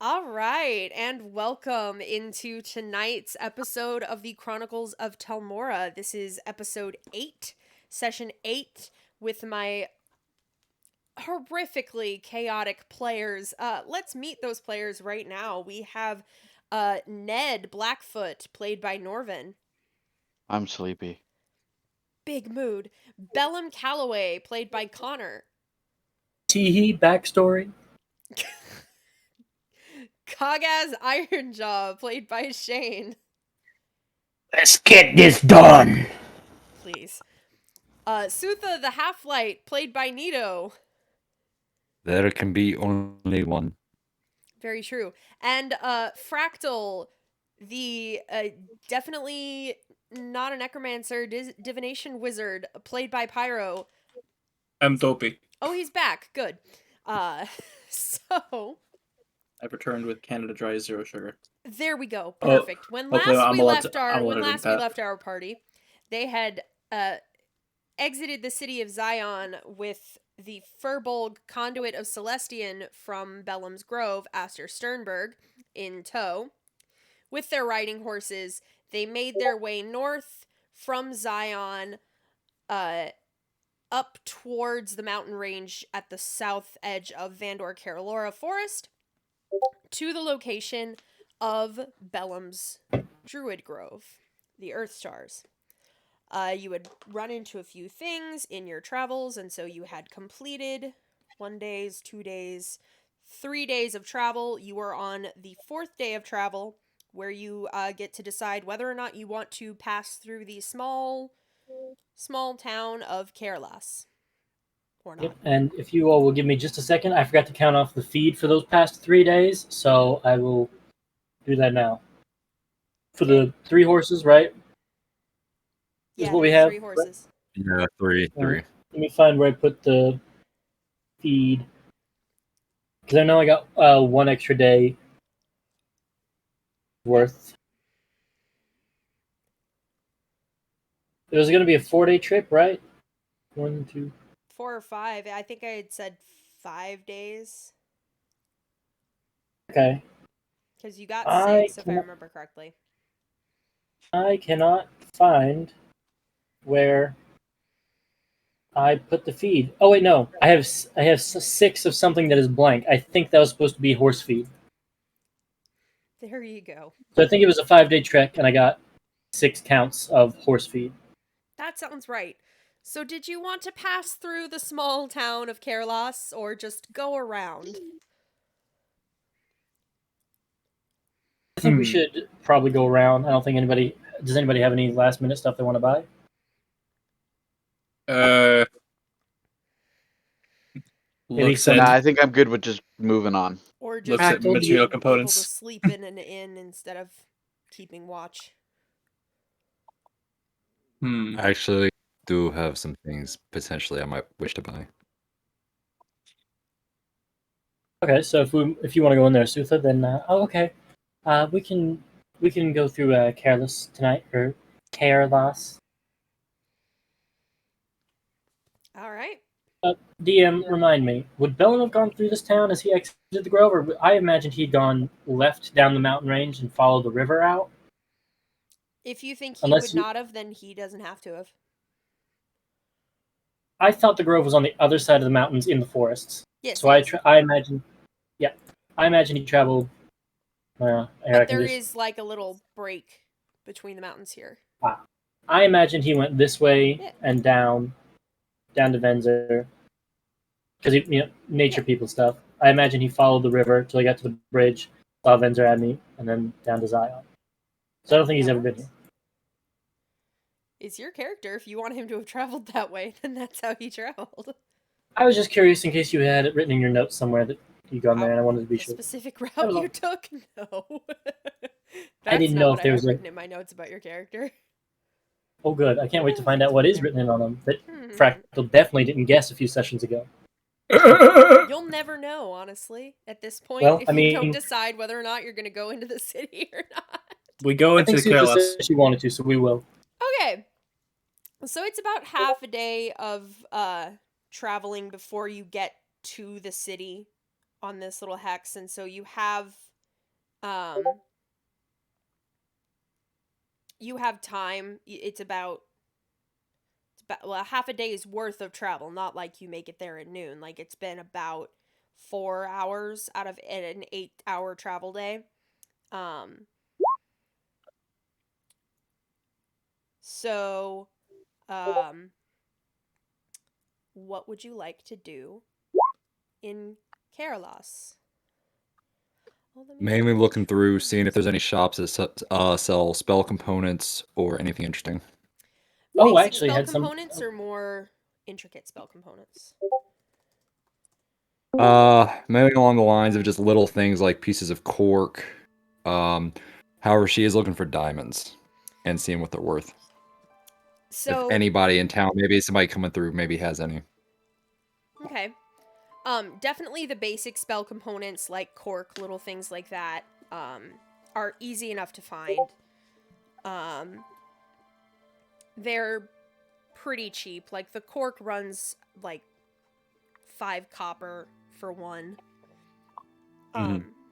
All right, and welcome into tonight's episode of the Chronicles of Telmora. This is episode 8, session 8, with my horrifically chaotic players. Let's meet those players right now. We have Ned Blackfoot, played by Norvin. I'm sleepy. Big mood. Bellum Calloway, played by Connor. Teehee backstory. Kagaz Ironjaw, played by Shane. Let's get this done. Please. Sutha the Half-Light, played by Nito. There can be only one. Very true. And Fractal, the definitely not a necromancer, divination wizard, played by Pyro. I'm Dopey. Oh, he's back. Good. So I've returned with Canada Dry Zero Sugar. there we go. Oh, Perfect. When hopefully last I'm we allowed left to- our I'm allowed when to read last we that. left our party, they had exited the city of Zion with the Furbolg conduit of Celestian from Bellum's Grove, Aster Sternberg, in tow. With their riding horses, they made their way north from Zion, up towards the mountain range at the south edge of Vandor Carolora Forest, to the location of Bellum's Druid Grove, the Earthstars. You would run into a few things in your travels, and so you had completed 1 day, 2 days, 3 days of travel. You are on the 4th day of travel, where you get to decide whether or not you want to pass through the small town of Caerlas. Or not. Yep, and if you all will give me just a second, I forgot to count off the feed for those past 3 days, so I will do that now. For the 3 horses, right? Yeah, Is what we there's have. 3 horses. Yeah, three. Let me find where I put the feed. Because I know I got 1 extra day worth. It was going to be a 4-day trip, right? 1, 2. 4 or 5. I think I had said 5 days. Okay. Because you got I 6, if I cannot- remember correctly. I cannot find where I put the feed. Oh wait, no. I have 6 of something that is blank. I think that was supposed to be horse feed. There you go. So I think it was a 5-day trek, and I got 6 counts of horse feed. That sounds right. So did you want to pass through the small town of Caerlas, or just go around? I think we should probably go around. I don't think anybody. Does anybody have any last minute stuff they want to buy? Looks some- Nah, at I think I'm good with just moving on. Or just Looks at Fractal, material able components. to sleep in an inn instead of keeping watch? I actually do have some things potentially I might wish to buy. Okay, so if you want to go in there, Sutha, then okay. We can go through Caerlas tonight, or Caerlas. All right. DM, remind me, would Bellum have gone through this town as he exited the grove, or I imagined he'd gone left down the mountain range and followed the river out? If you think he Unless would you- not have, then he doesn't have to have. I thought the grove was on the other side of the mountains in the forests. Yes. So I imagine he traveled. But there is like a little break between the mountains here. I imagine he went this way Yeah. and down to Venzer, because nature people stuff. I imagine he followed the river till he got to the bridge, saw Venzer at me, and then down to Zion. So I don't think he's ever been here. It's your character. If you want him to have traveled that way, then that's how he traveled. I was just curious in case you had it written in your notes somewhere that you gone there, and I wanted to be The sure. specific was route all. you took? No. I didn't know if there was I a- have written in my notes about your character. Oh, good! I can't wait to find out what is written in on them. That Hmm. Fractal definitely didn't guess a few sessions ago. You'll never know, honestly, at this point, Well, if I you don't mean- decide whether or not you're going to go into the city or not. We go I into think Sutha Caerlas. said she wanted to, so we will. Okay. So it's about half a day of traveling before you get to the city on this little hex, and so you have You have time. It's about well, half a day's worth of travel. Not like you make it there at noon. Like it's been about 4 hours out of an 8-hour travel day. So, what would you like to do in Caerlas? Well, let me Mainly make looking sure through, I seeing if there's any use- shops that sell spell components or anything interesting. Oh, I Basic actually spell had some. components or more intricate spell components? Mainly along the lines of just little things like pieces of cork. However, she is looking for diamonds and seeing what they're worth. If So, anybody in town, maybe somebody coming through, maybe has any. okay. Definitely the basic spell components like cork, little things like that, are easy enough to find. They're pretty cheap. Like the cork runs like 5 copper for one.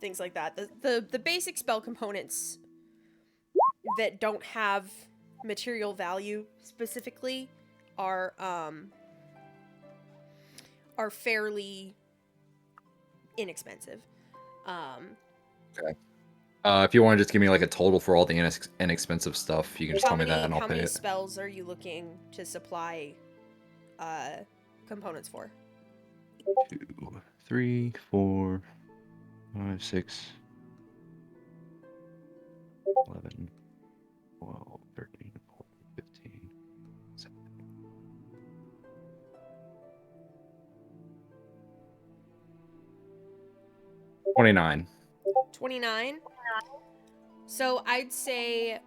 Things like that. The basic spell components that don't have material value specifically are fairly inexpensive. Okay. If you want to just give me like a total for all the inexpensive stuff, you can just How tell me many that and I'll how pay many it. spells are you looking to supply components for? 2, 3, 4, 5, 6, 11, 12, 13, 14, 15, 17. 29. 29. So I'd say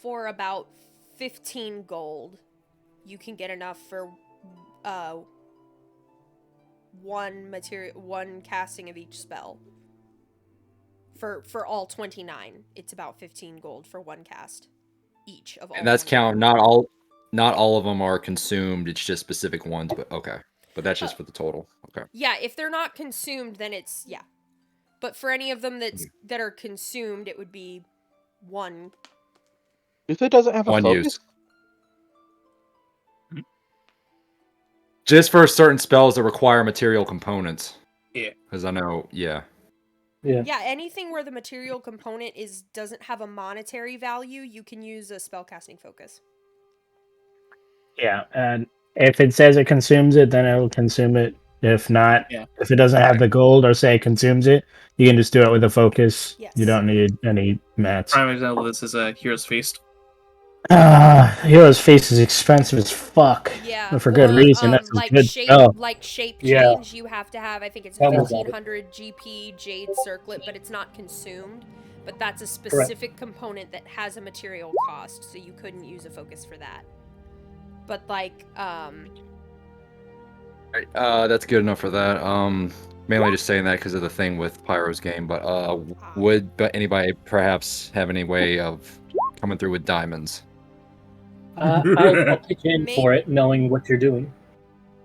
for about 15 gold, you can get enough for one casting of each spell. For all 29, it's about 15 gold for one cast each of all. And that's 29. count. Not all of them are consumed. It's just specific ones. But okay. But that's just for the total. Okay. Yeah, if they're not consumed, then it's yeah. But for any of them that are consumed, it would be one. If it doesn't have a One focus, use. Just for certain spells that require material components. Yeah. Because I know, yeah. Yeah, anything where the material component doesn't have a monetary value, you can use a spellcasting focus. Yeah, and if it says it consumes it, then it'll consume it. If not, Yeah. if it doesn't have the gold or say it consumes it, you can just do it with a focus. Yes. You don't need any mats. Prime example of this is a Hero's Feast. Hero's Face is expensive as fuck. Yeah, But for good or, reason. That's a like good shape, spell. like shape Yeah. change. You have to have, I think it's Tell me about it. 1500 GP Jade Circlet, but it's not consumed. But that's a specific component that has a material cost, so you couldn't use a focus for that. But like, That's good enough for that. Mainly just saying that because of the thing with Pyro's game. But would anybody perhaps have any way of coming through with diamonds? I'll pitch in Maybe- for it, knowing what you're doing.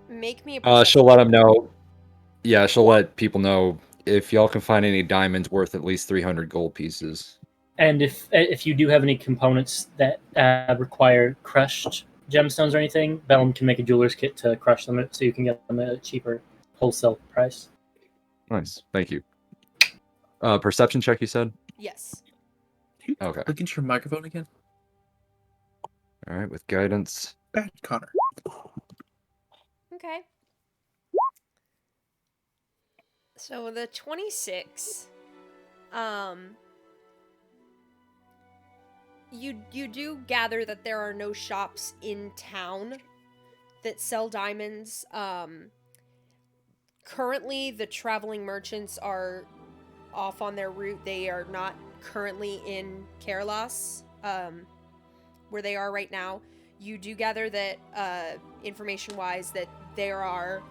make me a She'll perception let check. them know. Yeah, she'll let people know if y'all can find any diamonds worth at least 300 gold pieces. And if you do have any components that require crushed gemstones or anything, Bellum can make a jeweler's kit to crush them, so you can get them at a cheaper wholesale price. Nice, thank you. Perception check, you said? Yes. Okay. Look into your microphone again. All right, with guidance. Bad Connor. Okay. So the 26, you do gather that there are no shops in town that sell diamonds. Currently the traveling merchants are off on their route. They are not currently in Caerlas, where they are right now. You do gather that, information-wise, that there are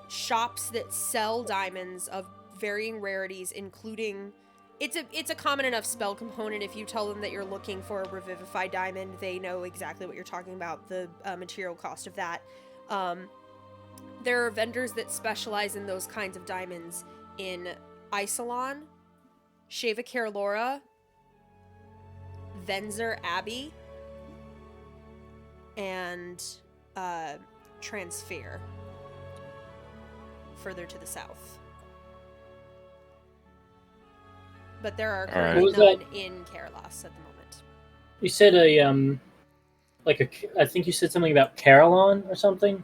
shops that sell diamonds of varying rarities, including it's a common enough spell component. If you tell them that you're looking for a revivified diamond, they know exactly what you're talking about, the material cost of that. There are vendors that specialize in those kinds of diamonds in Isolon, Sheva Caerlora, Venzer Abbey, and Transfer further to the south. But there are currently What was none that? in Caerlas at the moment. You said I think you said something about Carolon or something? Or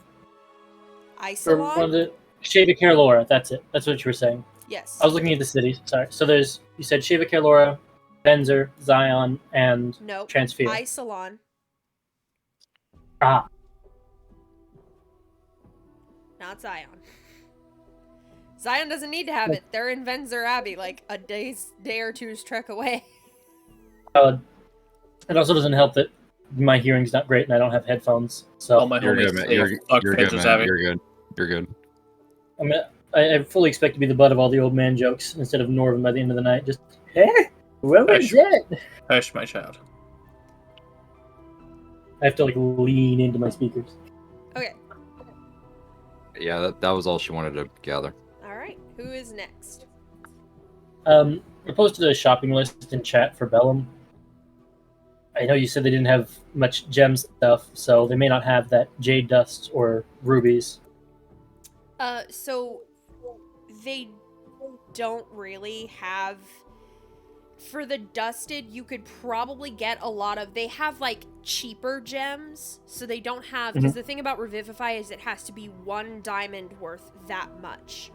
one of Isolon? the Sheva Carolora, that's it. That's what you were saying. Yes. I was looking at the cities. Sorry. So you said Sheva Carolora, Benzer, Zion, and No. Transfer. Isolon. Ah, Not Zion. Zion doesn't need to have it. They're in Venzer Abbey, like a day or two's trek away. it also doesn't help that my hearing's not great and I don't have headphones. So All my You're homies good, man. say, fuck You're good, Venger's man. Abbey. You're good. You're good. I fully expect to be the butt of all the old man jokes instead of Norvin by the end of the night. Just, hey, what was that? Hush, my child. I have to like lean into my speakers. Okay. Yeah, that was all she wanted to gather. Alright. Who is next? I posted a shopping list in chat for Bellum. I know you said they didn't have much gem stuff, so they may not have that jade dust or rubies. So they don't really have. For the dusted, you could probably get a lot of. They have like cheaper gems, so they don't have. Because the thing about Revivify is it has to be 1 diamond worth that much,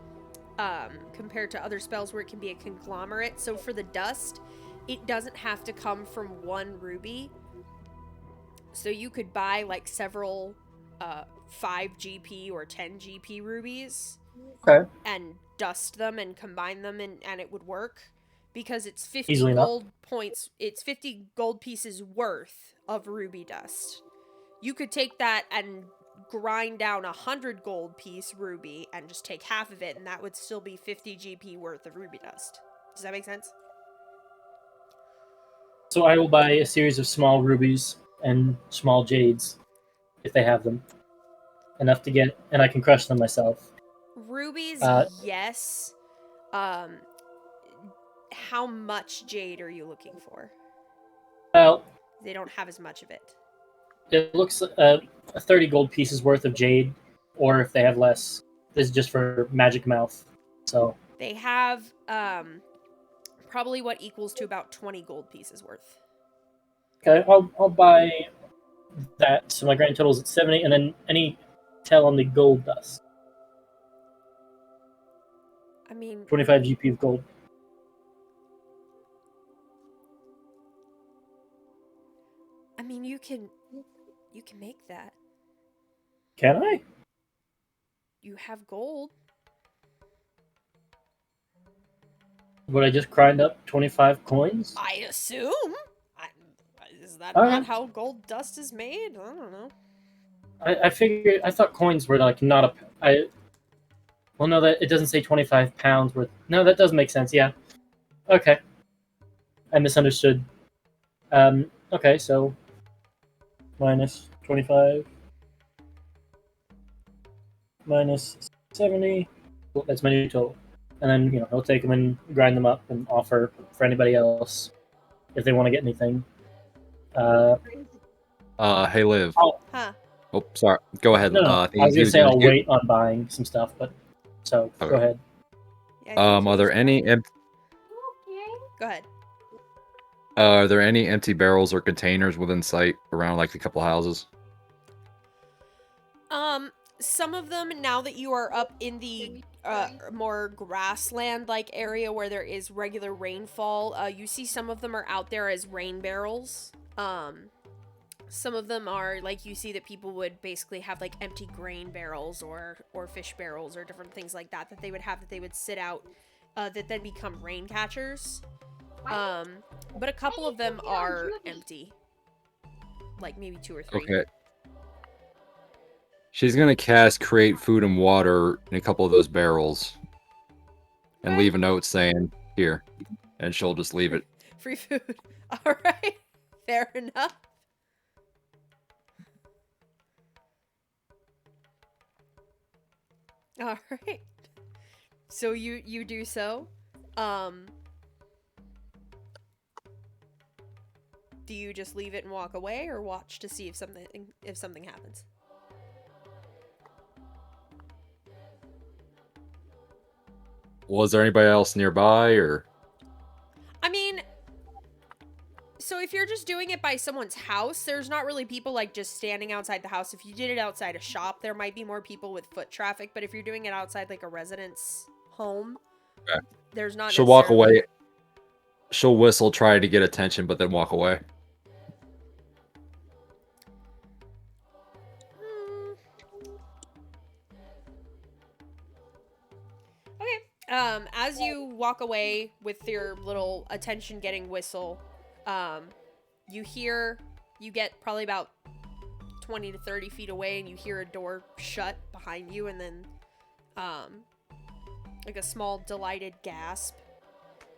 compared to other spells where it can be a conglomerate. So for the dust, it doesn't have to come from 1 ruby. So you could buy like several 5 GP or 10 GP rubies. Okay. And dust them and combine them and it would work. Because it's 50 Easily enough. gold points. It's 50 gold pieces worth of ruby dust. You could take that and grind down 100 gold piece ruby and just take half of it, and that would still be 50 GP worth of ruby dust. Does that make sense? So I will buy a series of small rubies and small jades, if they have them. Enough to get, and I can crush them myself. Rubies, yes. How much jade are you looking for? Well, They don't have as much of it. it looks 30 gold pieces worth of jade, or if they have less, this is just for magic mouth. So They have probably what equals to about 20 gold pieces worth. okay, I'll buy that. So my grand total is at 70, and then any tell on the gold dust. I mean, 25 GP of gold. you can make that. Can I? You have gold. Would I just grind up 25 coins? I assume. Is that All not right. how gold dust is made? I don't know. I thought coins were like not a. Well, no, that it doesn't say 25 pounds worth. No, that does make sense. Yeah. Okay. I misunderstood. Okay, so minus 25 minus 70. Well, that's my new total. And then he'll take them and grind them up and offer for anybody else if they want to get anything. Hey, Liv. Huh. Oh, sorry. Go ahead. No, I think I was he gonna say I'll he- wait on buying some stuff, but so Okay. go ahead. Yeah, I think he Are there was any right. Go ahead. are there any empty barrels or containers within sight around like a couple houses? Some of them, now that you are up in the more grassland-like area where there is regular rainfall, you see some of them are out there as rain barrels. Some of them are, like, you see that people would basically have, like, empty grain barrels or fish barrels or different things like that they would have that they would sit out that then become rain catchers. But a couple of them are empty. Like, maybe 2 or 3. Okay. She's gonna cast Create Food and Water in a couple of those barrels. And leave a note saying, here. And she'll just leave it. Free food. Alright. Fair enough. Alright. So you do so. Do you just leave it and walk away, or watch to see if something happens? Was there anybody else nearby, or? I mean, so if you're just doing it by someone's house, there's not really people like just standing outside the house. If you did it outside a shop, there might be more people with foot traffic, but if you're doing it outside like a resident's home, Okay. there's not She'll walk necessarily- away. She'll whistle, try to get attention, but then walk away. Okay. As you walk away with your little attention-getting whistle, you get probably about 20 to 30 feet away, and you hear a door shut behind you, and then, like a small delighted gasp,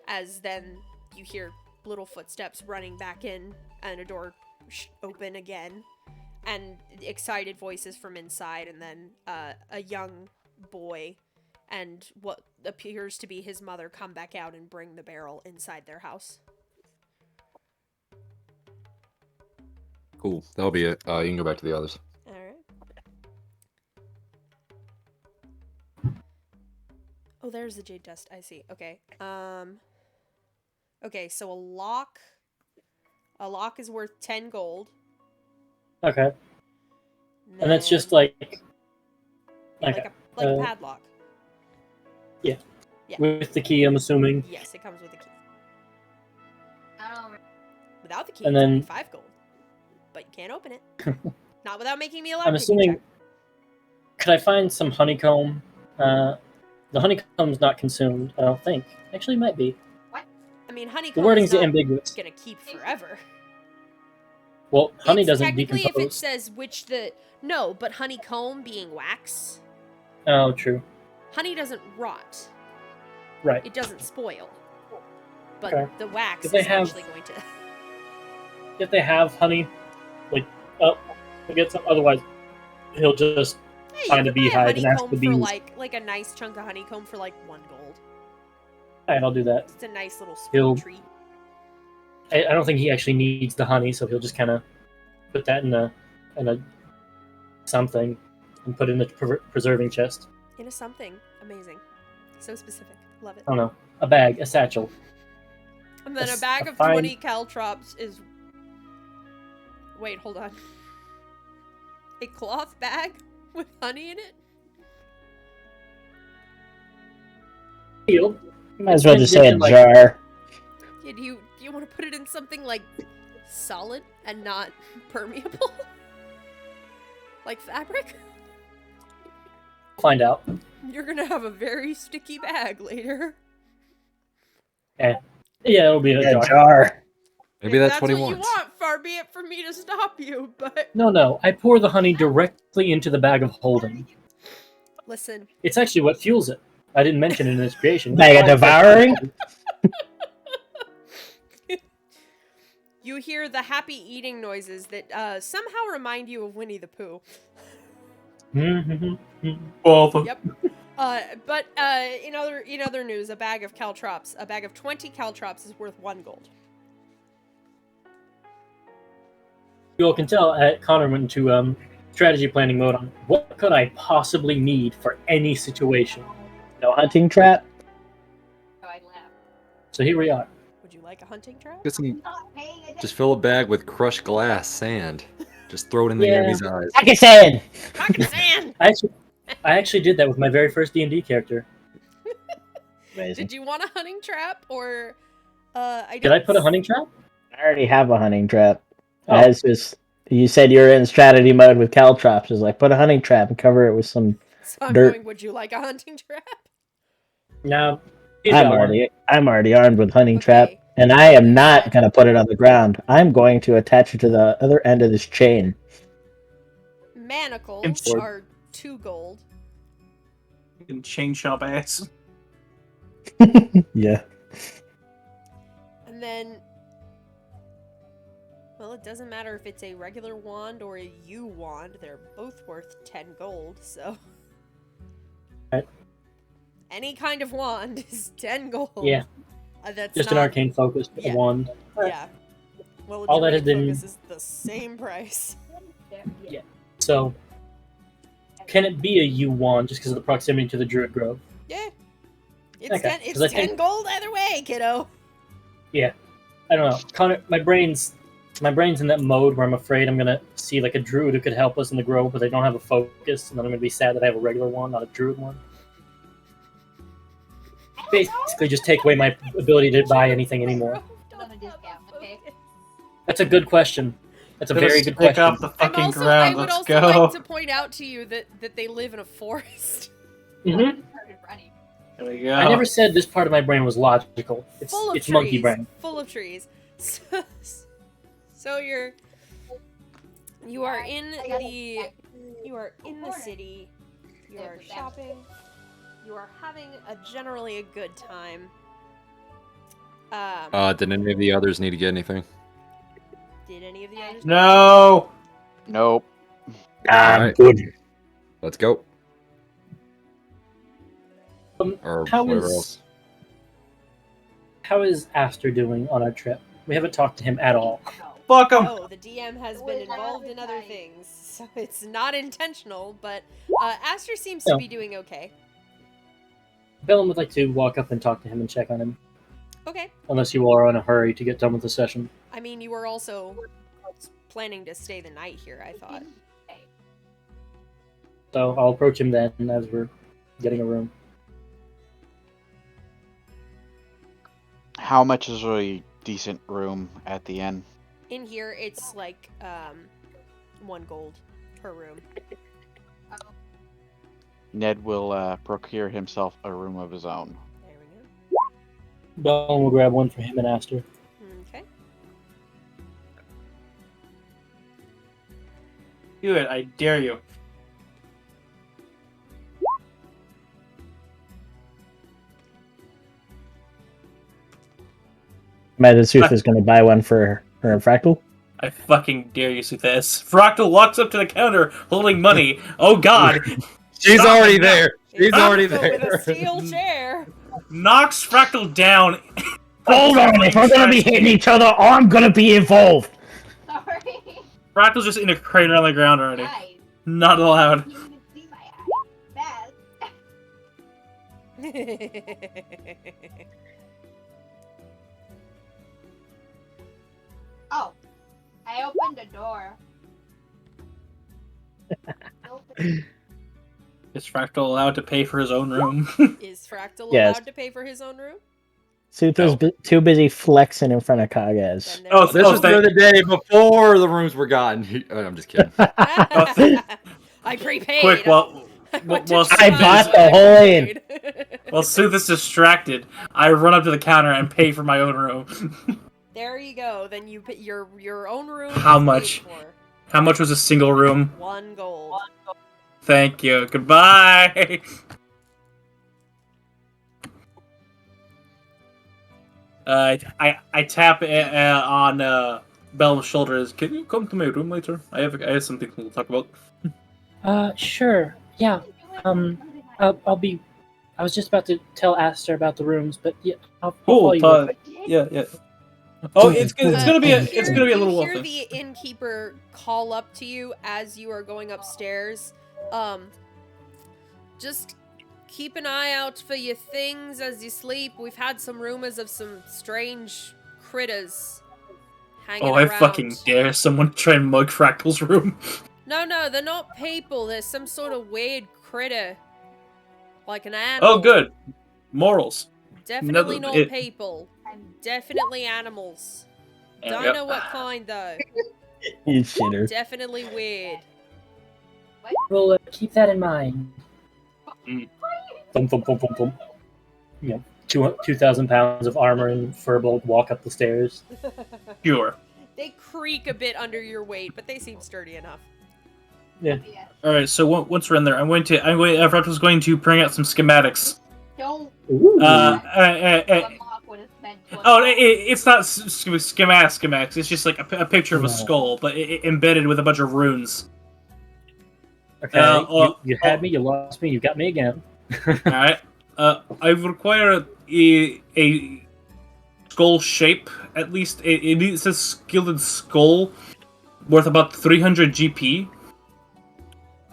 as then you hear little footsteps running back in, and a door open again, and excited voices from inside, and then, a young boy and what appears to be his mother come back out and bring the barrel inside their house. Cool. That'll be it. You can go back to the others. Alright. Oh, there's the jade dust. I see. Okay. Okay, so a lock is worth 10 gold. Okay. And that's just like a padlock. Yeah. Yeah. With the key, I'm assuming. Yes, it comes with a key. Without the key, And it's only then- 5 gold. But you can't open it. Not without making me a lock I'm picking assuming. check. Could I find some honeycomb? The honeycomb's not consumed, I don't think. Actually, it might be. I mean, The honeycomb wording's is not ambiguous. gonna keep forever. Well, honey It's doesn't technically decompose. if it says no, but honeycomb being wax, Oh, true. honey doesn't rot. Right. It doesn't spoil. But Okay. the wax If they is have- actually going to. If they have honey, like, we'll get some. Otherwise, he'll just. Hey, Find you a could buy beehive and ask honeycomb the for bees. like a nice chunk of honeycomb for like 1 gold. Alright, I'll do that. It's a nice little He'll- sweet treat. I don't think he actually needs the honey, so he'll just kind of put that in a something and put it in the preserving chest. In a something amazing, so specific. Love it. I don't know, a bag, a satchel. And then a That's bag a of fine- 20 caltrops is. Wait, hold on. A cloth bag with honey in it? Sealed. You might as well just say a Like- jar. Yeah, do you want to put it in something like solid and not permeable? Like fabric? Find out. You're gonna have a very sticky bag later. Yeah, it'll be a A jar. jar. Maybe If that's what he you wants. want, far be it for me to stop you, but No, I pour the honey directly into the bag of holding. listen, It's actually what fuels it. I didn't mention it in its creation. Bag of devouring? you hear the happy eating noises that somehow remind you of Winnie the Pooh. All of them. Yep. But in other news, a bag of 20 caltrops is worth 1 gold. You all can tell Connor went into strategy planning mode on what could I possibly need for any situation. No hunting trap? So here we are. Would you like a hunting trap? Get some. Just fill a bag with crushed glass, sand. Just throw it in the Yeah. enemy's eyes. Like I said! Pocket sand! I actually did that with my very first D&D character. Amazing. Did you want a hunting trap or Did I put a hunting trap? I already have a hunting trap. Oh. As just you said you're in strategy mode with caltrops. It's like put a hunting trap and cover it with some. So I'm Dirt. going, would you like a hunting trap? No. I'm already armed with hunting trap, Okay. and I am not gonna put it on the ground. I'm going to attach it to the other end of this chain. Manacles Import. are 2 gold. You can chain shop ass. Yeah. And then, well, it doesn't matter if it's a regular wand or a U wand. They're both worth 10 gold, so. Right. Any kind of wand is 10 gold. Yeah. That's Just not, an arcane focus Yeah. wand. Yeah. Well, All that has Druidic been- focus is the same price. So, can it be a U1 just because of the proximity to the Druid Grove? Yeah. It's Okay, 10, it's 'cause I 10 think- gold either way, kiddo. I don't know. Connor, my brain's in that mode where I'm afraid I'm gonna see like a druid who could help us in the grove, but they don't have a focus, and then I'm gonna be sad that I have a regular one, not a druid one. Basically, just take away my ability to buy anything anymore. That's a good question. That's a very good Pick question. up the I fucking ground. would Let's also go. like to point out to you that they live in a forest. hmm There we go. I never said this part of my brain was logical. It's Full of trees. monkey brain. Full of trees. So you are in the city. You are shopping. You are having generally a good time. Did any of the others need to get anything? Did any of the others? No. Nope. Alright. Good. Let's go. Or How whatever is- else. How is Aster doing on our trip? We haven't talked to him at all. Fuck him. No, the DM has been involved in other things, so it's not intentional. But Aster seems to No. be doing okay. Bellum would like to walk up and talk to him and check on him, Okay. unless you are in a hurry to get done with the session. I mean, you were also planning to stay the night here, I thought. So I'll approach him then as we're getting a room. How much is a decent room at the inn? In here, it's like 1 gold per room. Ned will procure himself a room of his own. There we Bellum will grab one for him and Aster. go. Okay. Do it. I dare you. Imagine Sooth is going to buy one for her and Fractal. I fucking dare you, Suthes. Fractal walks up to the counter holding money. Oh god. She's Stop already it. there. She's It's already also there. with a steel chair. Knocks Fractal down. Hold on, if we're going to be hitting each other, I'm going to be involved. Sorry. Fractal's just in a crater on the ground already. Guys, Not allowed. you can see my eyes. Bad. Oh, I opened the door. Is Fractal allowed to pay for his own room? Is Fractal Yes. allowed to pay for his own room? Sooth is too busy flexing in front of Kagaz. Then Oh, there's- This was thank- the day before the rooms were gotten. I'm just kidding. I prepaid. Quick, well, I went to well, I China bought and the I whole inn. prepaid. while Sooth is distracted, I run up to the counter and pay for my own room. There you go. Then you put your own room. How is paid much? For. How much was a single room? 1 gold. Thank you. Goodbye. I tap on Bell's shoulders. Can you come to my room later? I have something to talk about. Sure. Yeah. I'll be. I was just about to tell Aster about the rooms, but yeah, I'll follow Cool. you real quick. Yeah. Oh, it's gonna be a little You while. hear the innkeeper call up to you as you are going upstairs. Just keep an eye out for your things as you sleep. We've had some rumors of some strange critters hanging Oh, I around. fucking dare someone to try and mug Fractal's room. No, they're not people. There's some sort of weird critter. Like an animal. Oh, good. Morals. Definitely No, not it- people. Definitely animals. Don't Yep. know what kind though. You shitter. Definitely weird. We'll keep that in mind. Mm. Thump, thump, thump, thump, thump. You know, 2,000 pounds of armor and Furbolg walk up the stairs. Pure. They creak a bit under your weight, but they seem sturdy enough. Yes. All right. So once we're in there, Fractal's going to bring out some schematics. Don't Ooh. unlock what is meant to Oh, unlock. it's not schematics. It's just like a picture of a No. skull, but embedded with a bunch of runes. Okay, you had me, you lost me, you got me again. All right. I require a skull shape at least it says Skilled Skull, worth about 300 GP.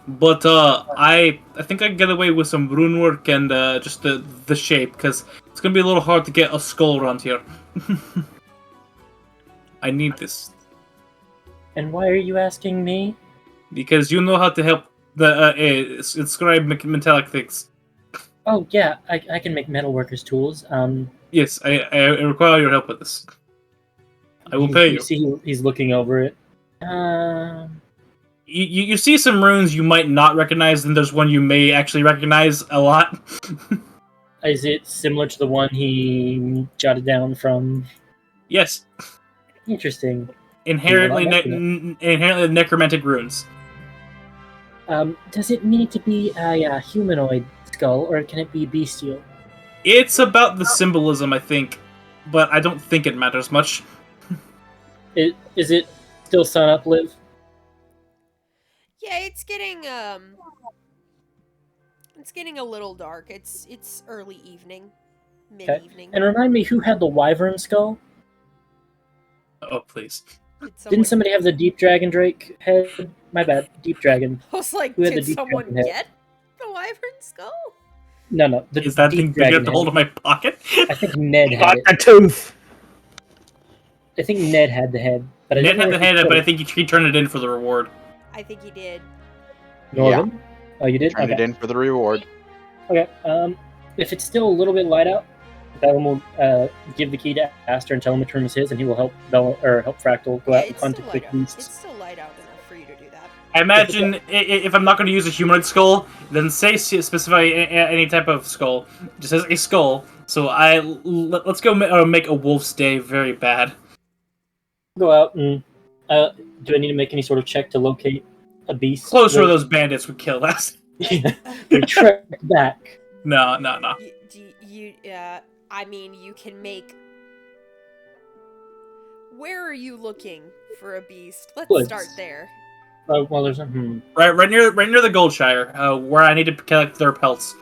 But I think I can get away with some rune work and just the shape, because it's gonna be a little hard to get a skull around here. I need this And why are you asking me? because you know how to help the inscribe metallic things. Oh yeah, I can make metalworkers tools. Yes, I require your help with this. I will pay you. You see, he's looking over it. You see some runes you might not recognize, and there's one you may actually recognize a lot. Is it similar to the one he jotted down from? Yes, Interesting. inherently Yeah, inherently necromantic runes. Does it need to be a humanoid skull, or can it be bestial? It's about the symbolism, I think, but I don't think it matters much. Is it still sun up, Liv? Yeah, it's getting a little dark. It's early evening, mid-evening. And remind me, who had the wyvern skull? Oh, please. Didn't somebody have the deep dragon drake head? My bad, deep dragon. I was like, Who had the did deep someone dragon head? get the wyvern skull? No, the Is that deep thing big dragon enough to hold in head. my pocket? I think Ned had Got it. the tooth. I think Ned had the head, but I Ned didn't know had the if he head, put but I it. think he turned it in for the reward. I think he did. Northern? Oh, you did? Turned it Okay. in for the reward. Okay. If it's still a little bit light out, Bellum will give the key to Aster and tell him which room is his, and he will help help Fractal go out and it's hunt a still quick light out. beast. It's still light out enough for you to do that. I imagine if I'm not going to use a humanoid skull, then specify any type of skull. Just as a skull. So let's go make a wolf's day very bad. Go out and do I need to make any sort of check to locate a beast? Closer to those bandits we killed last. We trek back. No. I mean, you can make. Where are you looking for a beast? Let's Woods. start there. Well, there's a Right near the Goldshire, where I need to collect their pelts.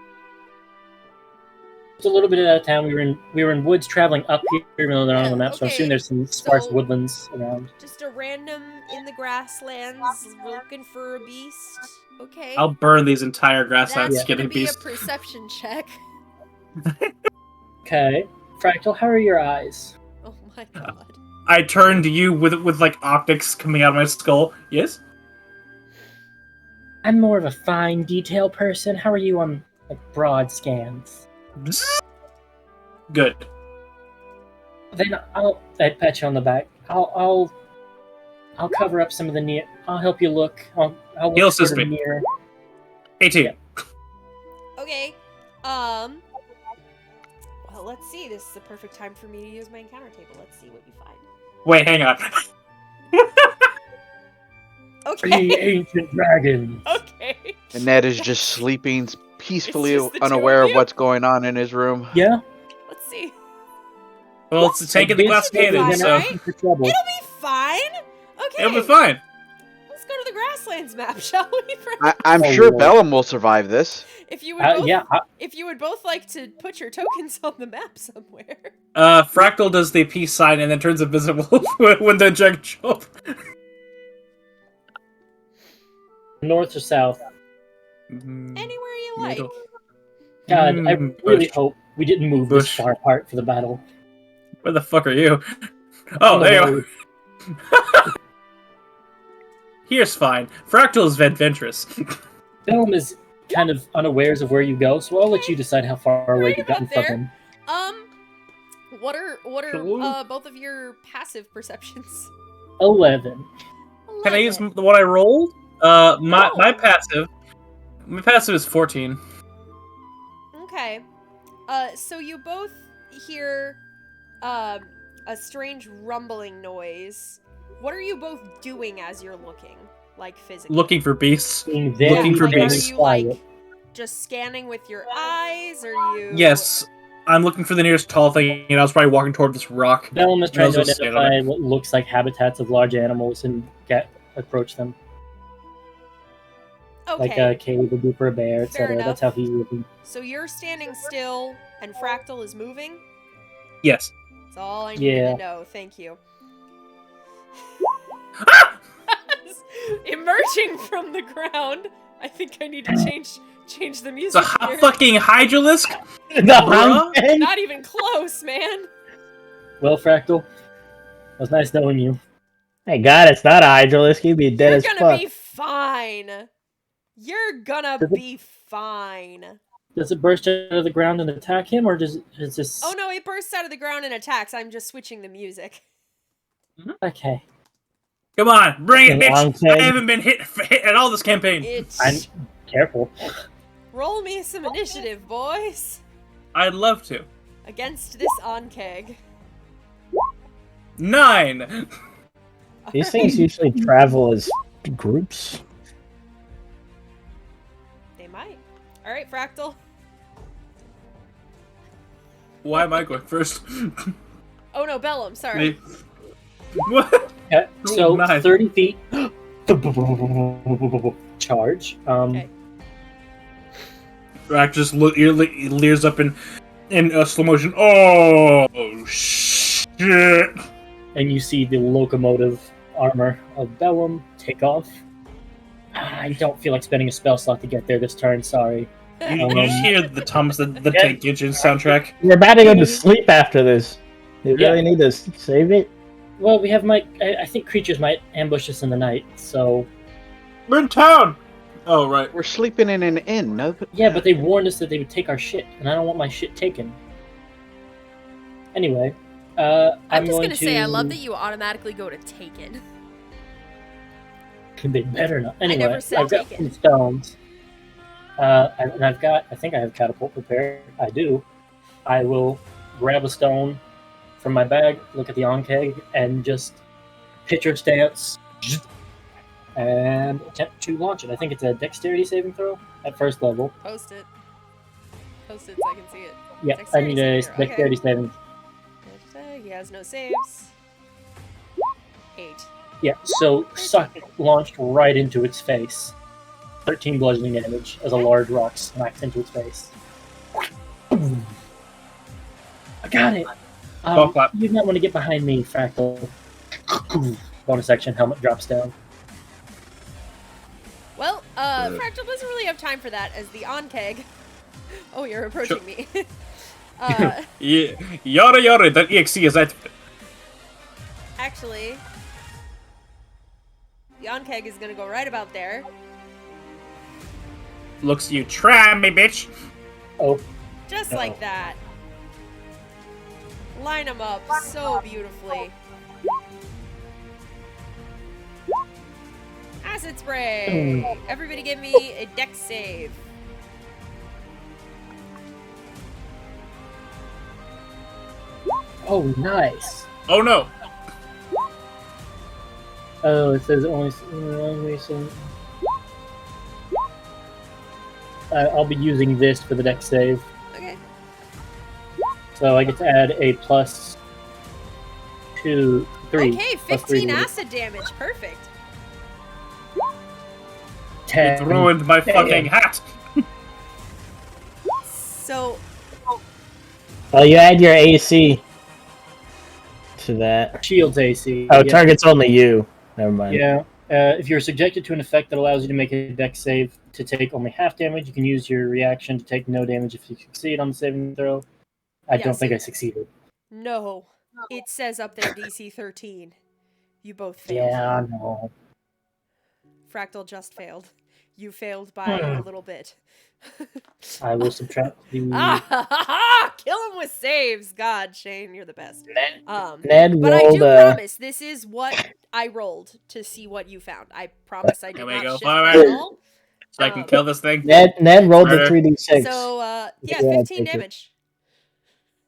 It's a little bit out of town. We were in woods traveling up here, even though they're not on the map. So I okay. assume there's some sparse So- woodlands around. Just a random in the grasslands looking for a beast. Okay. I'll burn these entire grasslands That's to get gonna a be a beast. perception check. Okay, Fractal, how are your eyes? Oh my god. I turn to you with like optics coming out of my skull. Yes. I'm more of a fine detail person. How are you on like broad scans? Good. Then I pat you on the back. I'll cover up some of the near. I'll help you look. I'll He'll look sort assist of me. near. 18. Yeah. Okay. Well, let's see. This is the perfect time for me to use my encounter table. Let's see what you find. Wait, hang on. The Okay. ancient dragon. Okay. And Ned is just sleeping peacefully, It's just the two unaware of of you? what's going on in his room. Yeah. Let's see. Well, it's a tank in the glass It'll be cannon, fine, so right? For trouble. It'll be fine. Okay. it'll be fine. Let's go to the grasslands map, shall we? I'm Oh, sure Lord. Bellum will survive this. If you would both, Yeah. if you would both like to put your tokens on the map somewhere. Fractal does the peace sign and then turns invisible when the dragon shows up. North or south? Anywhere you like. Middle. God, I really Bush. hope we didn't move Bush. this far apart for the battle. Where the fuck are you? Oh, On the there you road. are. Here's fine. Fractal is adventurous. Bellum is kind of unawares of where you go, so I'll let you decide how far away Right you've gotten about from there. him. What are Cool. both of your passive perceptions? 11. Can I use 11. the one I rolled? My No. passive. My passive is 14. Okay. So you both hear a strange rumbling noise. What are you both doing as you're looking? Like physically? Looking for beasts. Being very, Looking for like, very beasts. Are you quiet. like just scanning with your eyes? Are you Yes, I'm looking for the nearest tall thing, and I was probably walking toward this rock. Bellum is trying to Those are scared of identify what looks like habitats of large animals and approach them. Okay. Like a cave would do for a bear, Fair etc. enough. That's how he's looking. So you're standing still and Fractal is moving? Yes. That's all I needed Yeah. to know. Thank you. Emerging from the ground. I think I need to change the It's music a here. fucking hydralisk. The Bruh. Hung Not even close, man. Well, Fractal, it was nice knowing you. Hey God, it's not a Hydralisk. You'd be dead You're as gonna fuck. be fine. You're gonna be fine. Does it burst out of the ground and attack him, or does it just... Oh no, it bursts out of the ground and attacks. I'm just switching the music. Okay. Come on, bring it, bitch! Long-tailed. I haven't been hit at all this campaign. I'm careful. Roll me some initiative, boys. I'd love to. Against this Onkeg. 9. These things usually travel as groups. They might. Alright, Fractal. Why am I going first? Oh no, Bellum, sorry. Me. What? Okay, so Nice. 30 feet. Charge. Okay. Rack just leers up in slow motion. Oh shit! And you see the locomotive armor of Bellum take off. I don't feel like spending a spell slot to get there this turn, sorry. You just hear the Thomas the Yeah. Tank Engine soundtrack. We're about to go to sleep after this. You really need to save it? Well, we have I think creatures might ambush us in the night, so... We're in town. Oh right. We're sleeping in an inn, no? Yeah, but they warned us that they would take our shit, and I don't want my shit taken. Anyway, I'm just going gonna say, I love that you automatically go to Taken. They better not. Anyway, never said I've got take it. some stones. And I think I have catapult prepared. I do. I will grab a stone from my bag, look at the Onkeg, and just pitcher stance, and attempt to launch it. I think it's a dexterity saving throw at first level. Post it. Post it so I can see it. Yeah, I need a dexterity saving. He has no saves. 8. Yeah, so suck launched right into its face. 13 bludgeoning damage as a large rock smacks into its face. I got it! Golf clap. You might want to get behind me, Fractal. Bonus action, helmet drops down. Well, Fractal doesn't really have time for that as the Onkeg. Oh, you're approaching me. Yeah. Yada yada. That exe is active. Actually, the Onkeg is gonna go right about there. Looks you try me, bitch. Oh, Just Uh-oh. like that. Line them up so beautifully. Acid spray! Everybody give me a dex save. oh, nice. Oh no. Oh, it says only so. I'll be using this for the dex save. Okay. So I get to add a plus 2, 3. Okay, plus 3 15 to it. acid damage. Perfect. 10. It ruined my fucking hat. So, Well, you add your AC to that. Shields AC. Oh, yeah. target's only you. Never mind. Yeah. If you're subjected to an effect that allows you to make a dex save to take only half damage, you can use your reaction to take no damage if you succeed on the saving throw. I Yeah, don't think so- I succeeded. no. It says up there DC 13. You both failed. Yeah, I know. Fractal just failed. You failed by a little bit. I will subtract the... Ah, ha, ha, ha! Kill him with saves. God, Shane, you're the best. Ned But I rolled do promise, this is what I rolled to see what you found. I promise I did There we not go. shift Alright. at all. So I can kill this thing. Ned rolled the Murder. 3d6. So, yeah, Yeah, 15 take it. damage.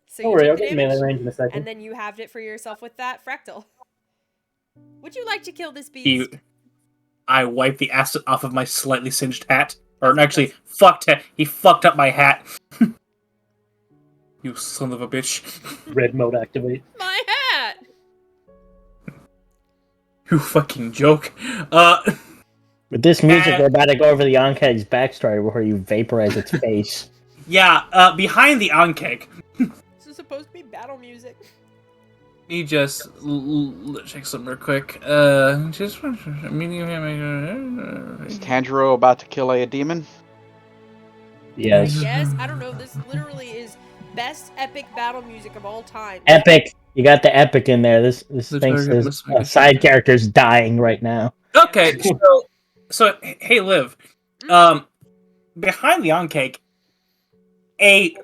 So Don't you worry, I'll take the get melee damage, range in a second. and then you halved it for yourself with that Fractal. Would you like to kill this beast? I wiped the acid off of my slightly singed hat. Or actually, fucked it. He fucked up my hat. You son of a bitch. Red mode activate. My hat! You fucking joke. With this music, we're about to go over the Onkeg's backstory where you vaporize its face. Yeah, behind the Ankeg. This is supposed to be battle music. me just check something real quick. Just Is Tanjiro about to kill a demon? Yes. Yes, I don't know. This literally is best epic battle music of all time. Epic. You got the epic in there. This thinks target his must make a side character's dying right now. Okay, so hey, Liv. Behind the on-cake, a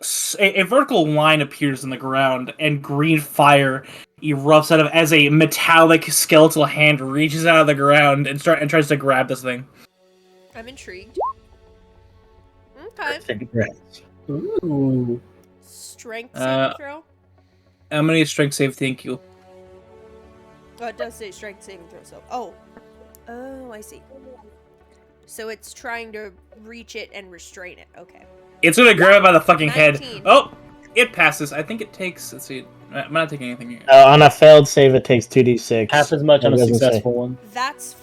vertical line appears in the ground, and green fire erupts out of as a metallic skeletal hand reaches out of the ground and tries to grab this thing. I'm intrigued. Okay. Ooh. Strength saving throw? How many strength save? Thank you. Oh, it does say strength saving throw, so. Oh, I see. So it's trying to reach it and restrain it. Okay. It's gonna grab it by the fucking 19. head. Oh, it passes. I think it takes. Let's see. I'm not taking anything here. On a failed save, it takes 2d6. Half as much on a It doesn't say. successful one. That's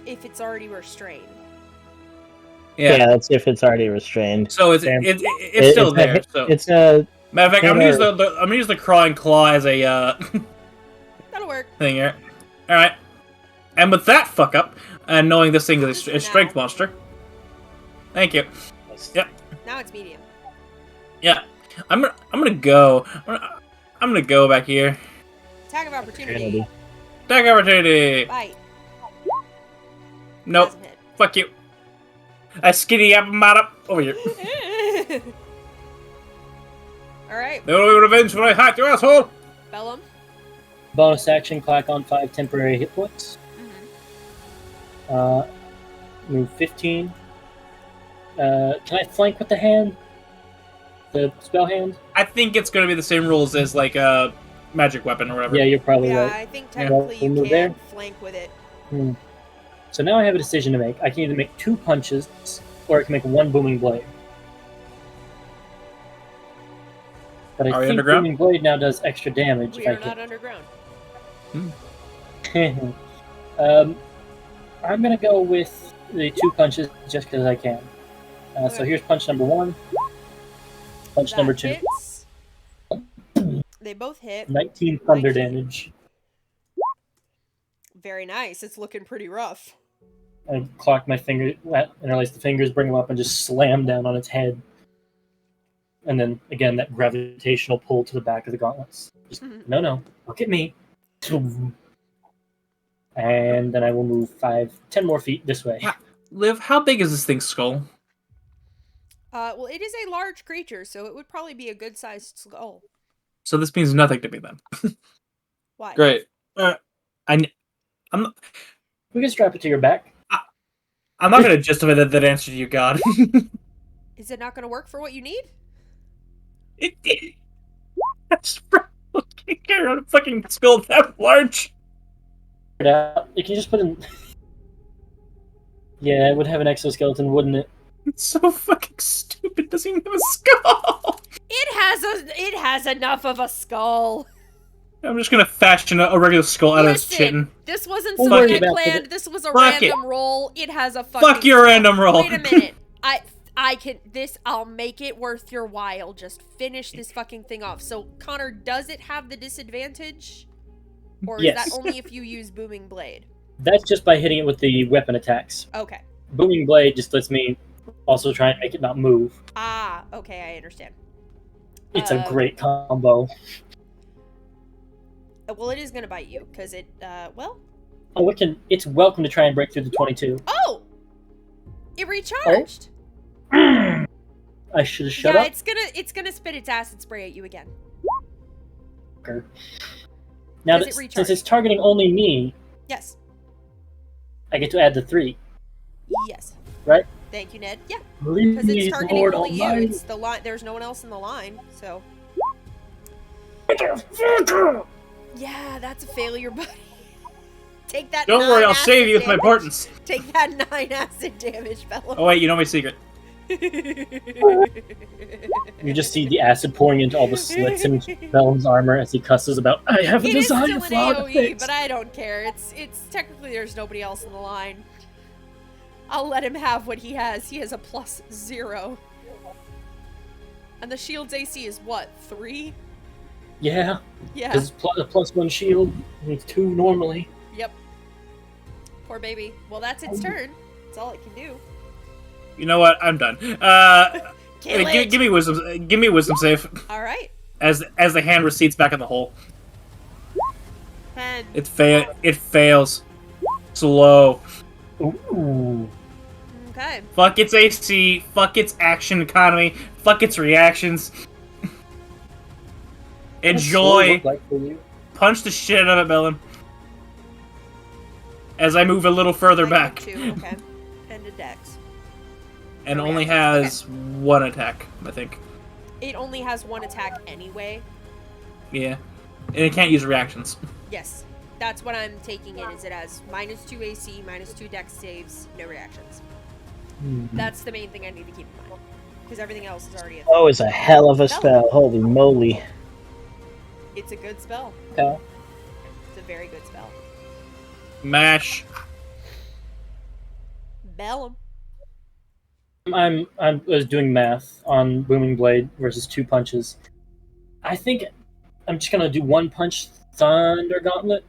if it's already restrained. Yeah, that's if it's already restrained. So it's Damn. it's still there. So It's a matter of fact, I'm gonna use the crawling claw as a That'll work. thing here. All right. And with that fuck up, and knowing this thing is a strength monster. Thank you. Yep. Now it's medium. Yeah. I'm gonna go. I'm gonna go back here. Attack of opportunity. Attack opportunity. Bite. Nope. Doesn't hit. Fuck you. I skinny up over here. Alright. There will be revenge when I hack your asshole. Bellum. Bonus action, clack on 5 temporary hit points. Move 15. Can I flank with the hand? The spell hand? I think it's gonna be the same rules as like a magic weapon or whatever. Yeah, you're probably Yeah, right. I think technically We'll you move can there. flank with it. So now I have a decision to make. I can either make 2 punches, or I can make 1 booming blade. But I Are we think underground? booming blade now does extra damage. We if I are not underground. can. I'm gonna go with the 2 punches just because I can. So Okay. here's punch number 1. Punch That number 2. hits. They both hit. 19 thunder 19. damage. Very nice. It's looking pretty rough. I clock my finger, interlace the fingers, bring them up, and just slam down on its head. And then, again, that gravitational pull to the back of the gauntlets. Just, no, look at me. And then I will move 10 more feet this way. Liv, how big is this thing's skull? Well, it is a large creature, so it would probably be a good-sized skull. So this means nothing to me then. Why? Great. I'm not, We can strap it to your back. I'm not gonna justify that answer to you, God. Is it not going to work for what you need? it that's fucking care on a fucking skull that large. You can just put in. Yeah, it would have an exoskeleton, wouldn't it? It's so fucking stupid. Doesn't even have a skull. It has enough of a skull. I'm just gonna fashion a regular skull out of this chitin. This wasn't We'll something worry I about planned. it. This was a Fuck random roll. It has a fucking Fuck your skull. random roll. Wait a minute. I can I'll make it worth your while. Just finish this fucking thing off. So Connor, does it have the disadvantage? Or is Yes. that only if you use booming blade? That's just by hitting it with the weapon attacks. Okay. Booming blade just lets me also try and make it not move. Ah, okay, I understand. It's a great combo. Well, it is gonna bite you, because it well. Oh, it's welcome to try and break through the 22. Oh! It recharged. I should have shut yeah, up. it's gonna spit its acid spray at you again. Now, Does it since recharge? it's targeting only me, Yes. I get to add the 3. Yes. Right? Thank you, Ned. Yeah. Because Please, it's targeting Lord only you. Almighty. It's the line. There's no one else in the line, so. Yeah, that's a failure, buddy. Take that. Don't 9 worry, I'll acid save you with my damage. importance. Take that 9 acid damage, fellow. Oh wait, you know my secret. You just see the acid pouring into all the slits in Bellum's armor as he cusses about, I have a It is desire still for an to AoE, fix. but I don't care. It's technically there's nobody else in the line. I'll let him have what he has. He has a +0. And the shield's AC is what, 3? Yeah, Yeah. because +1 shield. It's 2 normally. Yep. Poor baby. Well, that's its turn. That's all it can do. You know what? I'm done. Kill it! Give me wisdom. Give me wisdom save. All right. As the hand recedes back in the hole. 10. It fails. Slow. Ooh. Okay. Fuck its AC. Fuck its action economy. Fuck its reactions. What does slow Enjoy. look like for you? Punch the shit out of it, Bellum. As I move a little further back. -2. Okay. 10 to dex. And Oh, only yeah. has one attack, I think. It only has one attack anyway. Yeah. And it can't use reactions. Yes. That's what I'm taking in, is it has -2 AC, -2 dex saves, no reactions. That's the main thing I need to keep in mind. Because everything else is already a thing. Oh, it's a hell of a spell. Holy moly. It's a good spell. Okay. It's a very good spell. Mash. Bellum. I was doing math on Booming Blade versus 2 punches. I think I'm just gonna do 1 punch Thunder Gauntlet.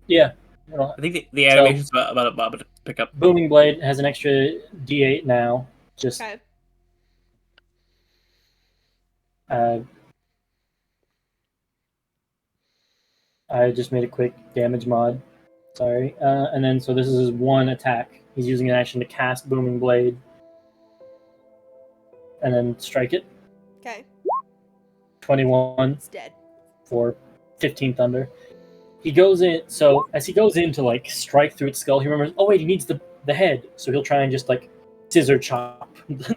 Yeah. I think the animation's about to pick up. Booming Blade has an extra D8 now. Just Okay. I just made a quick damage mod. Sorry. And then so this is his 1 attack. He's using an action to cast Booming Blade. And then strike it. Okay. 21 It's dead. for 15 thunder. He goes in, so as he goes in to like strike through its skull, he remembers, oh wait, he needs the head. So he'll try and just like scissor chop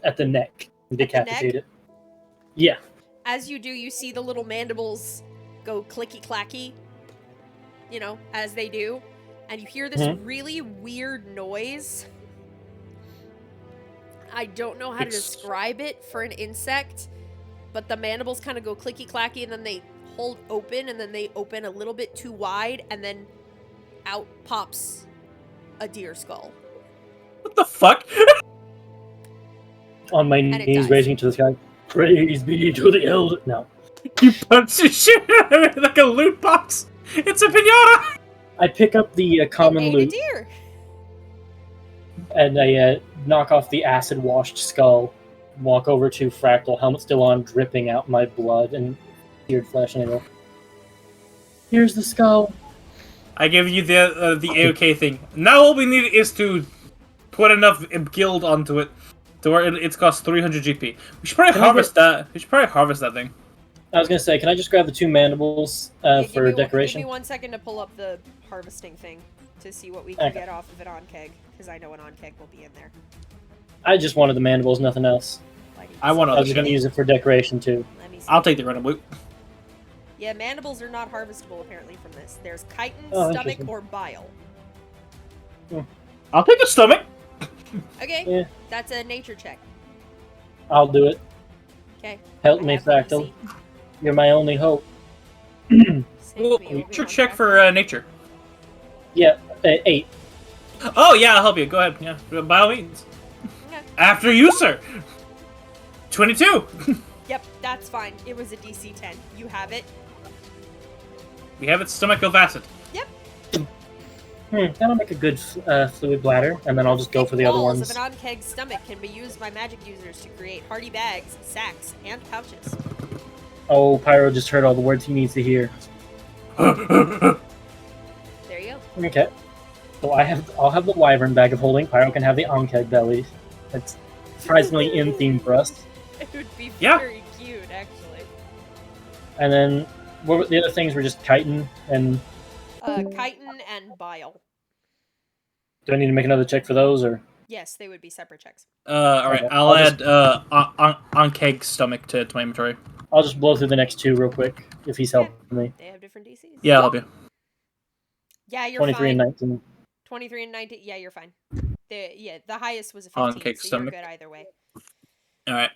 at the neck and decapitate it. Yeah. As you do, you see the little mandibles go clicky clacky, you know, as they do. And you hear this really weird noise. I don't know how to describe it for an insect, but the mandibles kind of go clicky clacky and then they hold open and then they open a little bit too wide and then out pops a deer skull. What the fuck? On my it knees, dies. raising to the sky. Praise be to the elder. No. You punch the shit out of it like a loot box. It's a pinata. I pick up the common Ate a loot deer. and I knock off the acid-washed skull. Walk over to Fractal, helmet still on, dripping out my blood and seared flesh, and I go, "Here's the skull." I give you the AOK thing. Now all we need is to put enough guild onto it to where it's cost 300 GP. We should probably harvest that. We should probably harvest that thing. I was gonna say, can I just grab the 2 mandibles Yeah, for decoration? Give me 1 second to pull up the harvesting thing to see what we can get off of an on-keg, because I know an on-keg will be in there. I just wanted the mandibles, nothing else. I want I other was just gonna shit. use it for decoration too. Let me see. I'll take the random loot. Yeah, mandibles are not harvestable apparently from this. There's chitin, Oh, stomach, interesting. or bile. I'll take the stomach. Okay, Yeah. that's a nature check. I'll do it. Okay. Help I me, have what you Fractal. see. You're my only hope. Save Well, me, Obi-Wan nature check Kenobi. for nature. Yeah, 8. Oh yeah, I'll help you. Go ahead. Yeah, by all means. Okay. After you, sir. 22. Yep, that's fine. It was a DC 10. You have it. We have its stomach of acid. Yep. That'll make a good fluid bladder, and then I'll just go for the other Walls ones. of an on-keg stomach can be used by magic users to create hardy bags, sacks, and pouches. Oh, Pyro just heard all the words he needs to hear. There you go. Okay. So I'll have the wyvern bag of holding. Pyro can have the onkeg belly. That's surprisingly in theme for us. It would be Yeah. very cute, actually. And then what were the other things were just chitin and Chitin and bile. do I need to make another check for those or Yes, they would be separate checks. All right. Okay, I'll I'll add just- on keg stomach to my inventory. I'll just blow through the next 2 real quick if he's helping me. They have different DCs. Yeah, I'll help you. Yeah, you're 23 fine. and 19. 23 and 19. Yeah, you're fine. The highest was a On 15, cake so stomach. you're good either way. All right.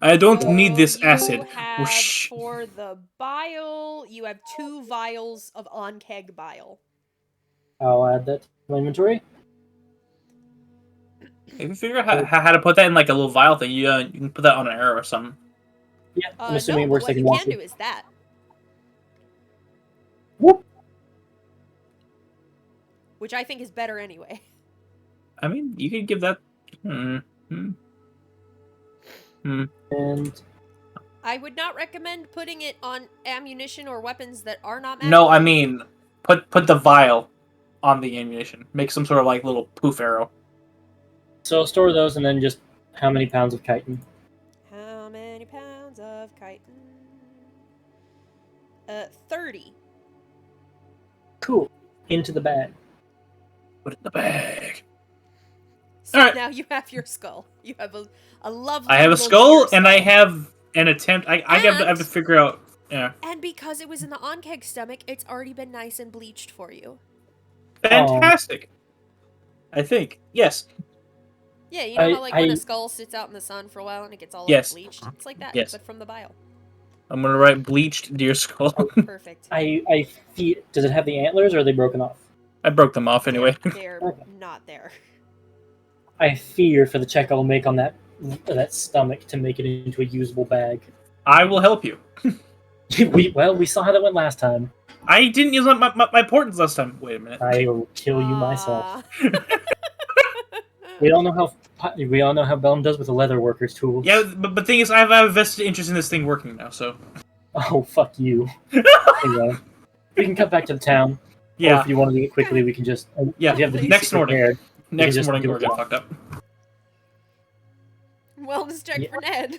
I don't need this You acid. Have, Whoosh. for the bile, you have 2 vials of on-keg bile. I'll add that to my inventory. If you figure out how to put that in like a little vial thing, you can put that on an arrow or something. Yeah, I'm assuming no, it but works what like a you monster. can do is that. Whoop. Which I think is better anyway. I mean, you could give that. And I would not recommend putting it on ammunition or weapons that are not magical. No, I mean, put the vial on the ammunition. Make some sort of like little poof arrow. so store those, and then just how many pounds of chitin? How many pounds of chitin? 30. Cool. Into the bag. Put it in the bag. So Alright. now you have your skull. You have a lovely I have a little skull, deer and I skull. have an attempt. I have to figure out. Yeah. And because it was in the onkeg stomach, it's already been nice and bleached for you. Fantastic. I think. Yes. Yeah, you know how like when I- a skull sits out in the sun for a while and it gets all Yes. bleached? It's like that, Yes. but from the bile. I'm gonna write bleached deer skull. Perfect. I feel. Does it have the antlers, or are they broken off? I broke them off anyway. They're Okay. not there. I fear for the check I'll make on that stomach to make it into a usable bag. I will help you. we saw how that went last time. I didn't use my portents last time. Wait a minute. I will kill you myself. Ah. We all know how Bellum does with the leather workers' tools. Yeah, but the thing is, I have a vested interest in this thing working now. So. Oh fuck you. Anyway, we can cut back to the town. Or Yeah. if you want to do it quickly, we can just. Yeah. If you have the Next DC morning. prepared, Next just morning, do we're it getting now. fucked up. Wellness check Yeah. for Ned.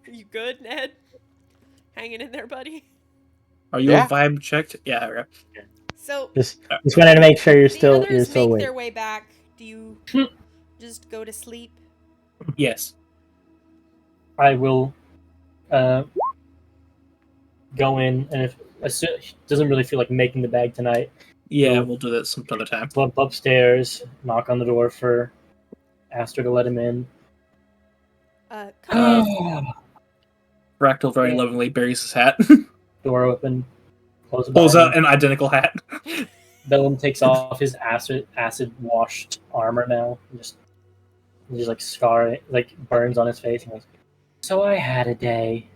Are you good, Ned? Hanging in there, buddy? Are you Yeah. vibe checked? Yeah. Okay. So, Just wanted to make sure you're the still others make awake. their way back. Do you just go to sleep? Yes. I will go in, and if doesn't really feel like making the bag tonight, Yeah, Cool. we'll do that some other time. slump upstairs, knock on the door for Aster to let him in. Come in. Fractal very Yeah. lovingly buries his hat. Door open, close it Pulls behind out him. an identical hat. Bellum takes off his acid washed armor now, and just like scar it, like burns on his face. And goes, so I had a day.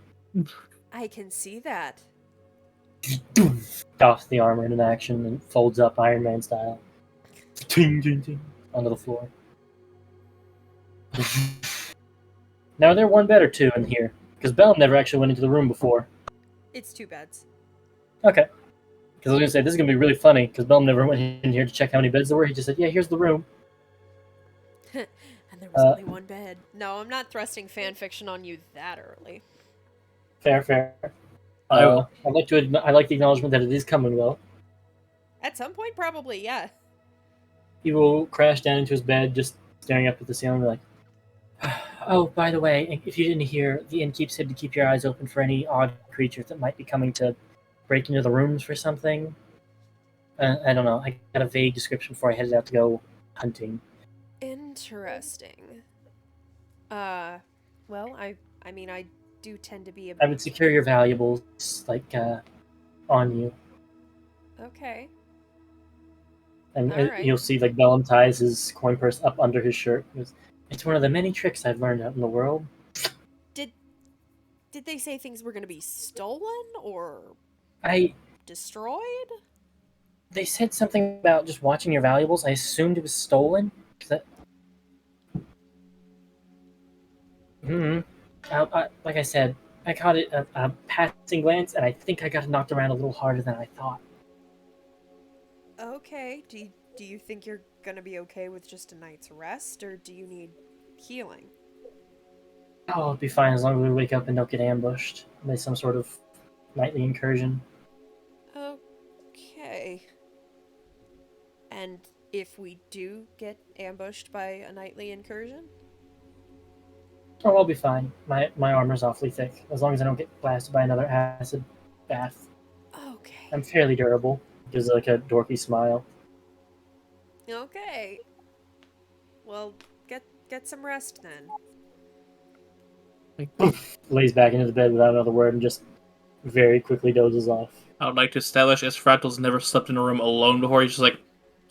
I can see that. Doffs the armor in action and folds up Iron Man style. Ting, ting, ting, onto the floor. Now, are there one bed or two in here? Because Bellum never actually went into the room before. It's 2 beds. Okay. Because I was going to say, this is going to be really funny, because Bellum never went in here to check how many beds there were. He just said, yeah, here's the room. And there was only 1 bed. No, I'm not thrusting fan fiction on you that early. Fair. I will. I'd like I like the acknowledgement that it is coming, well. At some point, probably, yeah. He will crash down into his bed, just staring up at the ceiling, like, oh, by the way, if you didn't hear, the innkeep said to keep your eyes open for any odd creatures that might be coming to break into the rooms for something. I don't know. I got a vague description before I headed out to go hunting. Interesting. Well, I mean, I do tend to be a I would secure your valuables, like, on you. Okay. And Alright. you'll see, like, Bellum ties his coin purse up under his shirt. He goes, it's one of the many tricks I've learned out in the world. Did they say things were going to be stolen or destroyed? They said something about just watching your valuables. I assumed it was stolen. Like I said, I caught it a passing glance, and I think I got knocked around a little harder than I thought. Okay. Do you think you're going to be okay with just a night's rest, or do you need healing? Oh, it'll be fine as long as we wake up and don't get ambushed by some sort of nightly incursion. Okay. And if we do get ambushed by a nightly incursion? Oh, I'll be fine. My armor's awfully thick. As long as I don't get blasted by another acid bath. Okay. I'm fairly durable. Gives like a dorky smile. Okay. Well, get some rest then. Lays back into the bed without another word and just very quickly dozes off. I would like to establish as Fractal's never slept in a room alone before. He's just like,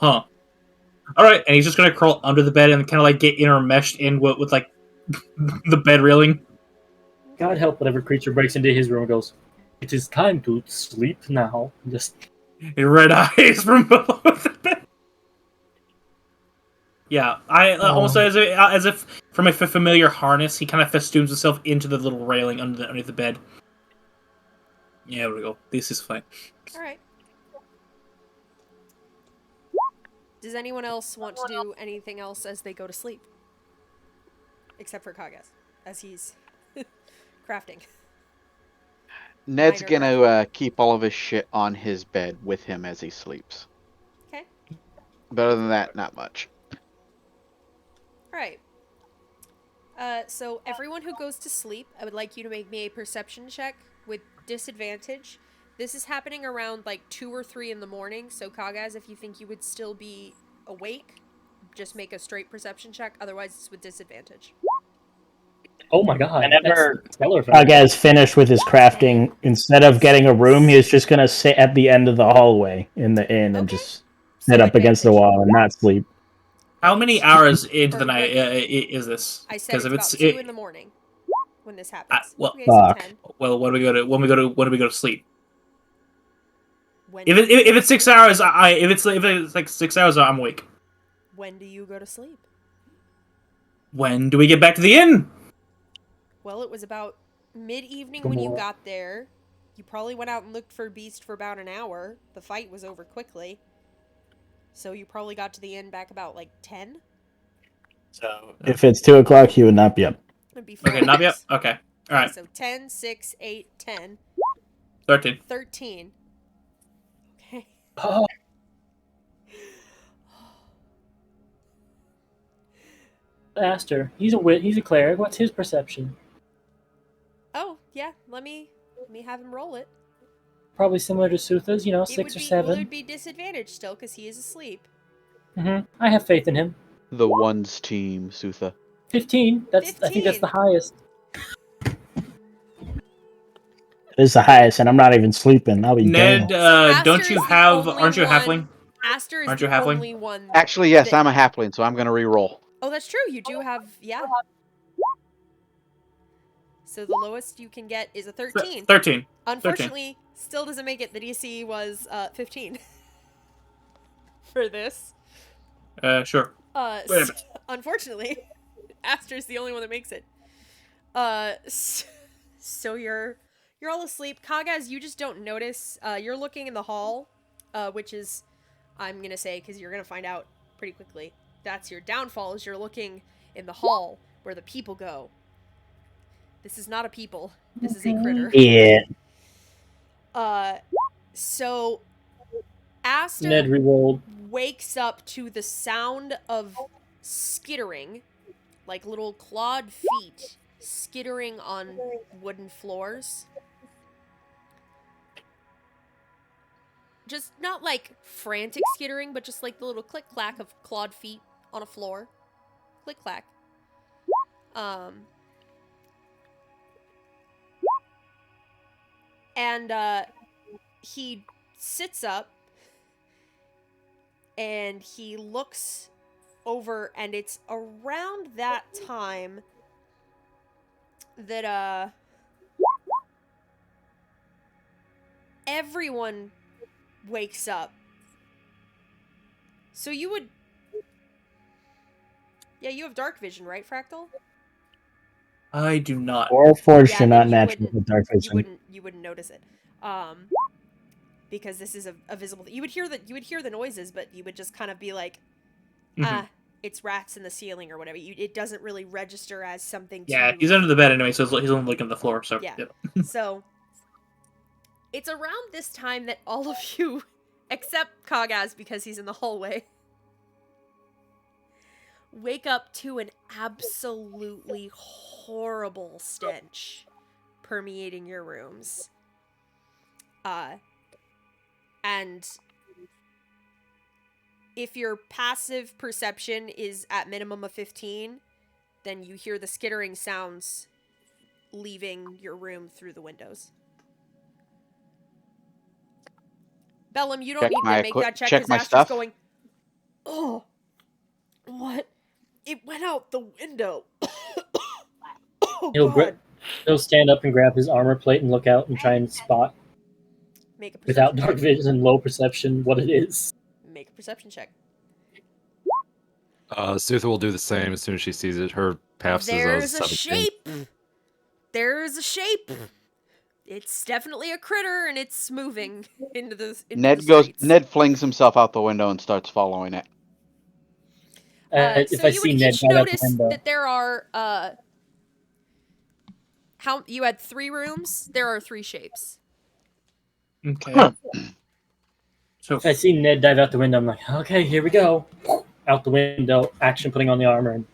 huh. Alright, and he's just gonna crawl under the bed and kind of like get intermeshed in with like the bed railing. God help whatever creature breaks into his room and goes, "It is time to sleep now." Just Red eyes from below the bed. Yeah, I almost as if from a familiar harness, he kind of festoons himself into the little railing underneath the bed. Yeah, there we go. This is fine. All right. Does anyone else want to do anything else as they go to sleep? Except for Kagas, as he's crafting. Ned's Minor gonna keep all of his shit on his bed with him as he sleeps. Okay. But other than that, not much. All right. So everyone who goes to sleep, I would like you to make me a perception check with disadvantage. This is happening around like 2 or 3 in the morning, so Kagas, if you think you would still be awake, just make a straight perception check. Otherwise, it's with disadvantage. oh my god, Whenever that's stellar. Kagaz finished with his crafting, instead of getting a room, he was just gonna sit at the end of the hallway in the inn and Okay. just sit up against the advantage. wall and not sleep. How many hours into the Or night right. is this? I said it's if about 2 in the morning when this happens. well- Okay, so Fuck. 10. well, when do we go to sleep? When If do you go if to it's 6 sleep? hours, if it's like 6 hours, I'm awake. When do you go to sleep? When do we get back to the inn? Well, it was about mid-evening when you Telmora. got there. You probably went out and looked for Beast for about an hour. The fight was over quickly. So you probably got to the inn back about like 10? So if it's 2 o'clock, he would not be up. It'd be 4 Okay, not yet. hours. Okay, all right, So 10, 6, 8, 10, 13. 13. Okay. Oh, Aster, he's a cleric. What's his perception? Oh, yeah, let me have him roll it. Probably similar to Sutha's, It 6 would or be, 7. well, it would be disadvantaged still because he is asleep. I have faith in him. The ones team, Sutha. 15. I think that's the 15. highest. It is the highest, and I'm not even sleeping. I'll be Ned, damned. don't Aster you is the have? only Aren't you a one- halfling? Aster is Aren't the you a halfling? only one. Actually, yes, that- I'm a halfling, so I'm gonna re-roll. Oh, that's true. You do have, yeah. So the lowest you can get is a 13. 13. Unfortunately, still doesn't make it. The DC was 15 for this. Sure. Wait a minute. Unfortunately, Aster's the only one that makes it. So you're all asleep. Kagas, you just don't notice. You're looking in the hall, which is, I'm gonna say, because you're gonna find out pretty quickly. That's your downfall. Is you're looking in the hall where the people go. This is not a people. This is a critter. Yeah. So Aster Ned rerolled. wakes up to the sound of skittering, like little clawed feet skittering on wooden floors. Just not like frantic skittering, but just like the little click clack of clawed feet on a floor. Click clack. And he sits up and he looks over, and it's around that time that everyone wakes up. So you would, yeah, you have dark vision, right, Fractal? I do not. Or forged Yeah, are then not you natural wouldn't- with dark vision. You wouldn't notice it, because this is a visible. You would hear the noises, but you would just kind of be like, it's rats in the ceiling or whatever. It doesn't really register as something. Yeah, to... he's under the bed anyway, so he's only looking at the floor. So Yeah. yep. So it's around this time that all of you, except Kagas because he's in the hallway, wake up to an absolutely horrible stench permeating your rooms. And if your passive perception is at minimum of 15, then you hear the skittering sounds leaving your room through the windows. Bellum, you don't Check need my to make that check check because my Aster's stuff. going, oh, what? It went out the window. Oh He'll god. he'll stand up and grab his armor plate and look out and try and spot Make a perception without dark check. vision and low perception what it is. Make a perception check. Sutha will do the same as soon as she sees it. Her pass There's is a 17. shape. There's a shape. It's definitely a critter, and it's moving into the streets. Ned flings himself out the window and starts following it. If So I you see would Ned each right out the notice window, that there are how you had 3 rooms. There are 3 shapes. Okay. So if I see Ned dive out the window, I'm like, okay, here we go. Out the window, action putting on the armor, and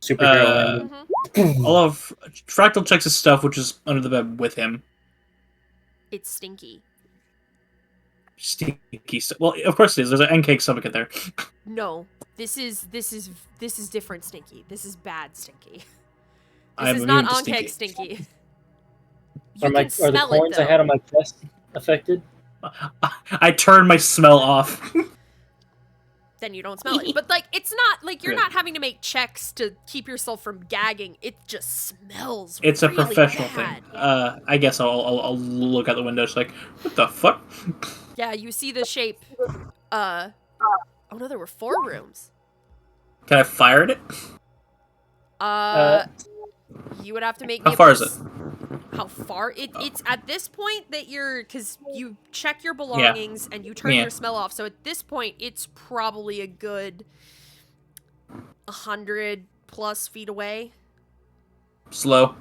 superhero landing. all of Fractal checks his stuff, which is under the bed with him. It's stinky. Stinky stuff. Well, of course it is. There's an NK stomach in there. No, this is different stinky. This is bad stinky. This I'm is not immune to on-cake stinky. stinky. Are You can the smell it, coins I though. had on my chest affected? I turn my smell off. Then you don't smell it. But like, it's not like you're not having to make checks to keep yourself from gagging. It just smells. It's a really professional bad. thing. I guess I'll look out the window. It's like, what the fuck? Yeah, you see the shape. Oh no, there were 4 rooms. Can I fire at it? You would have to make. How me a far is it? How far? It's at this point that because you check your belongings and you turn your smell off. So at this point, it's probably a good 100+ feet away. Slow.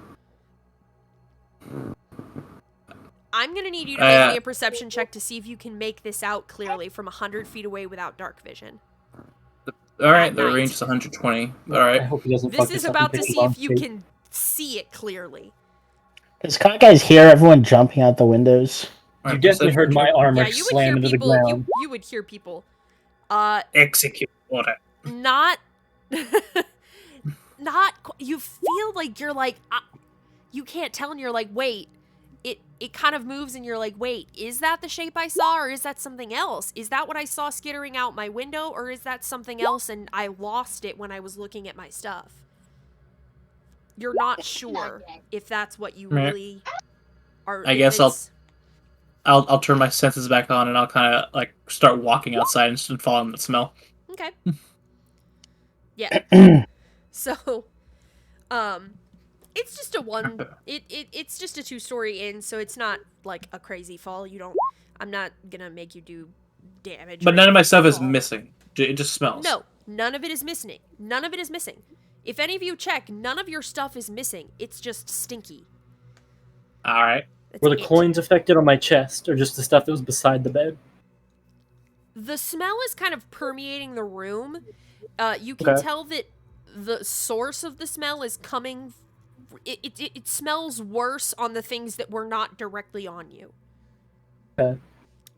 I'm gonna need you to make me a perception check to see if you can make this out clearly from 100 feet away without dark vision. All right, the night. range is 120. All I right. hope he doesn't This fuck is up about and to take see a long if you shape. can see it clearly. Does guys hear everyone jumping out the windows? All You right, definitely heard my armor Yeah, you would slam hear into the people. ground. You would hear people. Execute order. Not you feel like you're like you can't tell, and you're like, wait, it kind of moves, and you're like, wait, is that the shape I saw, or is that something else? Is that what I saw skittering out my window, or is that something else and I lost it when I was looking at my stuff? You're not sure if that's what you really are. I guess I'll turn my senses back on, and I'll kind of like start walking outside and follow the smell. Okay. Yeah. So, it's just it's just a 2-story inn, so it's not like a crazy fall. I'm not gonna make you do damage. But or none of my anything stuff to is fall. missing. It just smells. No, none of it is missing. None of it is missing. If any of you check, none of your stuff is missing. It's just stinky. All right. That's Were the it. coins affected on my chest, or just the stuff that was beside the bed? The smell is kind of permeating the room. You can tell that the source of the smell is coming. It smells worse on the things that were not directly on you. Okay.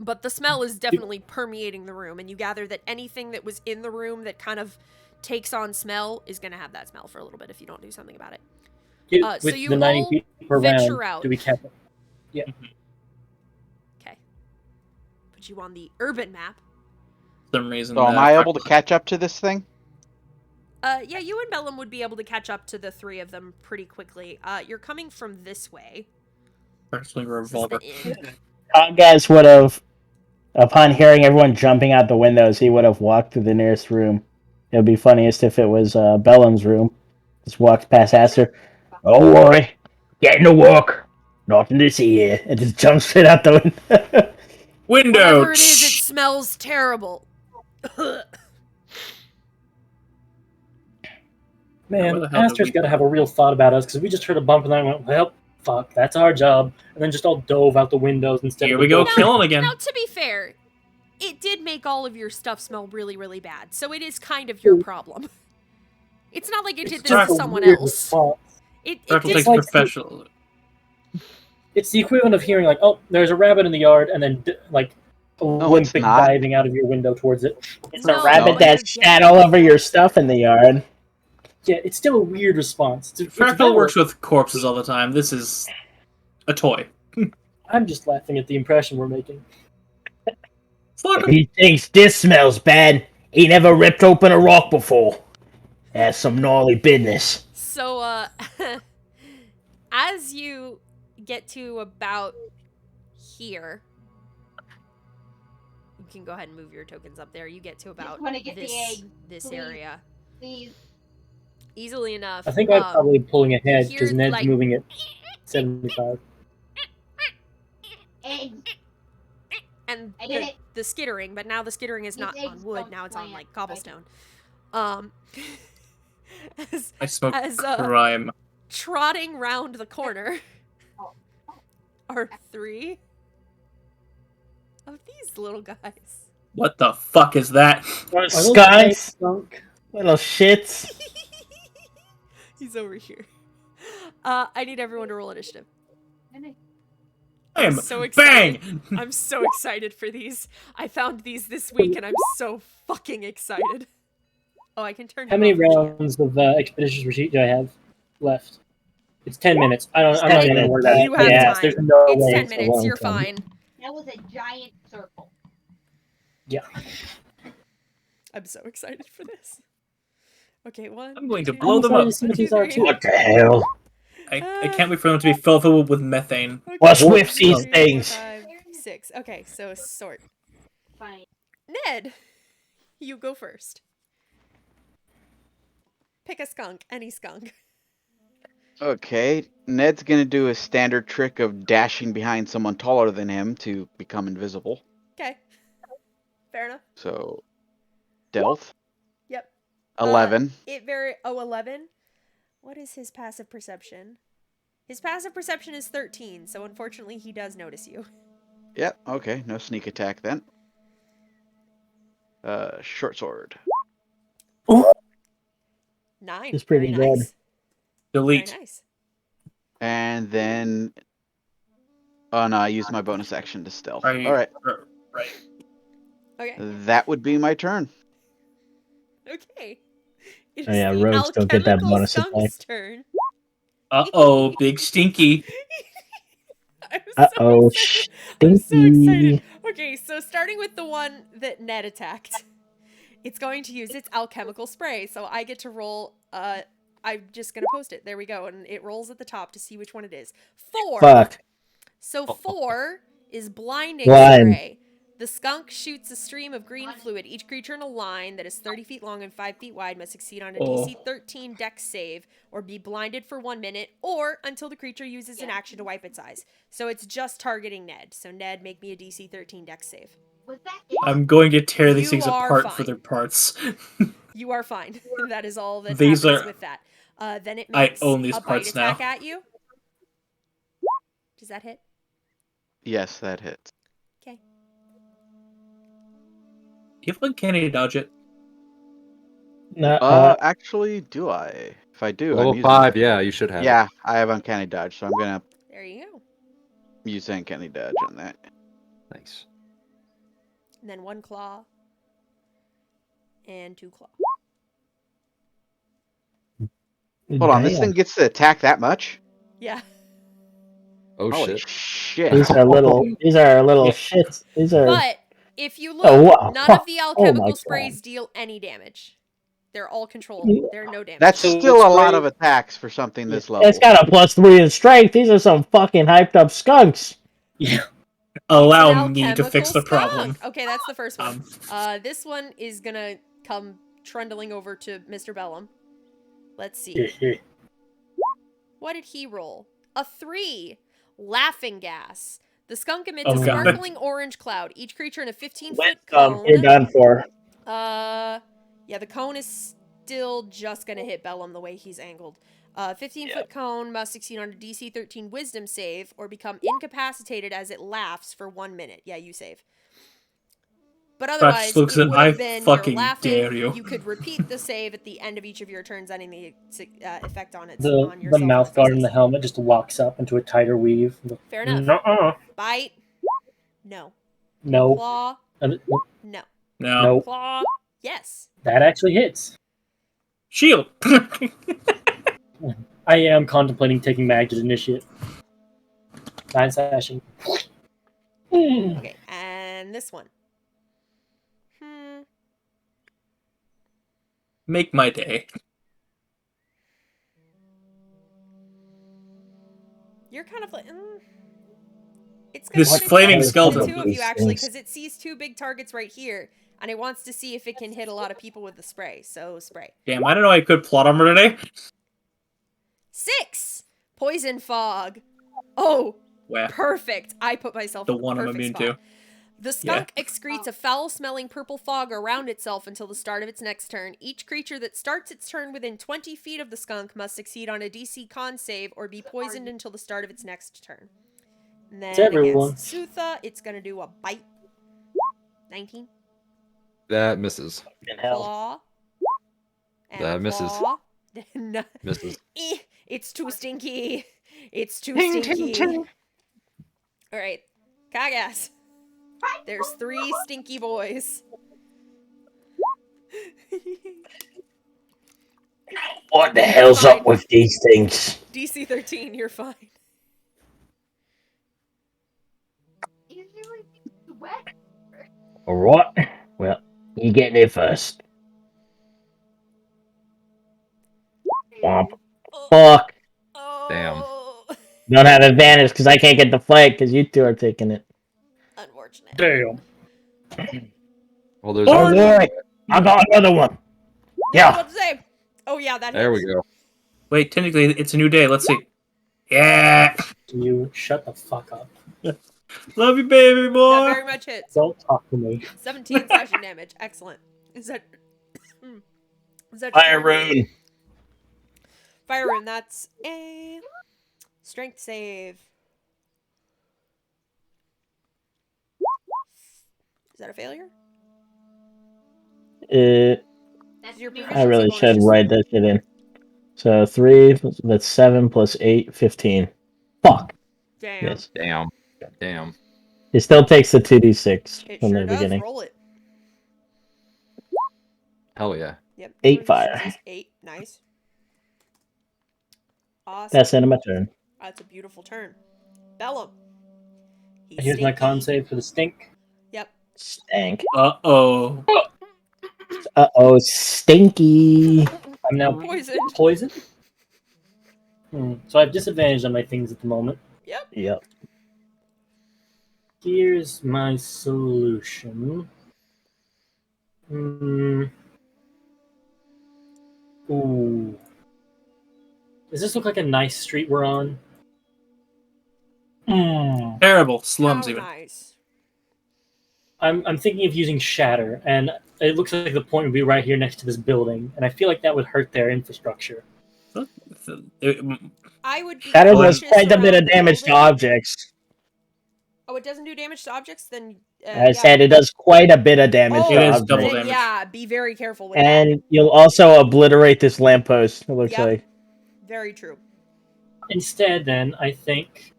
But the smell is definitely permeating the room, and you gather that anything that was in the room that kind of takes on smell is going to have that smell for a little bit if you don't do something about it. With so you the 90 all feet per venture round, out. do we cap it? Yeah. Okay. Put you on the urban map. For some reason. So am I able to catch up to this thing? Yeah, you and Bellum would be able to catch up to the 3 of them pretty quickly. You're coming from this way. Personally, This is the revolver. inn. Guys would have, upon hearing everyone jumping out the windows, he would have walked to the nearest room. It would be funniest if it was Bellum's room. Just walked past Aster. Don't worry, getting to work. Nothing to see here. And just jumps straight out the window. Window. Whatever it is, it smells terrible. Man, Where the hell did Aster's we got to go? have a real thought about us, because we just heard a bump and I went, well, fuck, that's our job. And then just all dove out the windows instead Here of we the go, door. kill him again. Now, to be fair, it did make all of your stuff smell really, really bad. So it is kind of your problem. It's not like it did this just to a someone weird else. response. It Fractal did. takes like- professional. It's the equivalent of hearing, like, oh, there's a rabbit in the yard, and then, like, it's limping, not. diving out of your window towards it. It's No, a rabbit no. that shat all over your stuff in the yard. Yeah, it's still a weird response. It's Fractal valid. works with corpses all the time. This is a toy. I'm just laughing at the impression we're making. Fuck him. He thinks this smells bad. He never ripped open a rock before. That's some gnarly business. So, as you get to about here, you can go ahead and move your tokens up there. You get to about wanna get the eggs, this please. area Please. easily enough. I think I'm probably pulling ahead hear, because Ned's like- moving at 75. Eggs. and I did it. the skittering, but now the skittering is These not eggs on wood. don't Now it's on plant, like cobblestone. As, I smoke as, crime. trotting round the corner Oh. are 3 of these little guys. What the fuck is that? Are those Skunks, eggs skunk? little shits. He's over here. I need everyone to roll initiative. I am so excited. bang. I'm so excited for these. I found these this week and I'm so fucking excited. Oh, I can turn How you many off again. rounds of Expeditious Retreat do I have left? It's 10 minutes. I'm not 10 even gonna minutes. worry about You it. have Yeah, time. there's no It's way 10 it's a minutes. long You're time. fine. That was a giant circle. Yeah. I'm so excited for this. Okay, 1. I'm going to 2, blow them excited up. to see what these are, 3, too. What the hell? I can't wait for them to be filled with methane. Okay, What's one, with two, these three, things? 4, 5, 6. Okay, so sort. Fine. Ned, you go first. Pick a skunk, any skunk. Okay, Ned's gonna do a standard trick of dashing behind someone taller than him to become invisible. Okay. Fair enough. So, stealth. Yep. 11. 11. What is his passive perception? His passive perception is 13, so unfortunately he does notice you. Yep, okay, no sneak attack then. Short sword. 9. It's pretty Very good. nice. Delete. Very nice. And then... Oh no, I used my bonus action to stealth. Are you- Alright, Right. Okay. that would be my turn. Okay. It Oh, is yeah, the rogues don't get that alchemical bonus skunk's turn. Uh-oh, big stinky. I'm Uh-oh, excited. I'm so excited. stinky. Okay, so starting with the one that Ned attacked. It's going to use its alchemical spray, so I get to roll, I'm just gonna post it. There we go, and it rolls at the top to see which one it is. 4. Fuck. So 4 is blinding Blind. spray. The skunk shoots a stream of green fluid. Each creature in a line that is 30 feet long and 5 feet wide must succeed on a DC 13 Dex save or be blinded for 1 minute or until the creature uses an action to wipe its eyes. So it's just targeting Ned. So Ned, make me a DC 13 Dex save. Was that it? I'm going to tear these You things are apart fine. for their parts. You are fine. That is all that These happens are- with that. Then it I makes own these a bite parts now. attack at you. Does that hit? Yes, that hits. Okay. Do you have uncanny dodge it? No, Actually, do I? If I do, I'm Level using 5, it. yeah, you should have it. Yeah, I have uncanny dodge, so I'm gonna There you go. use uncanny dodge on that. Nice. And then 1 claw. And 2 claw. Hold on, this damn. thing gets to attack that much? Yeah. Oh Holy shit. shit. These are little Yeah. shits. These are But if you look, Oh, wow. none of the Oh, alchemical my sprays God. deal any damage. They're all controllable. They're no damage. That's So still a lot spray- of attacks for something this level. It's got a +3 in strength. These are some fucking hyped up skunks. Yeah. Allow It's an me to fix the alchemical problem. skunk. Okay, that's the first one. Um, This one is gonna come trundling over to Mr. Bellum. Let's see. What did he roll? A 3. Laughing gas. The skunk emits Oh, a God. sparkling orange cloud. Each creature in a 15-foot Wisdom, cone. you're done for. Yeah, the cone is still just gonna hit Bellum the way he's angled. 15-foot cone must succeed on a DC 13 Wisdom save or become incapacitated as it laughs for 1 minute. Yeah, you save. But otherwise, looks it at- would I have been fucking you're laughing. dare you. You could repeat the save at the end of each of your turns, ending the effect on it. The on yourself mouth on guard in its the helmet just locks up into a tighter weave. Fair enough. Nuh-uh. Bite. No. No. Claw. Uh, No. no. No. Claw. Yes. That actually hits. Shield. I am contemplating taking Mag's initiate. 9 slashing. Okay, and this one. Make my day. You're kind of like. It's This gonna put flaming its focus on the skeleton. two of you actually, These because it sees two big targets right here, and it wants to see if it can hit a lot of people with the spray. So spray. Damn, I don't know I could plot armor today. 6 poison fog. Oh, Wow. perfect. I put myself The in the one I'm perfect immune spot. to. The skunk excretes a foul-smelling purple fog around itself until the start of its next turn. Each creature that starts its turn within 20 feet of the skunk must succeed on a DC con save or be poisoned until the start of its next turn. And then everyone. against Sutha, it's going to do a bite. 19. That misses. in hell. Claw. And That a misses. claw. No. Misses. It's too stinky. It's too Ting, ting, stinky. ting. All right. Kagas. There's 3 stinky boys. What the hell's Fine. up with these things? DC 13, you're fine. Is there like sweat? Alright. Well, you get there first. Womp. Fuck. Oh. Don't have advantage because I can't get the flag because you two are taking it. Unfortunate. Damn. Well, there's Lord! Alright. I got another one. Yeah. What to say? Oh yeah, that There we hits. go. Wait, technically, it's a new day. Let's see. Yeah! You shut the fuck up. Love you, baby That boy! very much hits. Don't talk to me. 17 slashing damage. Excellent. Is that Fire rune. Fire rune. That's a strength save. Is that a failure? That's Your new. I really bonus should just- write that shit in. So 3, that's 7 plus 8, 15. Fuck. Damn. Yes. Damn. Damn. It still takes the 2d6 It from sure the does. beginning. Roll it. Hell yeah. Yep. 8 Resistance fire. is 8. Nice. Awesome. That's the end of my turn. That's a beautiful turn. Bellum. He's Here's my con stinky. save for the stink. Yep. Stank. Uh-oh. Uh-oh, stinky. I'm now Poisoned. poisoned. So I have disadvantage on my things at the moment. Yep. Here's my solution. Ooh. Does this look like a nice street we're on? Terrible. Slums, How even. nice. I'm thinking of using Shatter, and it looks like the point would be right here next to this building, and I feel like that would hurt their infrastructure. I would be Shatter does cautious quite a bit around of the damage to building. objects. Oh, it doesn't do damage to objects? Then I said it does quite a bit of damage Oh, to It is objects. double then, damage. yeah, be very careful with that. And you'll also obliterate this lamppost, it looks Yep. like. Very true. Instead, then, I think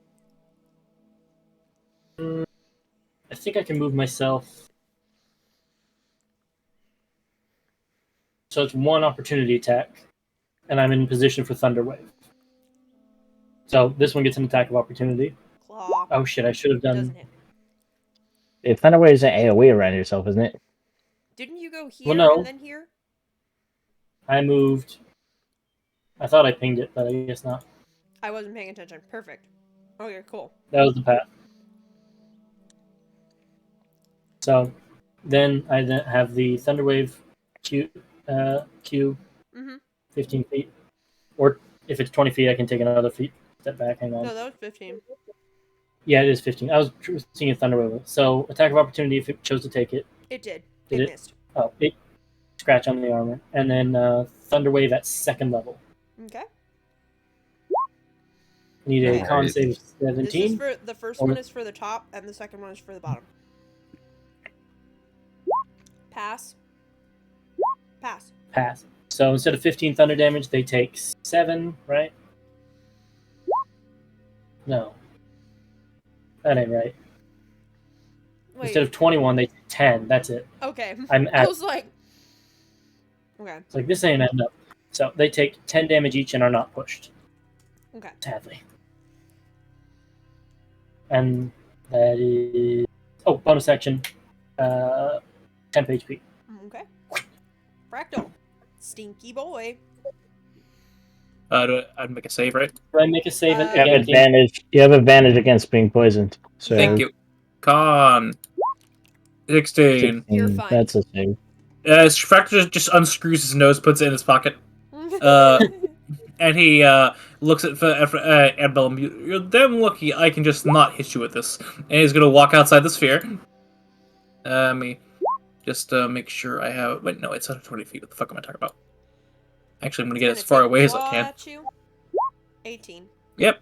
I can move myself. So it's one opportunity attack, and I'm in position for Thunder Wave. So this one gets an attack of opportunity. Claw. Oh shit! I should have Doesn't done. hit. If Thunderwave is an AoE around yourself, isn't it? Didn't you go here Well, no. and then here? I moved. I thought I pinged it, but I guess not. I wasn't paying attention. Perfect. Okay, cool. That was the path. So then I have the Thunder Wave Q, Mm-hmm. 15 feet. Or if it's 20 feet, I can take another feet. Step back, hang on. No, that was 15. Yeah, it is 15. I was seeing a Thunder Wave. So attack of opportunity if it chose to take it. It did. Did It it? missed. Oh, it scratch on the armor. And then Thunder Wave at second level. Okay. Need a Nice. con save of This is 17. for the first Or- one is for the top, and the second one is for the bottom. Pass. Pass. Pass. So instead of 15 thunder damage, they take 7, right? No. That ain't right. Wait. Instead of 21, they take 10. That's it. Okay. I'm I at. was like. Okay. It's like, this ain't adding up. So they take 10 damage each and are not pushed. Okay. Sadly. And that is. Oh, bonus action. 10 HP. Okay. Fractal. Stinky boy. I'd make a save, right? Do I make a save You You have again? advantage. You have advantage against being poisoned. So Thank you. Con 16. You're 16, fine. that's a save. Fracture just unscrews his nose, puts it in his pocket, and he looks at Bellum. You're damn lucky I can just not hit you with this. And he's gonna walk outside the sphere. Let me just make sure I have. Wait, no, it's 120 feet. What the fuck am I talking about? Actually, I'm gonna get as far away as I can. At you. 18. Yep.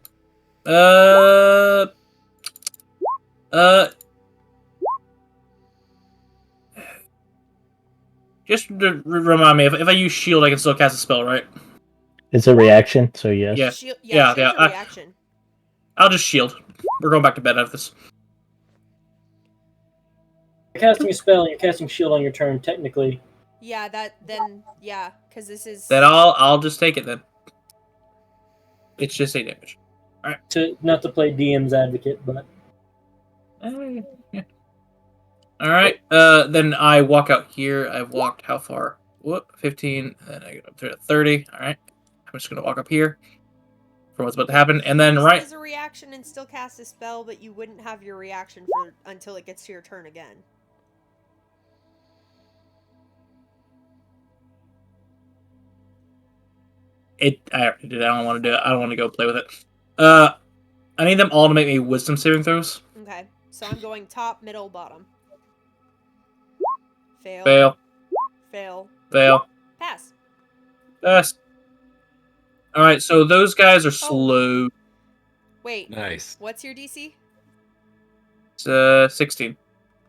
Just to remind me, if I use shield, I can still cast a spell, right? It's a reaction, so yes. Yeah. Shield, Yeah, shield's yeah, a reaction. I'll just shield. We're going back to bed after this. You're casting a spell and you're casting shield on your turn, technically. Yeah, because this is... Then I'll just take it then. It's just 8 damage. Not to play DM's advocate, but Yeah. Alright, then I walk out here. I've walked how far? 15, then I get up to 30. Alright. I'm just gonna walk up here for what's about to happen, and then Use it as a reaction and still cast a spell, but you wouldn't have your reaction until it gets to your turn again. I already did. I don't want to do it. I don't want to go play with it. I need them all to make me wisdom saving throws. Okay, so I'm going top, middle, bottom. Fail. Fail. Fail. Fail. Pass. Pass. Alright, so those guys are slow. Wait, Nice. what's your DC? It's 16.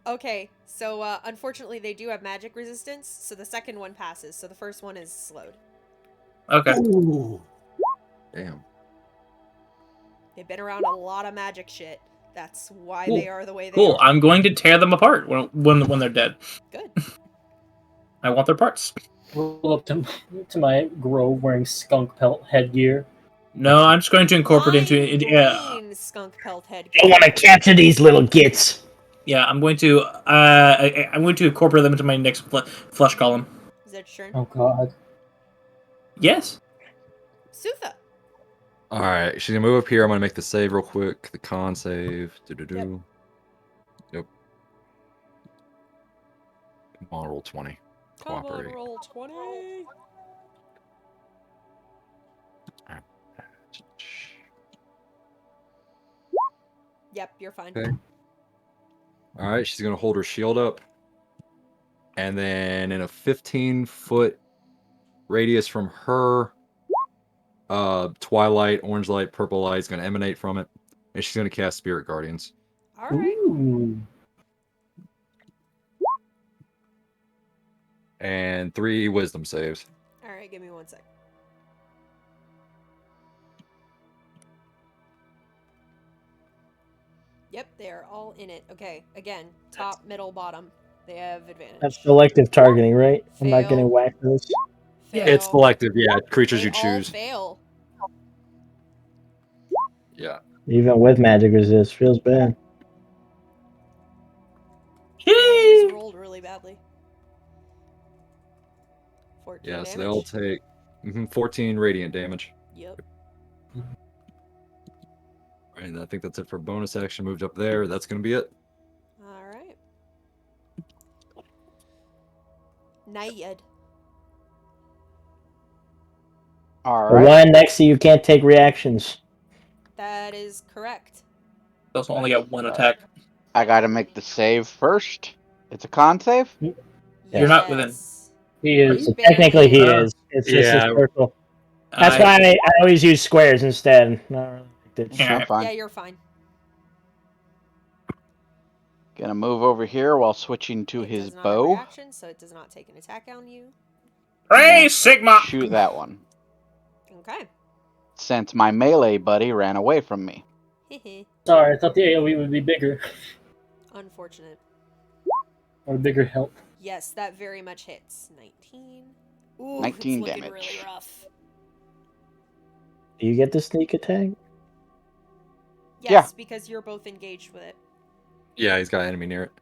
Okay, so unfortunately they do have magic resistance, so the second one passes, so the first one is slowed. Okay. Ooh. Damn. They've been around a lot of magic shit. That's why Cool. they are the way they Cool. are. I'm going to tear them apart when they're dead. Good. I want their parts. roll up to my grove wearing skunk pelt headgear. No, I'm just going to incorporate into Green skunk pelt head. I want to capture these little gits. Yeah, I'm going to incorporate them into my next flesh column. Is that your turn? Oh god. Yes. Sutha. All right, she's gonna move up here. I'm gonna make the save real quick. The con save. Yep. Come on, roll 20. Come on, Cooperate. roll 20. Yep, you're fine. Okay. All right, she's gonna hold her shield up, and then in a 15-foot radius from her, twilight, orange light, purple light is gonna emanate from it, and she's gonna cast Spirit Guardians. All right. Ooh. And 3 wisdom saves. All right, give me 1 sec. Yep, they're all in it. Okay, again, top, middle, bottom. They have advantage. That's selective targeting, right? I'm not Fail. getting whacked for this. Fail. It's selective, yeah. Creatures They you all choose. fail. Yeah. Even with magic resist, feels bad. Yeah, you just rolled really badly. 14 Yeah, damage. so they all take 14 radiant damage. Yep. And I think that's it for bonus action. Moved up there. That's gonna be it. All right. Nayad. All The right. one next to you can't take reactions. That is correct. They also only get 1 attack. I gotta make the save first. It's a con save? You're not within. Yes. He is. So technically, he Uh, is. It's just yeah. a circle. That's why I always use squares instead. Not really like this. Yeah. I'm fine. Yeah, you're fine. Gonna move over here while switching to It his does not have bow. reaction, so it does not take an attack on you. Hey, Sigma! Shoot that one. Okay. Since my melee buddy ran away from me. Sorry, I thought the AoE would be bigger. Unfortunate. Or bigger help. Yes, that very much hits. 19. Ooh, 19 it's looking damage. really rough. Do you get the sneak attack? Yes, Yeah. because you're both engaged with it. Yeah, he's got an enemy near it.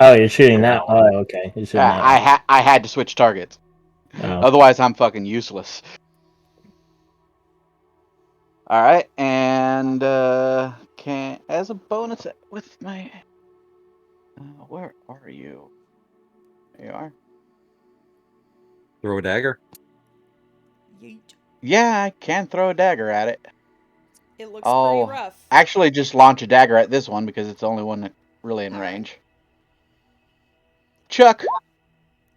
Oh, you're shooting that. Oh, okay. You're shooting Yeah, that. I had to switch targets. Oh. Otherwise, I'm fucking useless. All right, and can as a bonus with my. Where are you? There you are. Throw a dagger. Yeet. Yeah, I can throw a dagger at it. It looks pretty I'll rough. actually just launch a dagger at this one because it's the only one that really in All right. range. Chuck,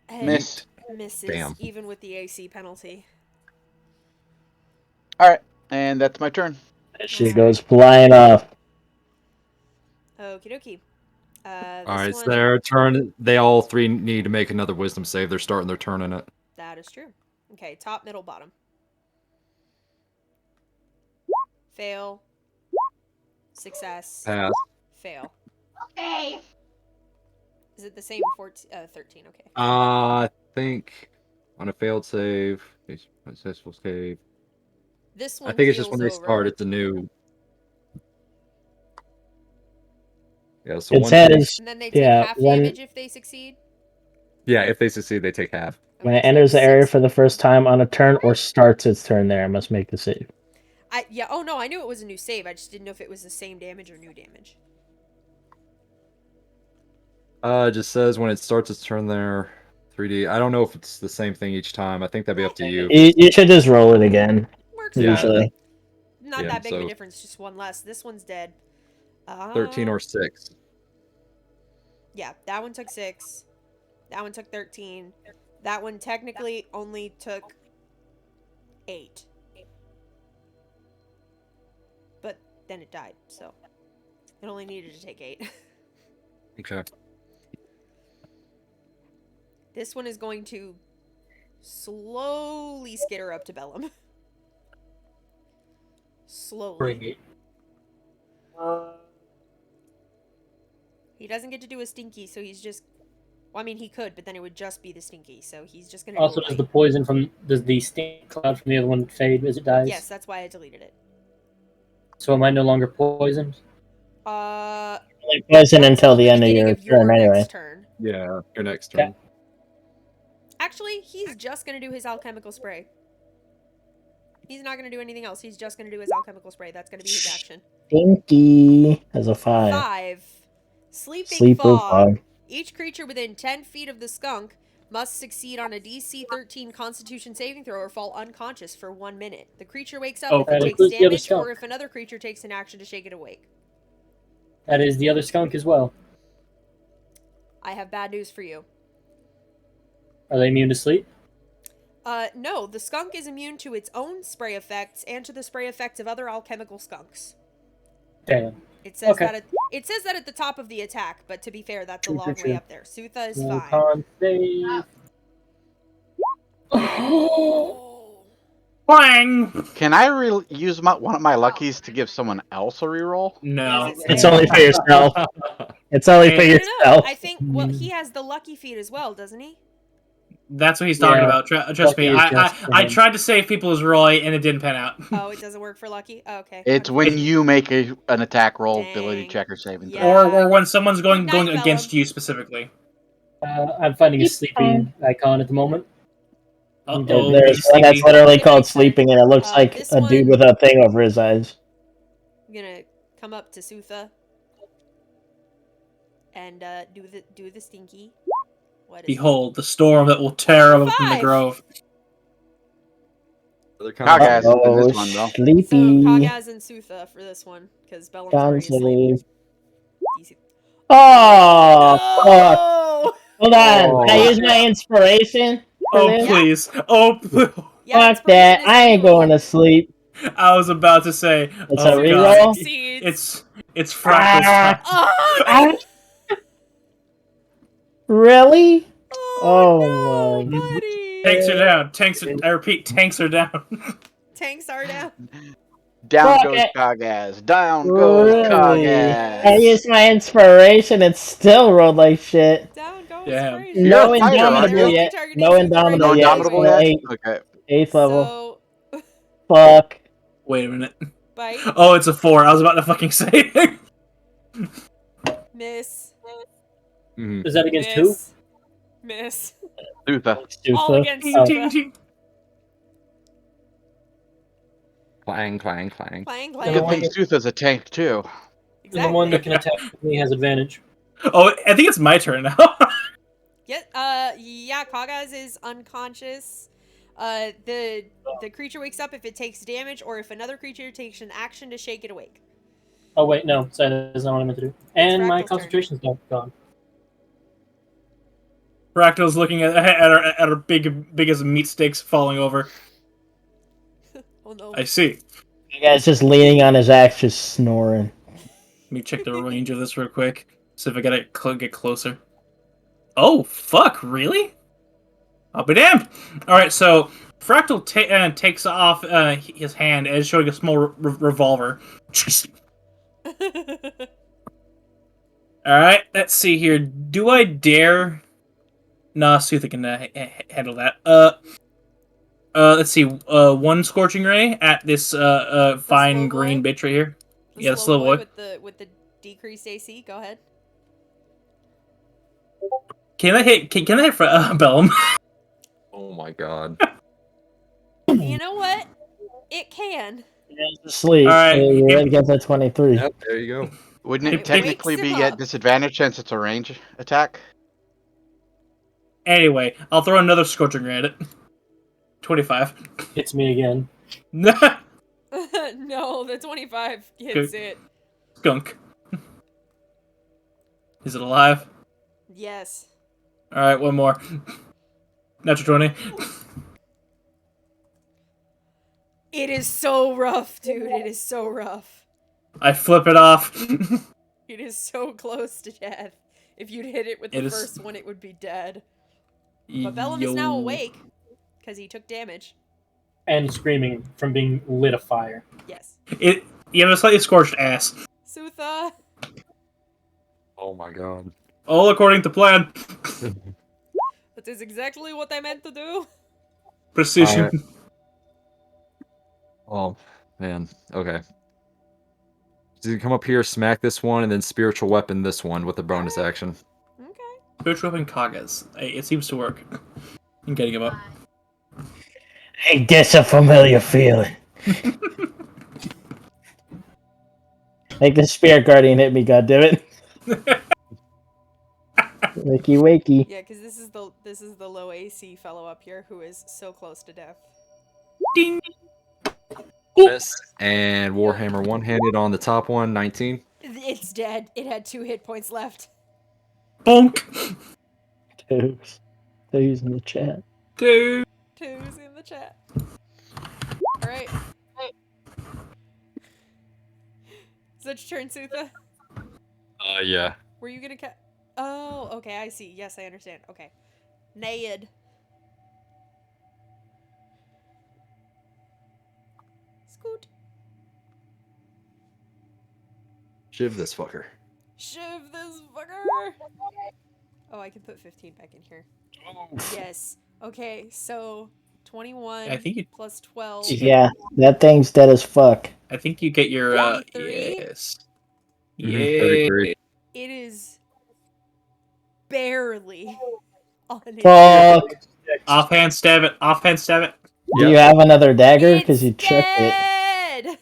And miss. misses, Damn. even with the AC penalty. All right, and that's my turn. She Alright. goes flying off. Okie dokie. All right, This it's one, their turn. They all three need to make another wisdom save. They're starting their turn in it. that is true. Okay, top, middle, bottom. Fail. Success. Pass. Fail. Okay. Is it the same 14, 13? Okay. I think on a failed save, successful save. This I one think it's just heals when they over. start. It's a new. Yeah. So It one save. says, And then they take yeah, half when damage if they succeed. Yeah, if they succeed, they take half. when Okay, it so enters the area six. for the first time on a turn or starts its turn there, it must make the save. Yeah. Oh no, I knew it was a new save. I just didn't know if it was the same damage or new damage. It just says when it starts its turn there. 3D. I don't know if it's the same thing each time. I think that'd be up to you. You should just roll it again, Works Yeah, fine. usually. Not yeah, that big of a so- difference. Just one less. This one's dead. 13 or 6. Yeah, that one took 6. That one took 13. That one technically only took 8. But then it died, so it only needed to take 8. Okay. This one is going to slowly skitter up to Bellum. Slowly. Bring it. He doesn't get to do a stinky, so he's just. Well, I mean, he could, but then it would just be the stinky, so he's just gonna. Also, do a does the light. poison from does the stink cloud from the other one fade as it dies? Yes, that's why I deleted it. So am I no longer poisoned? Like poison until the end of beginning your of your turn anyway. next turn. Yeah, your next Yeah. turn. Actually, he's just gonna do his alchemical spray. He's not gonna do anything else. He's just gonna do his alchemical spray. That's gonna be his action. Stinky as a 5. 5. Sleeping Sleeper fog. fog. Each creature within 10 feet of the skunk must succeed on a DC 13 Constitution saving throw or fall unconscious for 1 minute. The creature wakes up Oh, if it that takes includes the other damage skunk. or if another creature takes an action to shake it awake. That is the other skunk as well. I have bad news for you. Are they immune to sleep? No, the skunk is immune to its own spray effects and to the spray effects of other alchemical skunks. Damn. It says Okay. that it says that at the top of the attack, but to be fair, that's a True, long true, way true. up there. Sutha is No fine. con save. Clang! Can I use one of my luckies to give someone else a reroll? No. Yes, It's only for yourself. It's only for Hey. No, yourself. I think, well, he has the lucky feat as well, doesn't he? That's what he's talking Yeah. about. Trust me. Lucky is just for I him. tried to save people as Roy, and it didn't pan out. Oh, it doesn't work for lucky? Oh, okay. It's when Unfortunate. you make an attack roll, ability Dang. check, or saving throw. Yeah. or when someone's going Good night, against Bellum. you specifically. I'm finding a sleeping icon at the moment. Uh-oh, There's be one that's sleepy. literally Good called night, sir. sleeping, and it looks like this a dude one- with a thing over his eyes. I'm gonna come up to Sutha and do the stinky. What is Behold, the storm that will tear Oh, open the 5. grove. They're kind of- Cogaz is in Oh, this one, though. So sleepy. Kagaz and Sutha for this one, because Bellum's already Cancel asleep. leave. Easy. Oh, fuck. No! Hold on. Oh. Can I use my inspiration? for Oh, this? please. Oh, Yeah, Fuck that. inspiration is I ain't renewal. going to sleep. I was about to say. It's oh, a Sutha God. reroll? succeeds. It's Fractal's time. Oh, Ah, really? oh, Oh no, my- buddy. Tanks are down. I repeat, tanks are down. Tanks are down. Down Fuck goes it. Cogaz. Down goes Really? I Cogaz. used my inspiration and still rolled like shit. Down goes Damn. inspiration. You're No a fighter, aren't indomitable you? yet. Targeting No Sutha indomitable No right yet. indomitable now yet? anyway. Okay. 8th level. So, Fuck. Wait a minute. bite, Oh, it's a 4. I was about to fucking say it. miss, Mhm. Is that against who? miss, miss. Sutha. All Stupid. against Oh. Sutha. Clang, clang, clang. Clang, And clang. the Good one thing Sutha's a tank too. And the one that Exactly. can attack me has advantage. Oh, I think it's my turn now. Yeah, Kagaz is unconscious. The creature wakes up if it takes damage or if another creature takes an action to shake it awake. Oh wait, no, sorry, that's not what I meant to do. And my Fractal's turn. concentration's gone. Fractal's looking at our biggest meat sticks falling over. Oh no. I see. The guy's just leaning on his axe, just snoring. Let me check the range of this real quick. See if I gotta get closer. Oh, fuck, really? I'll be damned. Alright, so Fractal takes off his hand and is showing a small revolver. Alright, let's see here. Do I dare... Nah, Sutha can handle that. Let's see. One Scorching Ray at this fine slow green boy? bitch right here. The Yeah, the slow slow boy. with the decreased AC. Go ahead. Can I hit Bellum? Oh my god. You know what? It can. He's asleep. Alright. You already got that 23. Yep, there you go. Wouldn't It it technically wakes him be at up. disadvantage since it's a range attack? Anyway, I'll throw another Scorching Ray at it. 25. It's me again. No, the 25 hits it. Skunk. Is it alive? Yes. Alright, one more. Natural 20. It is so rough, dude. It is so rough. I flip it off. It is so close to death. If you'd hit it with the It is- first one, it would be dead. But Bellum is now awake because he took damage. And screaming from being lit afire. Yes. You have a slightly scorched ass. Sutha. Oh my god. All according to plan. That is exactly what I meant to do. Precision. Alright. Oh, man. Okay. So you come up here, smack this one, and then spiritual weapon this one with a bonus action. Okay. Spiritual weapon Kagas. It seems to work. I'm getting him up. Hey, that's a familiar feeling. Like the spirit guardian hit me, goddammit. Wakey wakey. Yeah, because this is the low AC fellow up here who is so close to death. Ding! Miss. And Warhammer one-handed on the top one, 19. It's dead. It had 2 hit points left. Bonk! Twos. Twos in the chat. Dude. 2's in the chat. Alright. Is that your turn, Sutha? Yeah. Were you gonna Oh, okay, I see. Yes, I understand. Okay. Nayad. Scoot. Shiv this fucker. Shiv this fucker! Oh, I can put 15 back in here. Yes. Okay, so 21 I think you- plus 12. Yeah, that thing's dead as fuck. I think you get your 33? yes. Mhm, Yeah. 33. It is barely on its Fuck. Offhand stab it. Offhand stab it. Do you have another dagger? Because you chucked it. dead!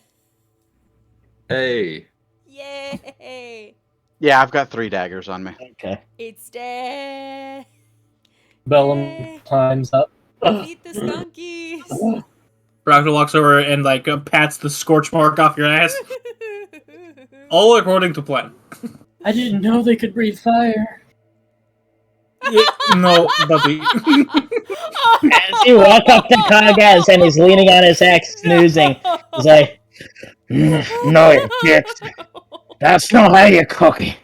Hey. Yay! Yeah, I've got 3 daggers on me. Okay. It's dead! Bellum Yay. climbs up. Beat the skunkies! Fractal walks over and like pats the scorch mark off your ass. All according to plan. I didn't know they could breathe fire. No, buddy. As you walk up to Kagaz and he's leaning on his axe, snoozing, he's like, "No, you dick. That's not how you cook it.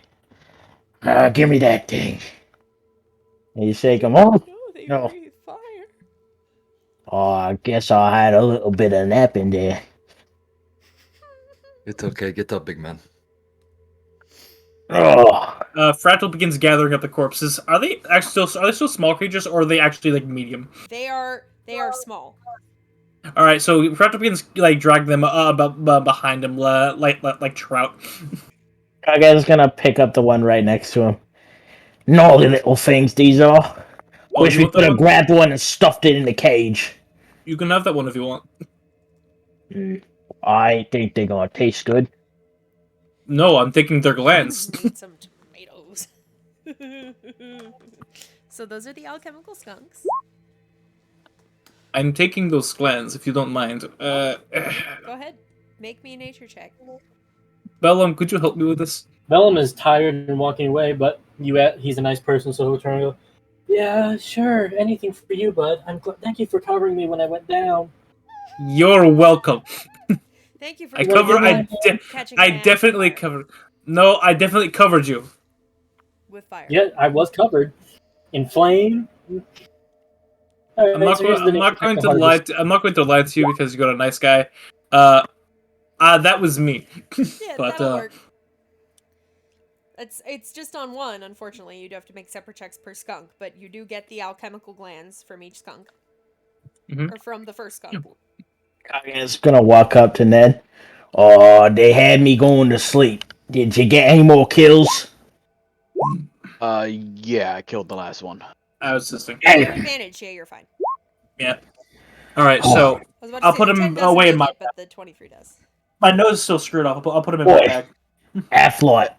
Give me that thing." And you shake him off. They No. breathe fire. Oh, I guess I had a little bit of nap in there. It's okay. Get up, big man. Oh, Fractal begins gathering up the corpses. Are they still small creatures, or are they actually like medium? They are small. All right, so Fractal begins like drag them behind him, like trout. Kagaz is gonna pick up the one right next to him. Gnarly little things these are. Oh, Wish you we want could that have one? grabbed one and stuffed it in the cage. You can have that one if you want. I think they're gonna taste good. No, I'm thinking they're glands. Need some tomatoes. So those are the alchemical skunks. I'm taking those glands, if you don't mind. Go ahead. Make me a nature check. Bellum, could you help me with this? Vellum is tired and walking away, but he's a nice person, so he'll turn and go, "Yeah, sure, anything for you, bud. Thank you for covering me when I went down." You're welcome. Thank you for I catching my ass definitely on fire covered. No, I definitely covered you. with fire. Yeah, I was covered in flame. All I'm right, not, so here's the I'm not nature check going to to lie. harvest. I'm not going to lie to you because you're a nice guy. That was me. Yeah, But that'll work. It's just on one, unfortunately. You do have to make separate checks per skunk, but you do get the alchemical glands from each skunk. Mhm. Or from the first skunk. Kaga's gonna walk up to Ned. Oh, they had me going to sleep. Did you get any more kills? Yeah, I killed the last one. I was just thinking. If you have advantage, yeah, you're fine. Yeah. All right, Oh. so I was about to I'll say, put the 10 him doesn't away in make my it, but the 23 does. my nose is still screwed off. I'll put him in my Boy. bag. Afflot.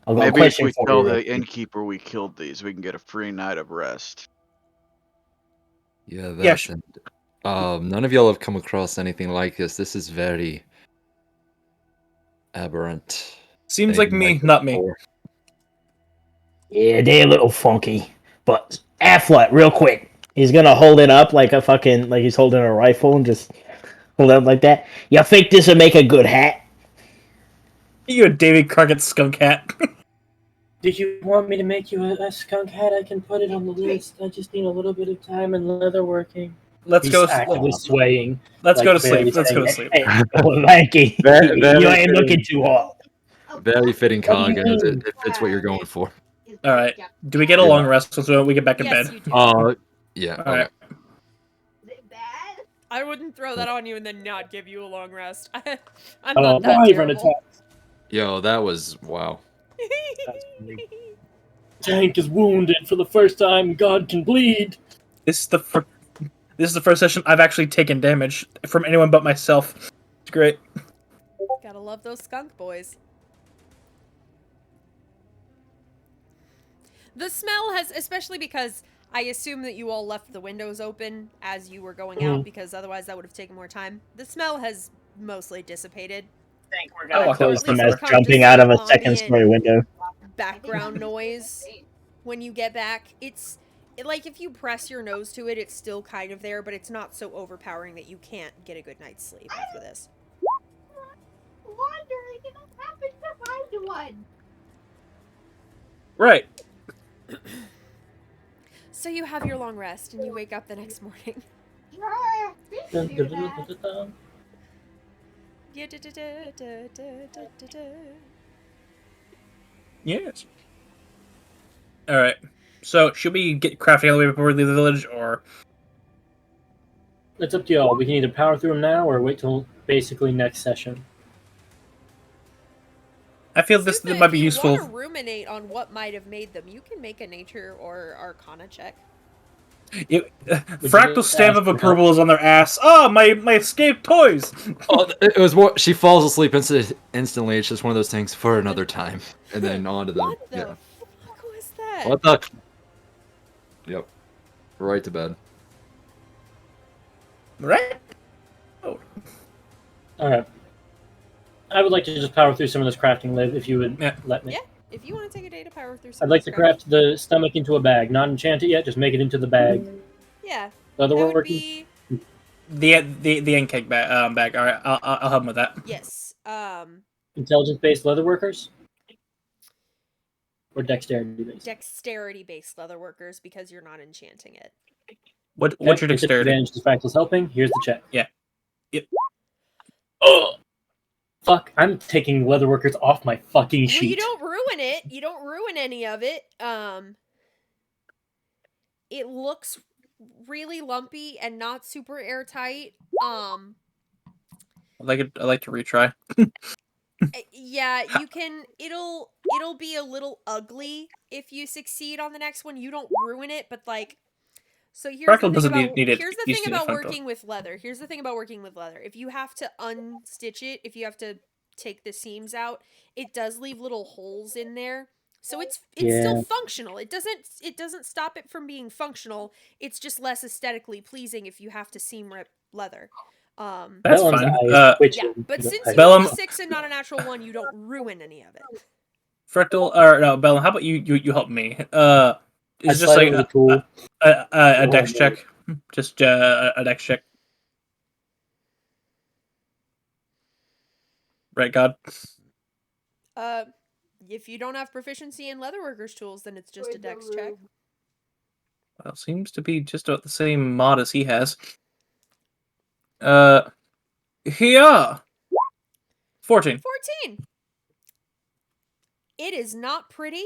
I've got a Maybe if question we for tell you. the innkeeper we killed these, we can get a free night of rest. Yeah, Yeah, that. And, none of y'all have come across anything like this. This is very aberrant. Seems like Anything me, this not me. before. Yeah, they're a little funky. But Afflot, real quick. He's gonna hold it up like he's holding a rifle and just hold it up like that. You think this would make a good hat? You're a David Crockett skunk hat. Did you want me to make you a skunk hat? I can put it on the list. I just need a little bit of time and leatherworking. Let's He's go. actively swaying. Let's go to barely sleep. Let's go to saying, sleep. "Hey, Lanky, Very- very you ain't looking fitting. too hot. Very fitting, What do you Kaga. mean? It fits what you're going for. All right. Do we get a Yeah. long rest so we get back in Yes, bed? you do. Yeah. All right. Is it bad? I wouldn't throw that on you and then not give you a long rest. I'm Oh, not that wyvern terrible. attack. Yo, that was wow. Tank is wounded for the first time. God can bleed. This is the first session I've actually taken damage from anyone but myself. It's great. Gotta love those skunk boys. The smell has, especially because I assume that you all left the windows open as you were going out, because otherwise that would have taken more time. The smell has mostly dissipated. I think we're Oh, gonna close at least him as come to jumping some out of a ambient second-story window. background noise when you get back. Like if you press your nose to it, it's still kind of there, but it's not so overpowering that you can't get a good night's sleep after this. Wondering if I happen to find one. Right. So you have your long rest and you wake up the next morning. Sure, Dun, do dun, that. dun, dun, dun. Yes. All right. So should we get crafting out of the way before we leave the village, or? It's up to y'all. We can either power through them now or wait till basically next session. I feel this Supa, might be if you useful. want to ruminate on what might have made them, you can make a nature or arcana check. Fractal stamp of approval is on their ass. Oh, my escaped toys. Oh, it was more. She falls asleep instantly. It's just one of those things for another time, and then on to the. What the Yeah. fuck was that? What the? Yep. Right to bed. Right? Alright. I would like to just power through some of this crafting, Liv, if you would Yeah. let me. Yeah, if you want to take a day to power through some I'd like to of this crap. craft the stomach into a bag. Not enchant it yet, just make it into the bag. Yeah, Leather that would working. be... The ink cake bag. All right, I'll help him with that. Yes. Intelligence-based leather workers? Or dexterity-based? Dexterity-based leather workers because you're not enchanting it. What's Okay, your with dexterity? Advantage to Fractal's helping. Here's the check. Yeah. Yep. Oh! Fuck, I'm taking leather workers off my fucking sheet. Well, you don't ruin it. You don't ruin any of it. It looks really lumpy and not super airtight. I like to retry. Yeah, you can. It'll be a little ugly if you succeed on the next one. You don't ruin it, but like So here's Fractal the thing doesn't about need it. here's the He's thing using it about front door. working with leather. Here's the thing about working with leather. If you have to unstitch it, if you have to take the seams out, it does leave little holes in there. So it's still Yeah. functional. It doesn't stop it from being functional. It's just less aesthetically pleasing if you have to seam rip leather. That's Bellum's fine. eye is Yeah, twitching. but since you Bellum- rolled a 6 and not a natural 1, you don't ruin any of it. Fractal, or no, Bellum, how about you help me? Is I it just slide like over the tool. a dex Oh, check? Just a dex check. Right, God? If you don't have proficiency in leatherworkers tools, then it's just a dex check. Well, seems to be just about the same mod as he has. Here! 14. 14. It is not pretty,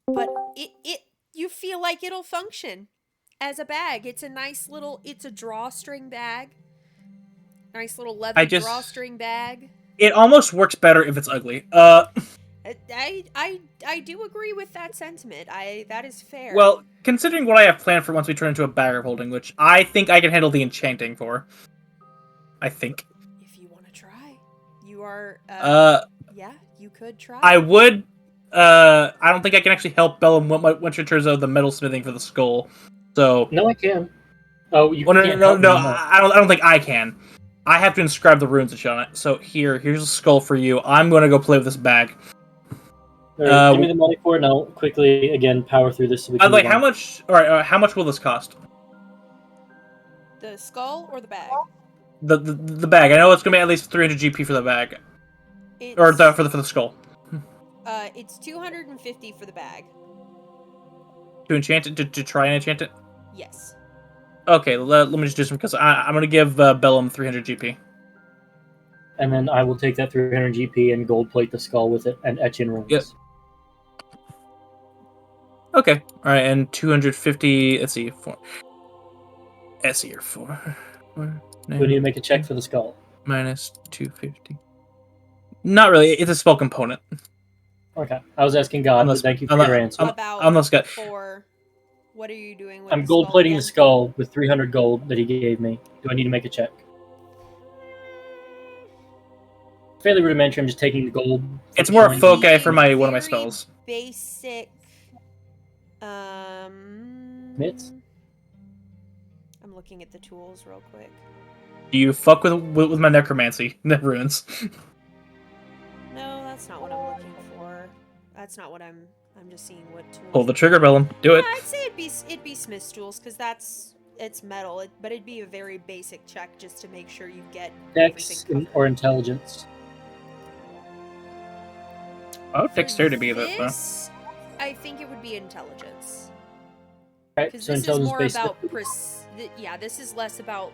but it you feel like it'll function as a bag. It's a nice little, it's a drawstring bag. Nice little leather drawstring bag. It almost works better if it's ugly. I do agree with that sentiment. That is fair. Well, considering what I have planned for once we turn into a bag of holding, which I think I can handle the enchanting for. I think. If you want to try, you are. Yeah, you could try. I would. I don't think I can actually help Bellum once she turns out the metal smithing for the skull. So. No, I can. Oh, you Well, can't no. help me, I don't think I can. I have to inscribe the runes and shit on it. So here's a skull for you. I'm gonna go play with this bag. Right, give me the money for it, and I'll quickly again power through this. So we By can the way, move how on. much? All right, how much will this cost? The skull or the bag? The bag. I know it's gonna be at least 300 GP for the bag, It's, or for the skull. It's 250 for the bag. To enchant it, to try and enchant it. Yes. Okay, let me just do some because I'm gonna give Bellum 300 GP. And then I will take that 300 GP and gold plate the skull with it and etch in runes. Yep. Okay, all right, and 250. Let's see, 4. Let's see here, 4. Do we need to make a check for the skull? Minus 250. Not really. It's a spell component. Okay, I was asking God, but thank you for your answer. Almost got. What are you doing with I'm the gold skull plating again? the skull with 300 gold that he gave me. Do I need to make a check? Fairly rudimentary. I'm just taking the gold. It's more a foci for Very one of my spells. Basic. Mitts? I'm looking at the tools real quick. Do you fuck with my necromancy? The runes. No, that's not what I'm looking for. That's not what I'm just seeing what tools. Pull the trigger, Bellum. Do it. Yeah, I'd say it'd be Smith's tools because it's metal. But it'd be a very basic check just to make sure you get Dex everything or intelligence. Oh, dexterity be that. This, I think it would be intelligence. Right, Because so this is intelligence more based. about yeah, this is less about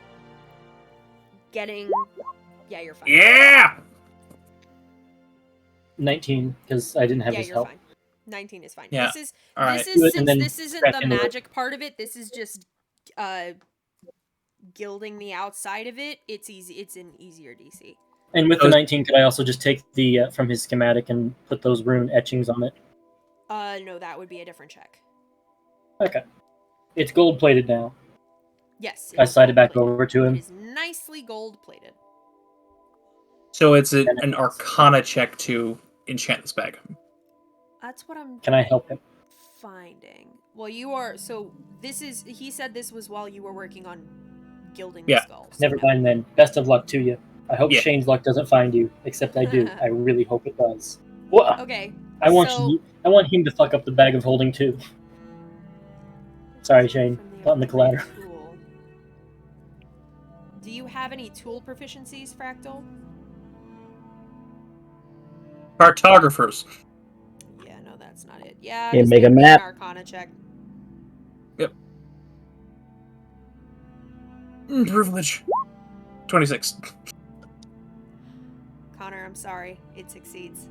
getting. Yeah, you're fine. Yeah. 19 because I didn't have Yeah, his you're help. fine. 19 is fine. Yeah. This is All right. this Do is it and since then this isn't crack the into it. magic part of it. This is just gilding the outside of it. It's easy. It's an easier DC. And with the 19, could I also just take the from his schematic and put those rune etchings on it? No, that would be a different check. Okay. It's gold plated now. Yes. I slide it back gold-plated. over to him. It is nicely gold plated. So it's an Arcana check to enchant this bag. That's what I'm Can I help him? finding. Well, you are. So this is. He said this was while you were working on gilding Yeah. the skull. So Never no. mind then. Best of luck to you. I hope Yeah. Shane's luck doesn't find you, except I do. I really hope it does. What? Okay. I want so, I want him to fuck up the bag of holding too. Sorry, Shane. from On the collateral. tool. Do you have any tool proficiencies, Fractal? Cartographers. Yeah, no, that's not it. Yeah, Yeah, just make a give me map. An Arcana check. Privilege. 26. Connor, I'm sorry. It succeeds.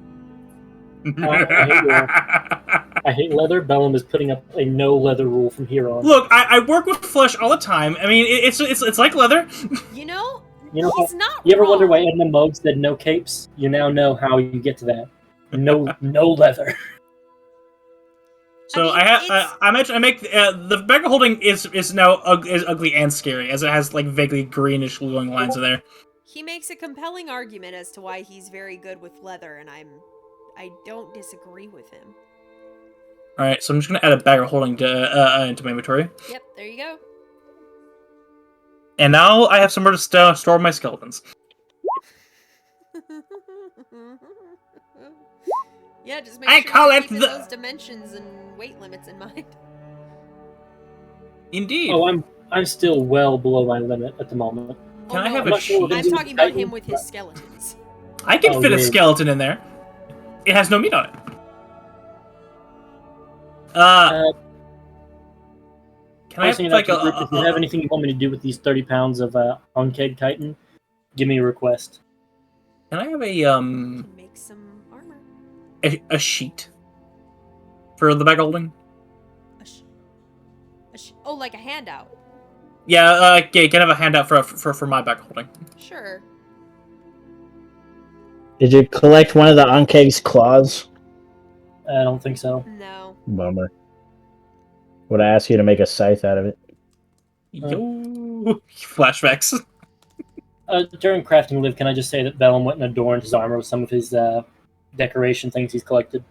I hate leather. Bellum is putting up a no leather rule from here on. Look, I work with flesh all the time. I mean, it's like leather. You know, You know he's not You ever wonder why wrong. Edna Moog said no capes? You now know how you get to that. No leather. So mean, I make the bag of holding is now is ugly and scary as it has like vaguely greenish glowing lines in there. He makes a compelling argument as to why he's very good with leather, and I don't disagree with him. All right, so I'm just gonna add a bag of holding to into my inventory, Yep, there you go. and now I have somewhere to store my skeletons. Yeah, just make I sure call you're it keeping the- those dimensions and weight limits in mind. Indeed. Oh, I'm still well below my limit at the moment. Can Oh, I no, have I'm a not sure sheet? what I'm to do talking about Titan, him with his but- skeletons. I can Oh, fit a yeah. skeleton in there. It has no meat on it. Can I have Posting it out like to the group. If you have anything you want me to do with these 30 pounds of on-keg Titan, give me a request. Can I have Can make some armor. a sheet for the bag of holding? Oh, like a handout. Yeah, okay, can I have a handout for my bag of holding? Sure. Did you collect one of the Ankeg's claws? I don't think so. No. Bummer. Would I ask you to make a scythe out of it? Yo, flashbacks. During crafting live, can I just say that Vellum went and adorned his armor with some of his decoration things he's collected?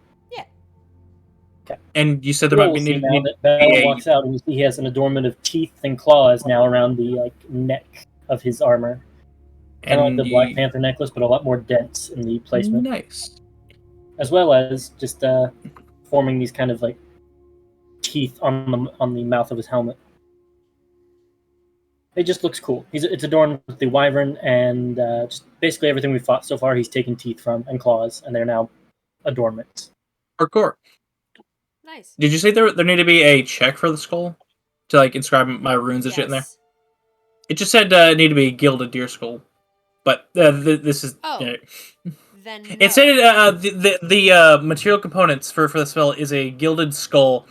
And you said there We'll might be see need, now need that Vellum a- walks out and you see he has an adornment of teeth and claws now around the neck of his armor. Kind of like the Black Panther necklace, but a lot more dense in the placement. Nice. As well as just forming these kind of like teeth on the mouth of his helmet. It just looks cool. It's adorned with the wyvern and just basically everything we've fought so far. He's taken teeth from and claws, and they're now adornments. Hardcore. Nice. Did you say there need to be a check for the skull to like inscribe my runes and shit in there? Yes. It just said need to be gilded deer skull, but this is. Oh. Then no. It said the material components for the spell is a gilded skull,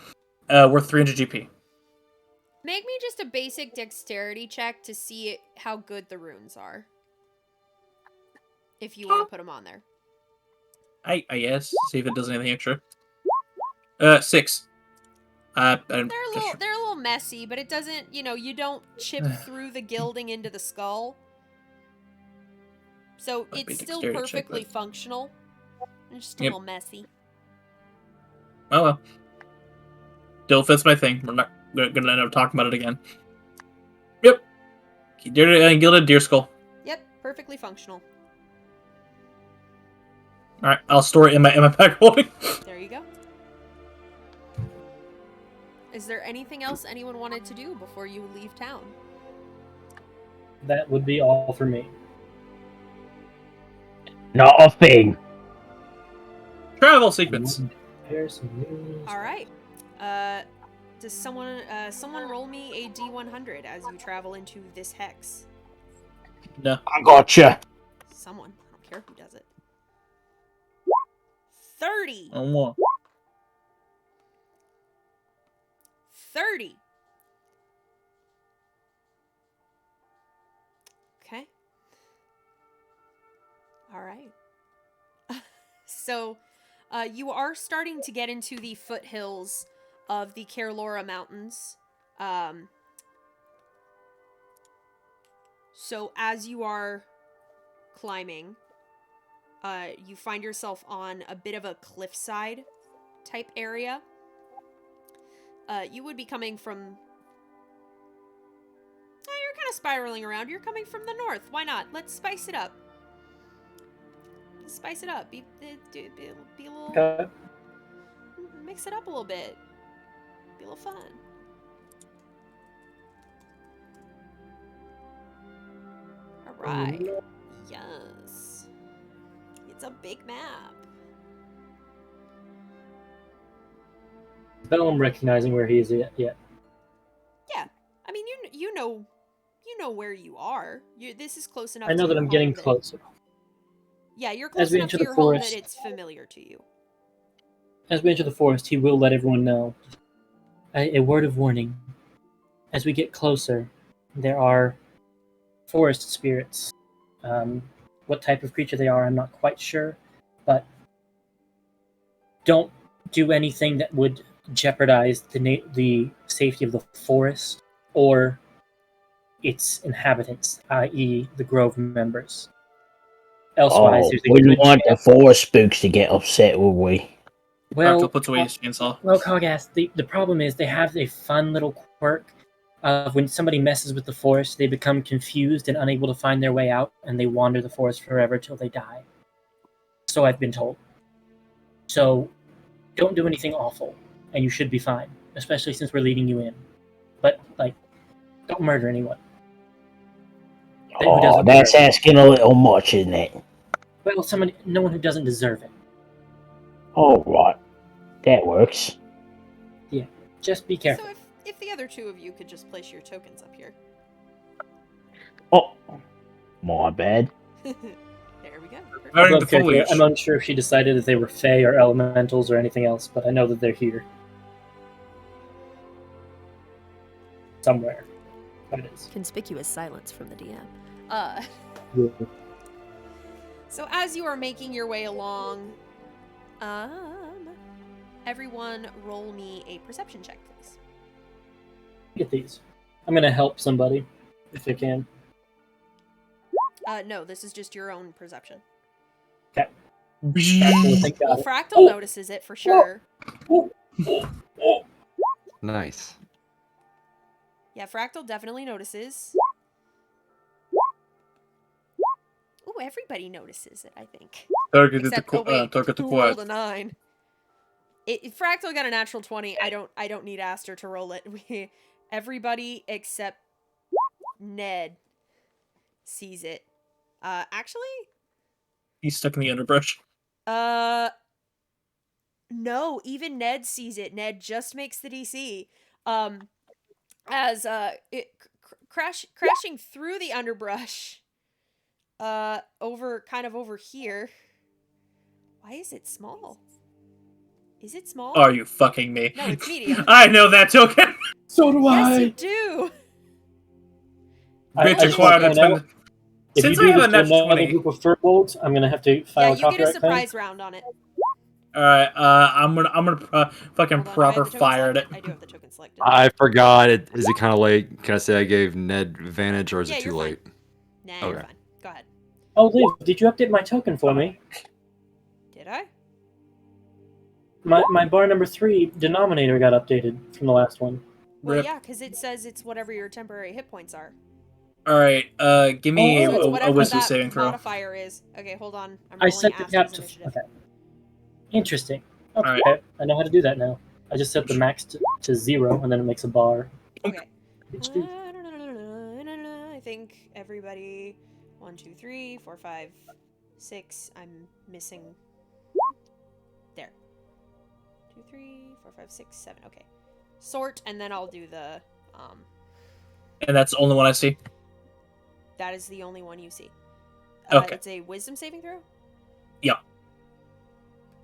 worth 300 GP. Make me just a basic dexterity check to see how good the runes are. If you want to put them on there. I guess see if it does anything extra. 6. They're a little messy, but it doesn't, you don't chip through the gilding into the skull. So Might be it's still dexterity check, perfectly but- functional. It's just a Yep. little messy. Oh well. Still fits my thing. We're not gonna end up talking about it again. Yep. Gilded deer skull. Yep, perfectly functional. All right, I'll store it in my pack holding. There you go. Is there anything else anyone wanted to do before you leave town? That would be all for me. Not a thing. Travel sequence. Here's some news. All right. Does someone roll me a D100 as you travel into this hex? No. I gotcha. Someone. I don't care who does it. 30. Oh, more. 30. Okay. All right. So, you are starting to get into the foothills of the Caerlas Mountains. So as you are climbing, you find yourself on a bit of a cliffside type area. You would be coming from... you're kind of spiraling around. You're coming from the north. Why not? Let's spice it up. Spice it up. Be a little... Okay. Mix it up a little bit. Be a little fun. Alright. Yes. It's a big map. Vellum recognizing where he is yet. Yeah. I mean, you know where you are. This is close enough. I know to that your I'm getting home closer. Yeah, you're As close we enough enter to the your home that forest- it's familiar to you. As we enter the forest, he will let everyone know. A word of warning. As we get closer, there are forest spirits. What type of creature they are, I'm not quite sure. But don't do anything that would jeopardize the safety of the forest or its inhabitants, i.e., the Grove members. Elsewise, Oh, there's a we good don't want the chance. forest spooks to get upset, would we? Fractal puts away his chainsaw. Well, Cogas, the problem is they have a fun little quirk of when somebody messes with the forest, they become confused and unable to find their way out, and they wander the forest forever till they die. So I've been told. So don't do anything awful, and you should be fine, especially since we're leading you in. But, like, don't murder anyone. Who Oh, doesn't that's deserve it. asking a little much, isn't it? Well, no one who doesn't deserve it. All right, that works. Just be careful. So if the other two of you could just place your tokens up here. Oh, my bad. There we go. Perfect. Alright, Above the character, foliage. I'm unsure if she decided that they were Fae or Elementals or anything else, but I know that they're here. Somewhere. That is. Conspicuous silence from the DM. Yeah. So as you are making your way along, everyone roll me a perception check, please. Get these. I'm gonna help somebody, if I can. No, this is just your own perception. Thank Well, God. Fractal notices it for sure. Nice. Yeah, Fractal definitely notices. Ooh, everybody notices it, I think. Targeted Except, to oh wait, target to who quiet. rolled a 9? Fractal got a natural 20. I don't need Aster to roll it. Everybody except Ned sees it. Actually, He's stuck in the underbrush. no, even Ned sees it. Ned just makes the DC. As it crashing through the underbrush. Over here. Why is it small? Is it small? Are you fucking me? No, it's medium. I know that token. So do Yes, you do. I Bitch, just want acquired. to It's point been out, if since you I do have a this to natural another 20. group of furbolgs, I'm gonna have to file Yeah, a you get a copyright claim. surprise round on it. All right, I'm gonna fucking Hold on, do I have proper the token fire it. selected? I do have the token selected. I forgot. Is it kind of late? Can I say I gave Ned advantage, or is Yeah, it too you're fine. late? Nah, you're Okay. fine. Go ahead. Oh, Liv, did you update my token for me? Did I? My bar number 3 denominator got updated from the last one. Well, Rip. yeah, because it says it's whatever your temporary hit points are. All right, give me Oh, So it's a whatever wisdom that saving throw. modifier is. Okay, hold on. I'm I rolling set the cap Aster's to... initiative. Okay. Interesting. Okay, Alright. I know how to do that now. I just set the max to 0, and then it makes a bar. Okay. Bitch, dude. I think everybody 1, 2, 3, 4, 5, 6. I'm missing. There. 2, 3, 4, 5, 6, 7. Okay. Sort, and then I'll do the. And that's the only one I see. That is the only one you see. Okay. It's a wisdom saving throw. Yeah.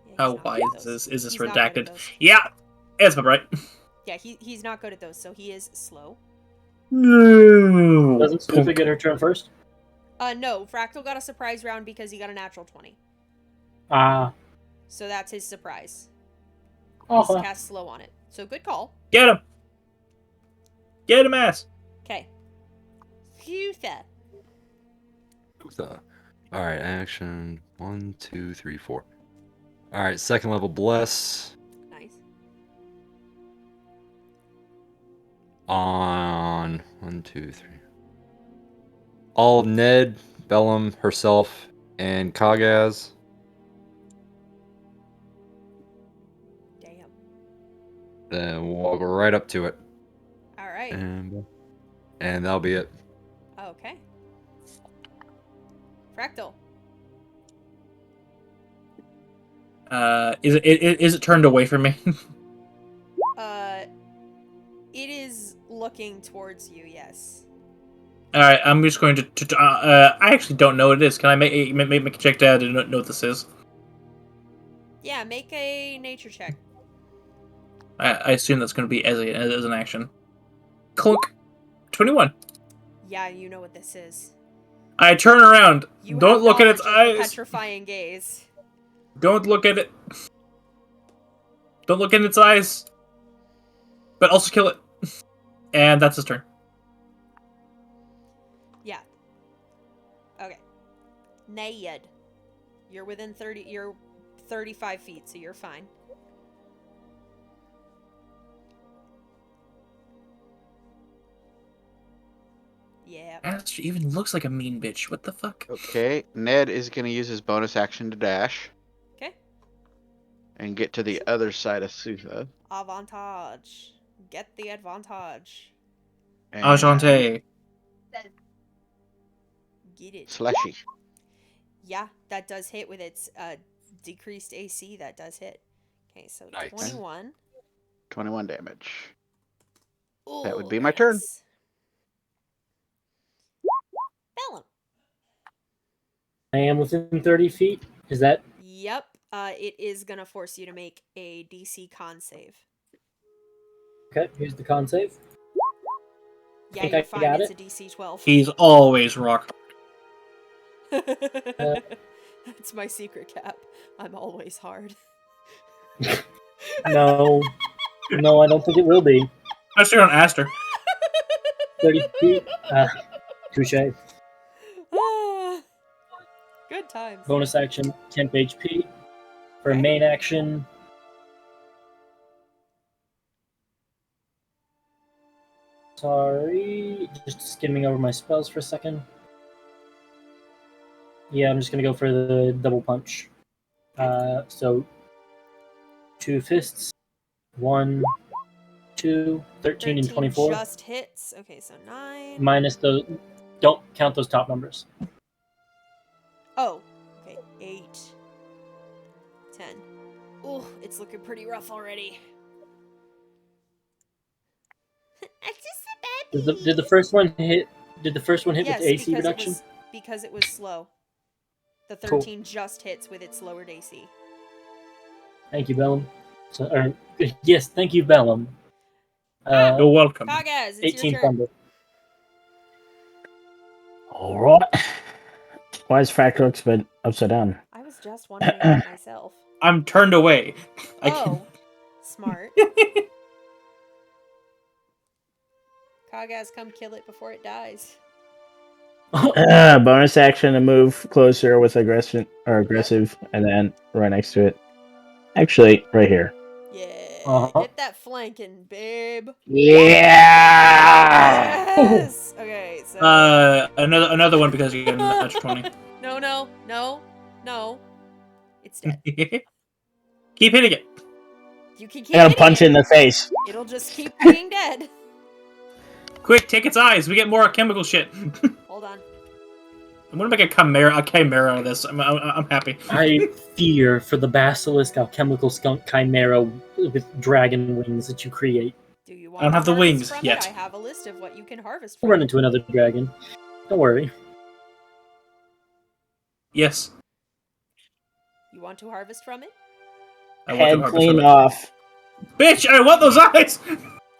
He's Oh, not why good at is those. this He's not good at redacted? those. Yeah, that's about right. Yeah, he's not good at those, so he is slow. No. Doesn't Snoopa get her turn first? No, Fractal got a surprise round because he got a natural 20. Ah. So that's his surprise. Oh, He's cast slow on it. So good call. Get him. Get him, ass. Okay. Futha. All right, action 1, 2, 3, 4. All right, second level bless Nice. on 1, 2, 3. All of Ned, Bellum, herself, and Kagaz. Damn. Then we'll go right up to it, All right. and that'll be it. Okay. Fractal. Is it turned away from me? It is looking towards you. Yes. All right, I'm just going to I actually don't know what it is. Can I make a check to know what this is? Yeah. Make a nature check. I assume that's going to be as an action. Clunk. 21. Yeah, you know what this is. I turn around. You Don't have look at its knowledge of the eyes. petrifying gaze. Don't look at it. Don't look in its eyes. but also kill it. And that's his turn. Yeah. Okay. Nayed. You're within 30. You're 35 feet, so you're fine. Yeah. Aster even looks like a mean bitch. What the fuck? Okay, Ned is going to use his bonus action to dash Okay. and get to the other side of Sutha. Avantage. Get the advantage. And Enchanté. Get it. Slashy. Yeah, that does hit with its decreased AC. That does hit. Okay, so Nice. 21. 21 damage. Ooh, That would be my turn. nice. Bellum. I am within 30 feet. Is that Yep. It is gonna force you to make a DC con save. okay? Here's the con save. Yeah, Think you're I fine. got It's it. a DC 12. He's always rock. That's my secret cap. I'm always hard. No, no, I don't think it will be. Especially on Aster. 30 feet. Touche. Good times. Bonus action, temp HP. For Okay. main action, sorry, just skimming over my spells for a second. Yeah, I'm just gonna go for the double punch. So 2 fists, 1, 2, 13, and 24. just hits. Okay, so 9. Minus the, don't count those top numbers. Oh, okay. 8. 10. Ooh, it's looking pretty rough already. It's just a baby. Did the first one hit? Did the first one hit Yes, with AC because reduction? because it was slow. The Cool. 13 just hits with its lowered AC. Thank you, Bellum. So, yes, thank you, Bellum. You're welcome. Kagaz, it's 18 your turn. thunder. All right. Why is Fractal been upside down? I was just wondering that myself. I'm turned away. Oh, smart. Kagaz, come kill it before it dies. Bonus action to move closer with aggressive, and then right next to it. Actually, right here. Yeah, Uh-huh. get that flanking, babe. Yeah. Yes. Okay, so Another one because you get a natural 20. no. It's dead. Keep hitting it. You can I keep gotta hitting punch it. it in the face. It'll just keep being dead. Quick, take its eyes. We get more chemical shit. Hold on. I'm gonna make a chimera out of this. I'm happy. I fear for the basilisk alchemical skunk chimera with dragon wings that you create. Do you I want don't to have the harvest wings from yet. it? I have a list of what you can harvest We'll from. run into another dragon. Don't worry. Yes. You want to harvest from it? I want to Head harvest clean from it. off. Bitch, I want those eyes!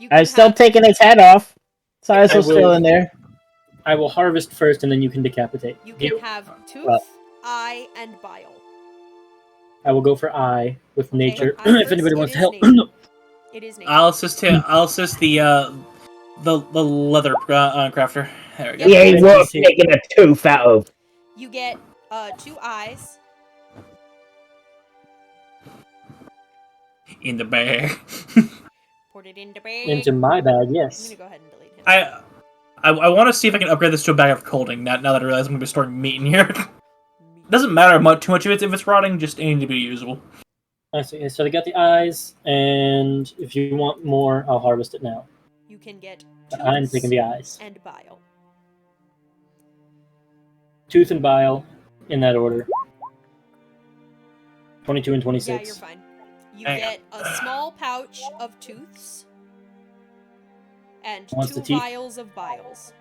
You I'm can still have, taking its head off. Its eyes I are still will- in there. I will harvest first, and then you can decapitate. you can have tooth, Well. eye, and bile. I will go for eye with nature. eye If anybody first, wants it to is help. nature. It is nature. I'll assist him. I'll assist the leather crafter. There we go. Yeah, Thank worth you. taking a tooth out of. You get 2 eyes. In the bag. Put it in the bag. Into my bag, I'm yes. gonna go ahead and delete him. I want to see if I can upgrade this to a bag of colding. Now that I realize I'm gonna be storing meat in here. Doesn't matter too much if it's rotting. Just need to be usable. I see. So they got the eyes, and if you want more, I'll harvest it now. You can get I'm tooths taking the eyes. and bile. Tooth and bile, in that order. 22 and Yeah, 26. you're fine. You Hang get a small pouch of tooths and Wants 2 the teeth? vials of biles.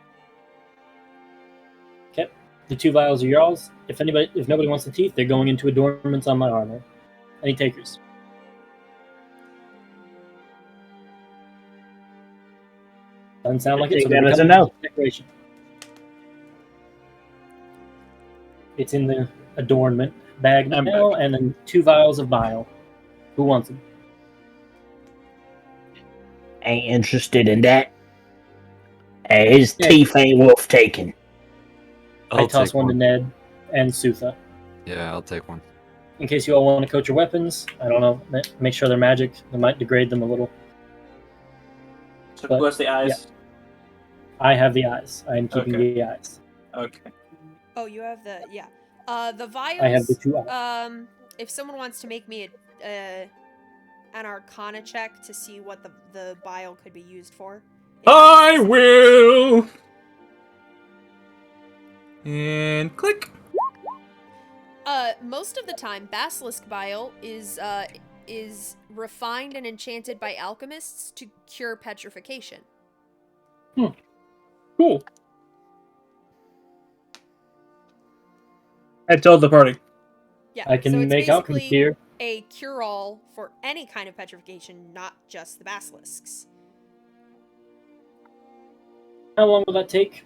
Okay. The 2 vials are yours. If nobody wants the teeth, they're going into adornments on my armor. Any takers? Doesn't sound like it. So Take that as a become no. decoration. It's in the adornment bag I'm now, back. and then 2 vials of bile. Who wants them? Ain't interested in that. Hey, his Yeah. teeth ain't worth taking. I toss one to Ned and Sutha. Yeah, I'll take one. In case you all want to coat your weapons, I don't know, make sure they're magic. They might degrade them a little. So But, who has the eyes? I have the eyes. I am keeping Okay. the eyes. Okay. Oh, you have the the vials. I have the 2 eyes. If someone wants to make me an Arcana check to see what the vial could be used for. I will. And click. Most of the time, basilisk bile is refined and enchanted by alchemists to cure petrification. Cool. I told the party. Yeah, I can so it's make alchemy basically here. a cure-all for any kind of petrification, not just the basilisks. How long will that take?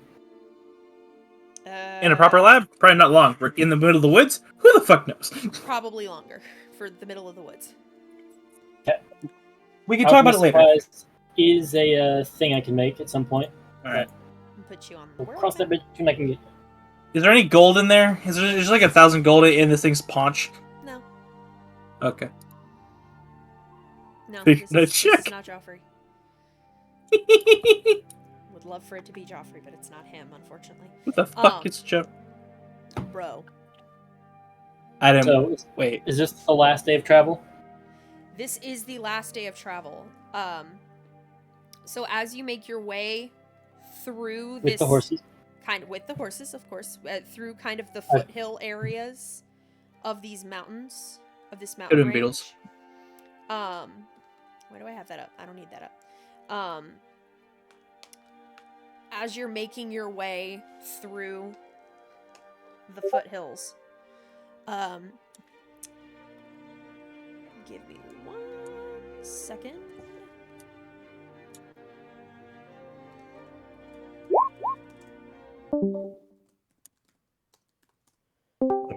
In a proper lab? Probably not long. We're in the middle of the woods? Who the fuck knows? Probably longer for the middle of the woods. We can talk about it later. Supplies is a thing I can make at some point. Alright. Put you on the We'll world cross that map. bridge when I can get. Is there any gold in there? Is there like 1,000 gold in this thing's paunch? No, Okay. no, Big this nut is check. not Joffrey. Would love for it to be Joffrey, but it's not him, unfortunately. What the fuck is Joe? Bro. I didn't. So, Wait. is this the last day of travel? This is the last day of travel. So as you make your way through With this the horses? kind of with the horses, of course, through kind of the foothill areas of these mountains, of this mountain Could've been range. Beatles. Why do I have that up? I don't need that up. As you're making your way through the foothills, give me 1 second.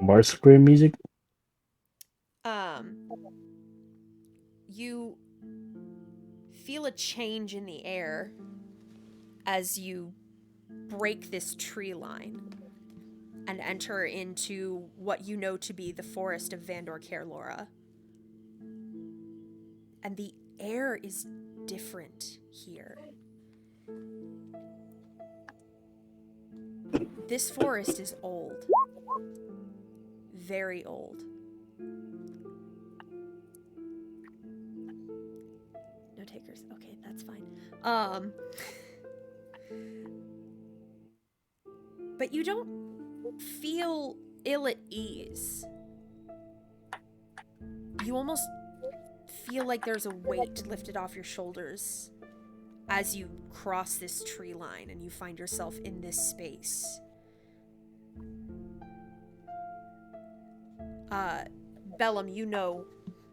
More scream music. You feel a change in the air as you break this tree line and enter into what you know to be the forest of Caerlas. And the air is different here. This forest is old. Very old. No takers. Okay, that's fine. But you don't feel ill at ease. You almost feel like there's a weight lifted off your shoulders as you cross this tree line and you find yourself in this space. Bellum, you know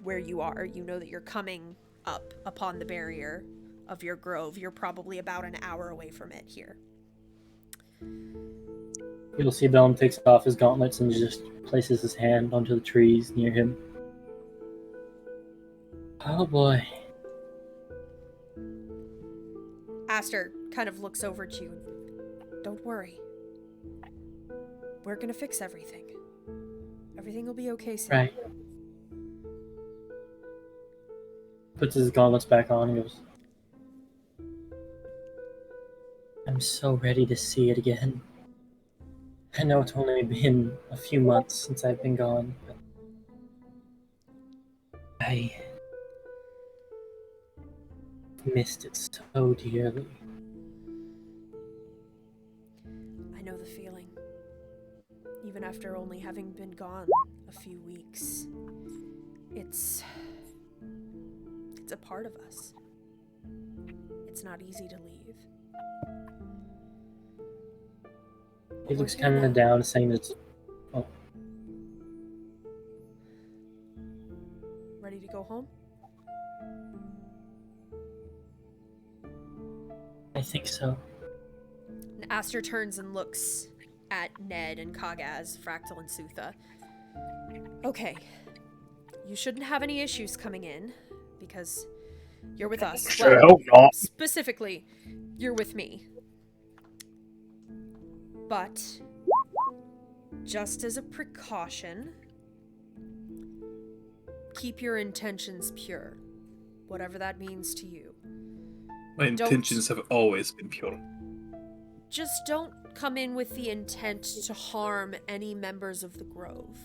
where you are. You know that you're coming up upon the barrier of your grove. You're probably about an hour away from it here. You'll see Bellum takes off his gauntlets and just places his hand onto the trees near him. Oh boy. Aster kind of looks over to you. Don't worry. We're gonna fix everything. Everything will be okay soon. Right. Puts his gauntlets back on and goes, I'm so ready to see it again. I know it's only been a few months since I've been gone, but I missed it so dearly. I know the feeling. Even after only having been gone a few weeks. It's a part of us. It's not easy to leave. He looks kind of down, saying that, Ready to go home? I think so. And Aster turns and looks at Ned and Kagaz, Fractal and Sutha. Okay. You shouldn't have any issues coming in, because You're with us. Sure hope not. Specifically, you're with me. But, just as a precaution, keep your intentions pure. Whatever that means to you. My intentions have always been pure. Just don't come in with the intent to harm any members of the Grove.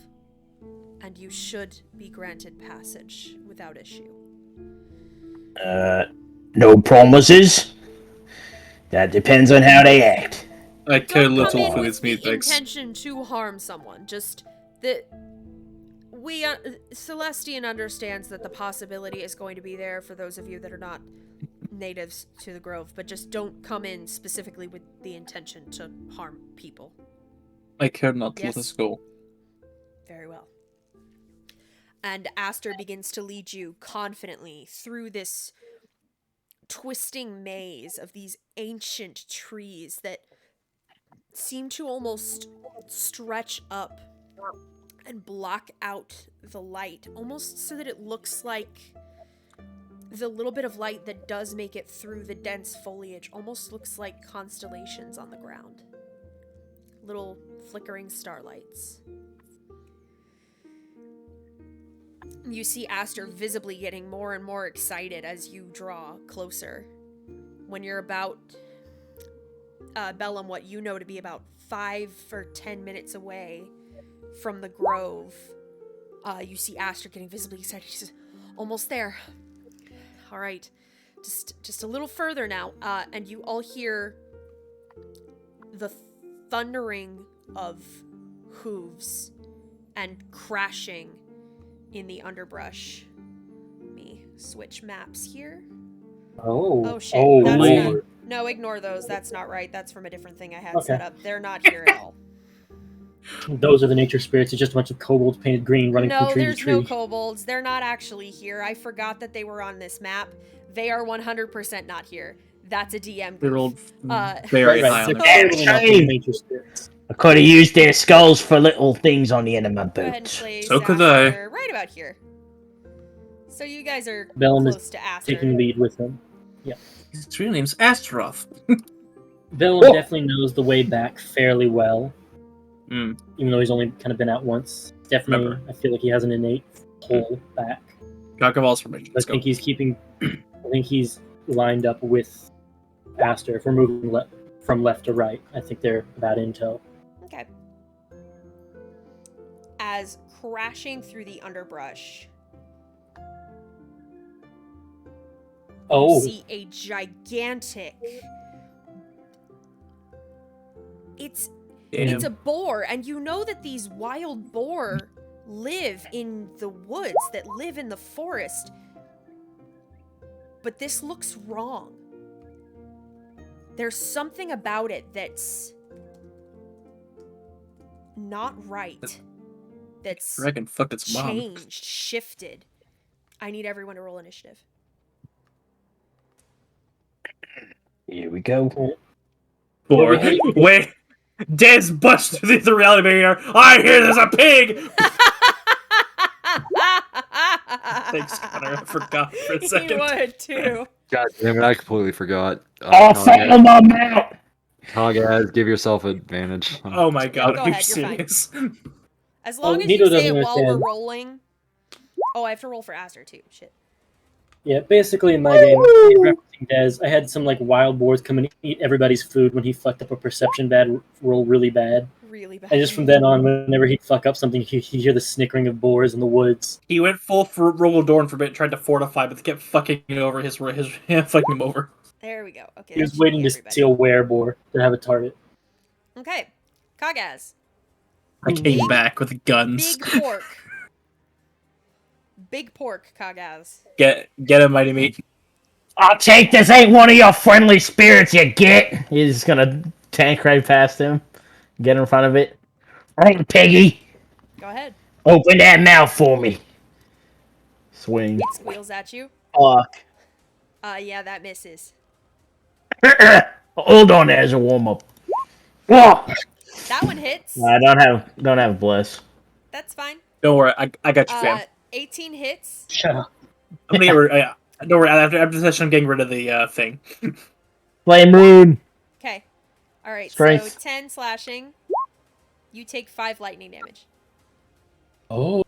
And you should be granted passage without issue. No promises. That depends on how they act. I care Don't come little in for with these the meatbags. intention to harm someone. Just that we Celestian understands that the possibility is going to be there for those of you that are not natives to the Grove, but just don't come in specifically with the intention to harm people. I care not. Yes. Let us go. Very well. And Aster begins to lead you confidently through this twisting maze of these ancient trees that seem to almost stretch up and block out the light, almost so that it looks like the little bit of light that does make it through the dense foliage almost looks like constellations on the ground. Little flickering starlights. You see Aster visibly getting more and more excited as you draw closer. When you're about, Bellum, what you know to be about 5 or 10 minutes away from the grove, you see Aster getting visibly excited. He says, almost there. All right, just a little further now, and you all hear the thundering of hooves and crashing in the underbrush. Let me switch maps here. Oh shit. Oh, That's Lord. not, no, ignore those. That's not right. That's from a different thing I had Okay. set up. They're not here at all. Those are the nature spirits. It's just a bunch of kobolds painted green running No, from tree to there's tree. no kobolds. They're not actually here. I forgot that they were on this map. They are 100% not here. That's a DM They goof. rolled Uh, very Right, high on they're their totally not Shame. the nature spirits. I could have used their skulls for little things on the end of my Go ahead and boots. place So could I. Aster right about here. So you guys are Bellum is close to Aster. Taking lead with him. His real name's Astaroth. Vellum Oh. definitely knows the way back fairly well, Hmm. even though he's only kind of been out once. Definitely, Remember. I feel like he has an innate pull back. Cock of all's formation. I Let's go. think he's keeping. I think he's lined up with Aster. If we're moving from left to right, I think they're about in tow. Okay. As crashing through the underbrush, Oh, you see a gigantic. It's Damn. a boar, and you know that these wild boar live in the woods, that live in the forest. But this looks wrong. There's something about it that's not right. That's I reckon fuck its mom. changed, shifted. I need everyone to roll initiative. Here we go. Boar. Wait. Des busts through the reality barrier. I hear there's a pig! Thanks, Connor. I forgot for a He second. would too. God damn it, I completely forgot. Oh, follow my mount! Cogaz, give yourself advantage. Oh my god, Go are you ahead, you're fine. serious? As long as Nito you say doesn't it while we're understand. rolling. Oh, I have to roll for Aster too. Shit. yeah. Basically, in my game, referencing Dez, I had some like wild boars come and eat everybody's food when he fucked up a perception roll really bad. Really bad. And just from then on, whenever he'd fuck up something, he'd hear the snickering of boars in the woods. He went full for Rogodorn for a bit, tried to fortify, but they kept fucking over his fucking him over. There we go. Okay. He that was should waiting be to everybody. see a wereboar to have a target. Okay. Kagaz. I came back with guns. Big pork. Big pork, Kagaz. Get him, mighty meat. I'll take this. Ain't one of your friendly spirits you get. He's just gonna tank right past him. Get in front of it. Hey, piggy. Go ahead. Open that mouth for me. Swing. It squeals at you. Fuck. Yeah, that misses. Hold on as a warm up. Whoa. That one hits. I don't have bliss. That's fine. Don't worry, I got you, fam. 18 hits. Shut up. I'm gonna get rid. Don't worry. After this session, I'm getting rid of the thing. Flame rune. Okay. All right. Strength. So 10 slashing. You take 5 lightning damage. Oh.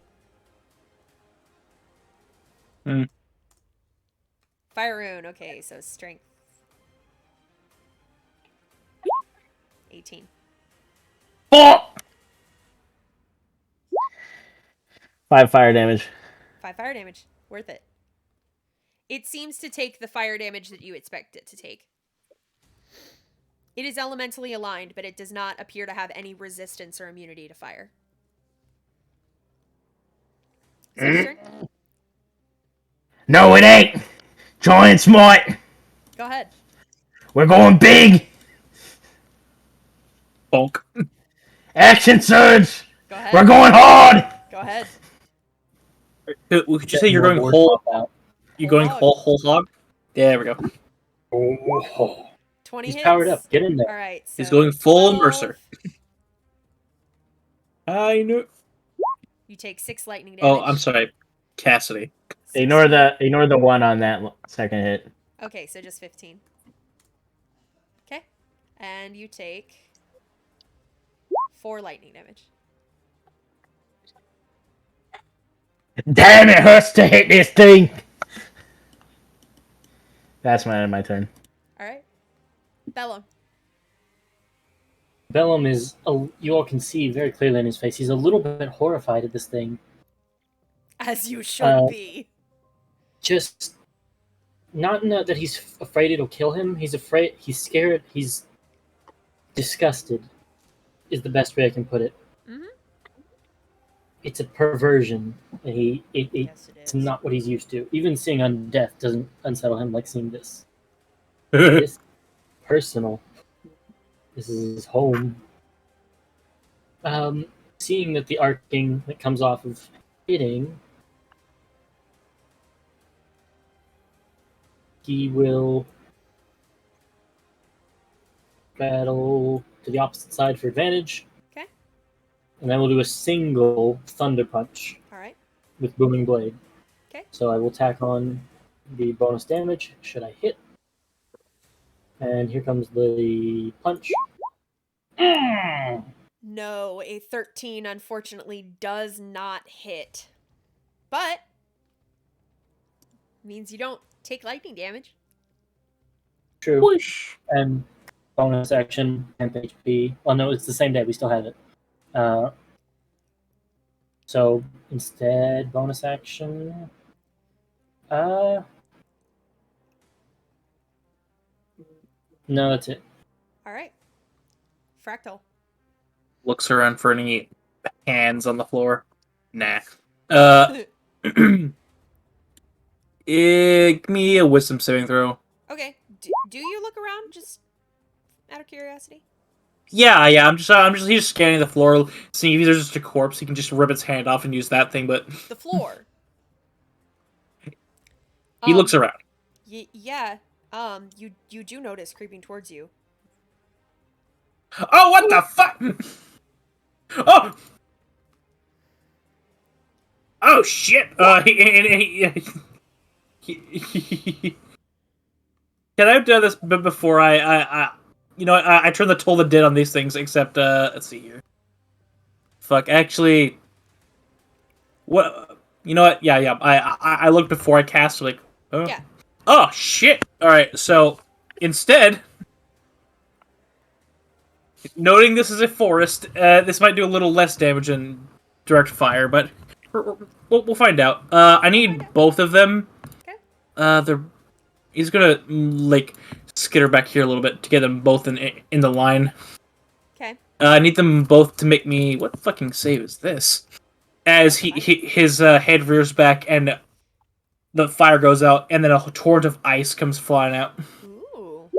Fire rune. Okay, so strength. 18. Oh! 5 fire damage. 5 fire damage. Worth it. It seems to take the fire damage that you expect it to take. It is elementally aligned, but it does not appear to have any resistance or immunity to fire. Is that your turn? No, it ain't. Giant's might. Go ahead. We're going big. Bonk. Action surge. Go ahead. We're going hard. Go ahead. Could you say you're going More whole? pop out. You going hog. whole hog? Yeah, there we go. Oh. 20 He's hits. powered up. Get in there. All right. So He's going full 12. Mercer. I knew. You take 6 lightning damage. Oh, I'm sorry, Cassidy. Ignore the one on that second hit. Okay, so just 15. Okay. And you take 4 lightning damage. Damn, it hurts to hit this thing. That's my turn. All right. Bellum. Bellum is, you all can see very clearly in his face, he's a little bit horrified at this thing. As you should be. Just, not that he's afraid it'll kill him, he's afraid, he's scared, he's disgusted, is the best way I can put it. Mm-hmm. It's a perversion, and Yes, it it's is. not what he's used to. Even seeing undeath doesn't unsettle him like seeing this. This is personal. This is his home. Seeing that the arcing that comes off of hitting, he will battle to the opposite side for advantage. Okay. And then we'll do a single thunder punch All right. with booming blade. Okay. So I will tack on the bonus damage should I hit. And here comes the punch. No, a 13 unfortunately does not hit. But means you don't take lightning damage. True. Whoosh. And bonus action, temp HP. Well, no, it's the same day. We still have it. So instead, bonus action. No, that's it. All right. Fractal. Looks around for any hands on the floor. Nah. Give me a wisdom saving throw. Okay. Do you look around just out of curiosity? Yeah. He's just scanning the floor, seeing if there's just a corpse. He can just rip its hand off and use that thing. But The floor. he looks around. Yeah. You do notice creeping towards you. Oh, what the fuck! Oh! Oh shit! Can I have done this before I turn the toll the dead on these things, except, let's see here. Fuck, actually... What? You know what? Yeah, I looked before I cast, like... Oh. Yeah. Oh, shit! Alright, so, instead... Noting this is a forest, this might do a little less damage than direct fire, but we'll find out. I need both of them. Okay. He's gonna like skitter back here a little bit to get them both in the line. Okay. I need them both to make me. What fucking save is this? As his head rears back and the fire goes out, and then a torrent of ice comes flying out. Ooh.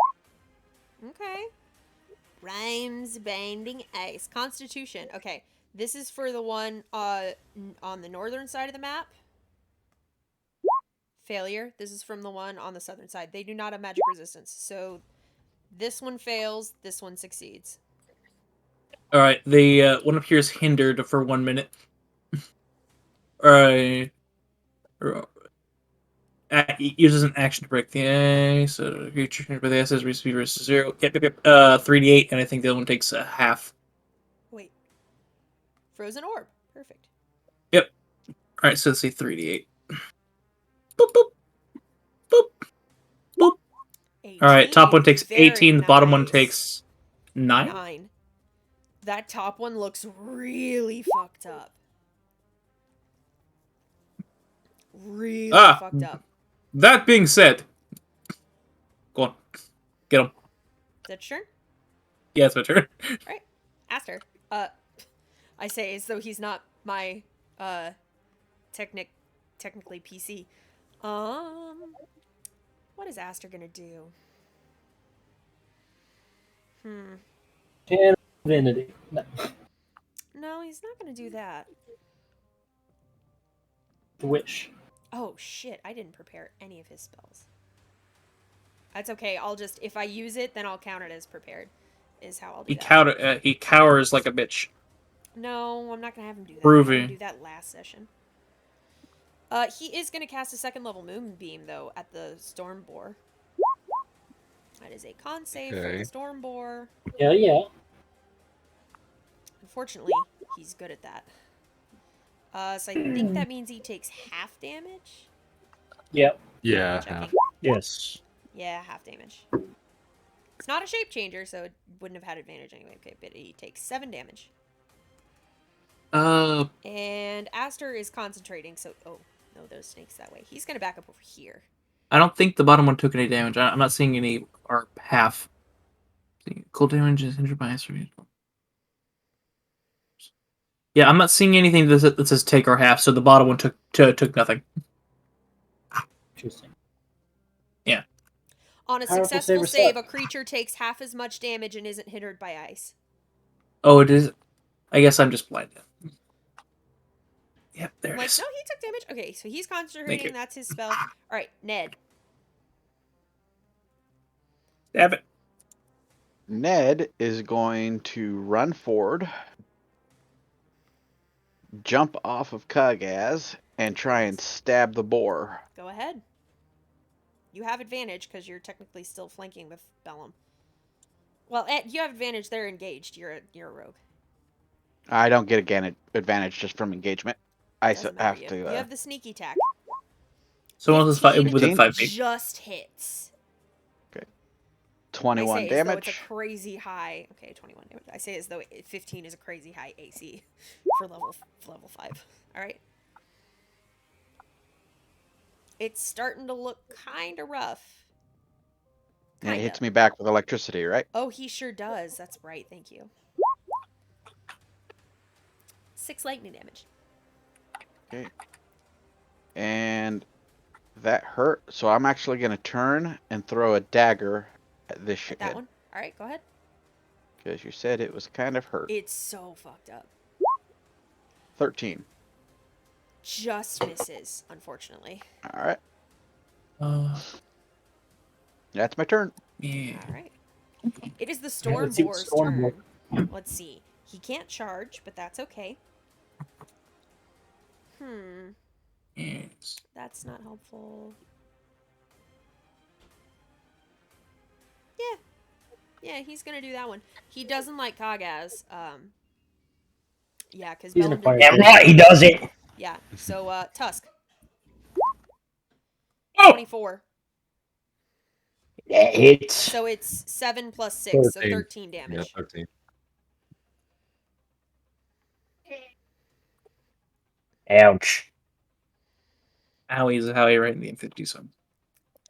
Okay. Rhymes binding ice. Constitution. Okay. This is for the one on the northern side of the map. Failure. This is from the one on the southern side. They do not have magic resistance. So this one fails, this one succeeds. Alright, the one up here is hindered for 1 minute. Alright. Uses an action to break the ice. So creature hit by the ice has speed versus 0. Yep. 3d8, and I think the other one takes a half. Wait. Frozen orb. Perfect. Yep. All right, so let's see 3d8. Boop boop boop boop. 18. All right, top one takes Very 18. The bottom one nice. takes 9. 9. That top one looks really fucked up. Really fucked up. That being said, go on, get him. Is that your turn? Yeah, it's my turn. Alright. Aster. I say as though he's not my technically PC. What is Aster gonna do? Channel Divinity. No. No, he's not gonna do that. Wish. Oh shit, I didn't prepare any of his spells. That's okay, I'll just, if I use it, then I'll count it as prepared, is how I'll do that. He cowers like a bitch. No, I'm not gonna have him do that. I had him do that last session. He is gonna cast a 2nd level Moonbeam, though, at the Storm Boar. That is a con save for the Storm Boar. Yeah. Unfortunately, he's good at that. So I think that means he takes half damage? Yep. Yeah. Checking. Yes. Yeah, half damage. It's not a shape changer, so it wouldn't have had advantage anyway. Okay, but he takes 7 damage. And Aster is concentrating, so... Oh, no, those snakes that way. He's going to back up over here. I don't think the bottom one took any damage. I'm not seeing any, or half. Cold damage is injured by ice. Yeah, I'm not seeing anything that says take or half, so the bottom one took nothing. Interesting. Yeah. On a Powerful successful saver save, suck. a creature takes half as much damage and isn't hindered by ice. Oh, it is. I guess I'm just blind. Yep, there I'm it like, is. no, he took damage. Okay, so he's concentrating. That's his spell. All right, Ned. Damn it. Ned is going to run forward, jump off of Kagaz, and try and stab the boar. Go ahead. You have advantage because you're technically still flanking with Bellum. Well, Ed, you have advantage. They're engaged. You're a rogue. I don't get advantage just from engagement. I Doesn't have matter. to. You have the sneak attack. So one was 15 within 5 feet. just hits. 21 I say as though damage. it's a crazy high. Okay, 21 damage. I say as though 15 is a crazy high AC for level 5. All right. It's starting to look kind of rough. And it hits me back with electricity, right? Oh, he sure does. That's right. Thank you. 6 lightning damage. Okay. And that hurt, so I'm actually going to turn and throw a dagger at this shithead. That one? All right, go ahead. Because you said it was kind of hurt. It's so fucked up. 13. Just misses, unfortunately. All right. That's my turn. Yeah. All right. It is the Storm let's see what Boar's Storm Boar- turn. Let's see. He can't charge, but that's okay. Yes. That's not helpful. Yeah, he's gonna do that one. He doesn't like Kagaz. Yeah, because He's an acquired Damn right, he does it. Yeah, so, Tusk. Oh! 24. That hits. So it's 7 plus 6, so 13 Yeah, damage. 13. Ouch. Howie's Howie right in the M50 zone.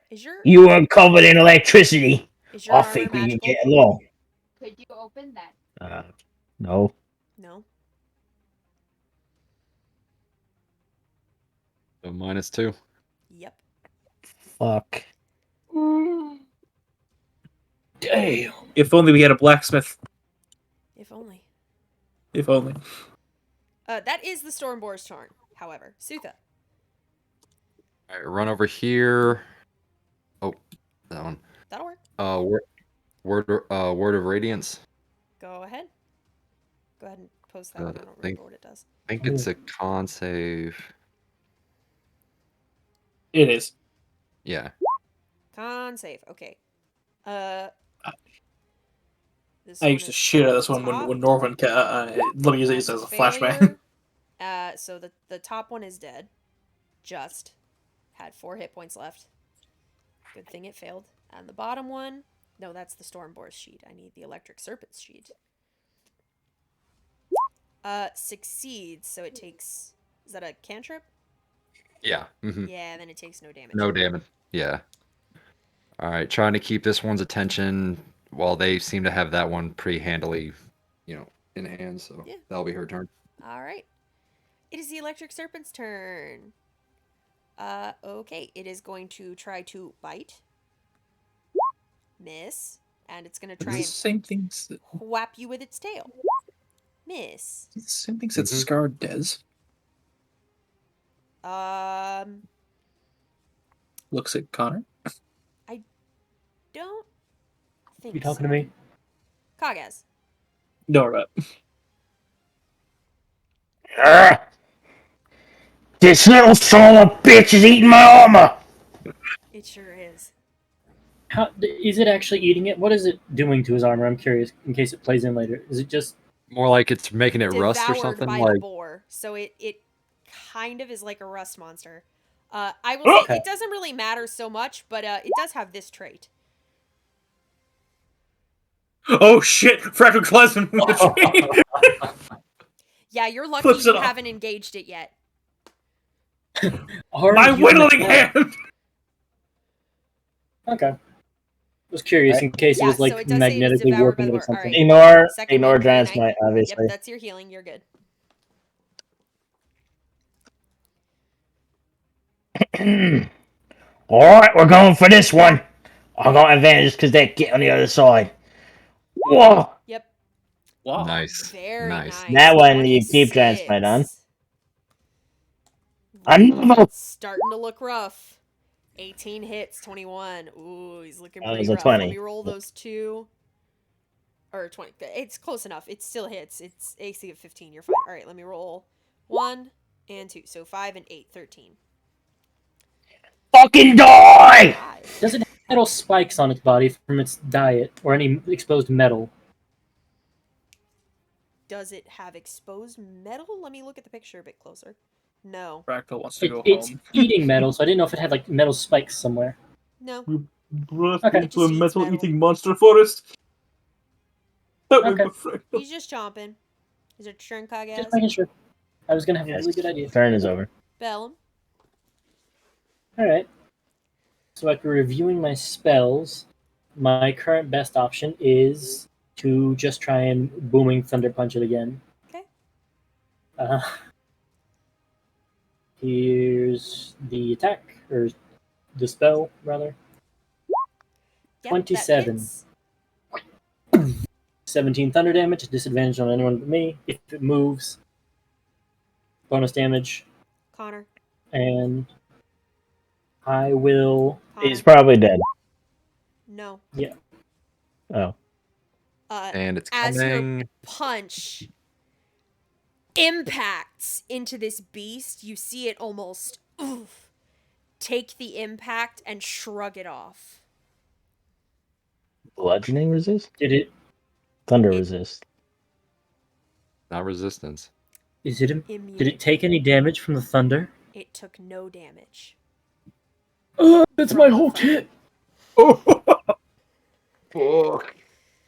Is your You are covered in electricity. is your I armor think we can magical? get along. Could you open that? No. No. So -2. Yep. Fuck. Damn. If only we had a blacksmith. If only. If only. That is the Stormboar's turn. However, Sutha. All right, run over here. Oh, that one. That'll work. Word of Radiance. Go ahead. Go ahead and post that Uh, one. I don't remember what it does. I think it's a con save. It is. Yeah. Con save. Okay. This I one used to is shit out of at this the one when top. Norvin let me use it That's as a failure. flashbang. So the top one is dead. Just had 4 hit points left. Good thing it failed. And the bottom one, no, that's the Stormbore's sheet. I need the Electric Serpent's sheet. Succeeds, so it takes. Is that a cantrip? Yeah. Mm-hmm. Yeah, then it takes no damage. No damage. Yeah. All right, trying to keep this one's attention while they seem to have that one pretty handily, in hand. So Yeah. that'll be her turn. All right. It is the Electric Serpent's turn. Okay, it is going to try to bite. Miss. And it's going to try and Same things. whap you with its tail. Miss. Same things that Mhm. Scar does. Looks at Connor. Don't think You talking so. to me? Kagaz. No, right. This little son of a bitch is eating my armor! It sure is. How is it actually eating it? What is it doing to his armor? I'm curious, in case it plays in later. Is it just More like it's making it rust or Devoured something. by Like the boar. So it kind of is like a rust monster. I will say Okay. it doesn't really matter so much, but it does have this trait. Oh shit! Fractal Plasma. Yeah, you're lucky Flips you it off. haven't engaged it yet. My whittling hand. Okay. Was curious in case Yeah, it was like so it does say it is magnetically devoured by warping the it or boar. something. Alright. Ignore Second one, Giant's Knight. Might, obviously. Yep, that's your healing. You're good. Alright, we're going for this one. I got advantage because they get on the other side. Whoa! Yep. Wow. nice. Very Nice. nice. That one you keep Giant's Might on. 26. Another! Starting to look rough. 18 hits, 21. Ooh, he's looking That pretty was a rough. 20. Let me roll those two. Or 20. It's close enough. It still hits. It's AC of 15. You're fine. All right, let me roll 1 and 2. So 5 and 8, 13. Fucking die! 5. Does it have metal spikes on its body from its diet or any exposed metal? Does it have exposed metal? Let me look at the picture a bit closer. No. Fractal wants to go It's home. eating metal, so I didn't know if it had like metal spikes somewhere. No. Brought Okay. me It to a just eats metal-eating monster forest. That would Okay. be Fractal. He's just chomping. Is it turn, Kagaz? Just making sure. I was gonna have a Yes. really good idea. Turn is over. Bellum. All right. So after reviewing my spells, my current best option is to just try and booming thunder punch it again. Okay. Here's the attack, or the spell rather. Yep, 27. That hits. 17 thunder damage, disadvantage on anyone but me if it moves. Bonus damage, Connor. and I will. Connor. He's probably dead. No. Oh. And it's As your coming. punch impacts into this beast, you see it almost take the impact and shrug it off. Bludgeoning resist? Did it? Thunder It- resist. Not resistance. Is it? Immune. Did it take any damage from the thunder? It took no damage. Oh, that's my whole kit.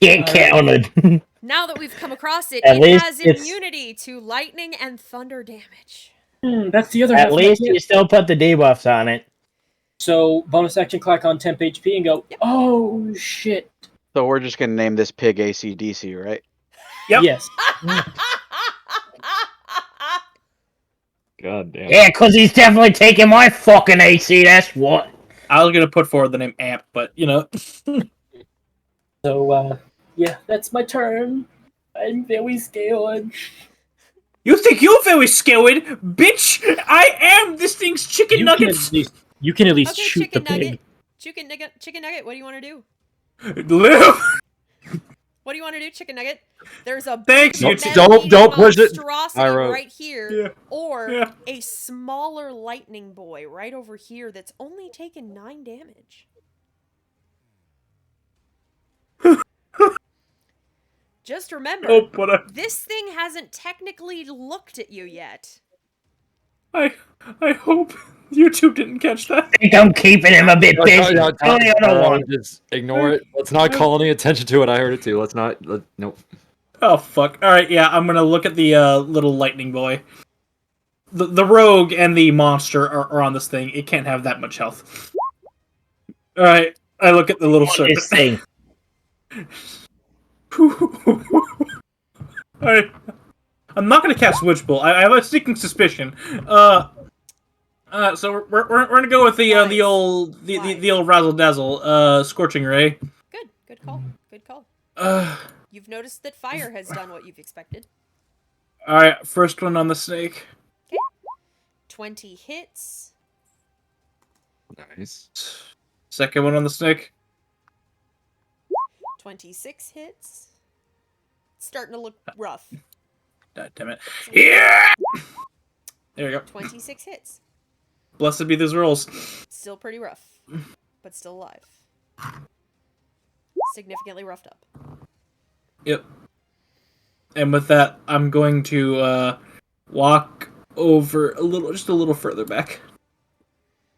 Get counted! Now that we've come across it, At it least has it's- immunity to lightning and thunder damage. That's the other half At of my least kit. you still put the debuffs on it. So bonus action, clack on temp HP and go. Yep. Oh shit! So we're just gonna name this pig ACDC, right? Yep. Yes. God damn. Yeah, because he's definitely taking my fucking AC, that's what. I was gonna put forward the name Amp, but So yeah, that's my turn. I'm very scared. You think you're very scared, bitch? I am this thing's chicken nuggets. You can at least Okay, shoot the chicken pig. nugget. Chicken nugget. What do you want to do? Live. What do you want to do, Chicken Nugget? There's a Thanks, big you metal don't push it. monstrosity Pyro. right here, Yeah. or Yeah. a smaller lightning boy right over here that's only taken 9 damage. Just remember, Oh, but this thing hasn't technically looked at you yet. I hope YouTube didn't catch that. I think I'm keeping him a bit busy. Kill the other one. Just ignore it. Let's not call any attention to it. I heard it too. Nope. Oh fuck! All right, yeah, I'm gonna look at the little lightning boy. The rogue and the monster are on this thing. It can't have that much health. All right, I look at the little On this serpent. thing. Alright. I'm not gonna cast Witch Bolt. I have a sneaking suspicion. So we're gonna go with the Wise. old razzle dazzle. Scorching Ray. Good call. Good call. Uh, You've noticed that fire has done what you've expected. all right. First one on the snake. 20 hits. Nice. Second one on the snake. 26 hits. It's starting to look rough. God damn it. Yeah. There you go. 26 hits. Blessed be those rolls. Still pretty rough, but still alive. Significantly roughed up. Yep. And with that, I'm going to walk over just a little further back.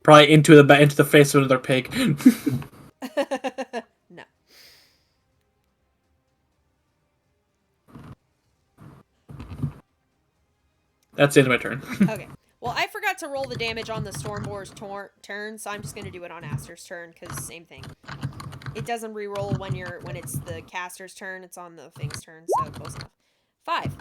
Probably into the face of another pig. No. That's the end of my turn. Okay. Well, I forgot to roll the damage on the Stormbore's turn, so I'm just gonna do it on Aster's turn, because same thing. It doesn't re-roll when it's the caster's turn, it's on the thing's turn, so close enough. 5.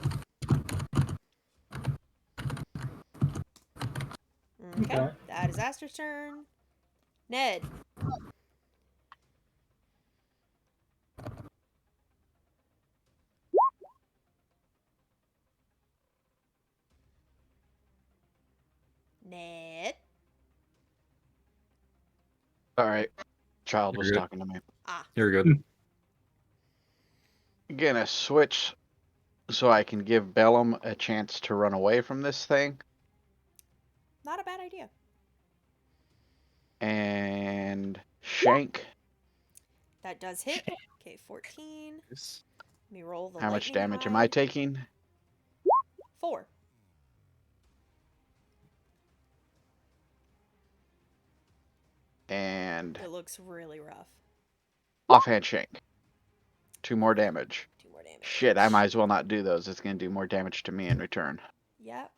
Okay, that is Aster's turn. Ned. Ned. All right. Child was You're good. talking to me. You're good. Gonna switch so I can give Bellum a chance to run away from this thing. Not a bad idea. And Shank. That does hit. Okay, 14. Let me roll the How much lightning damage am die. I taking? 4. And It looks really rough. offhand Shank. 2 more damage. 2 more damage. Shit, I might as well not do those. It's gonna do more damage to me in return. Yep.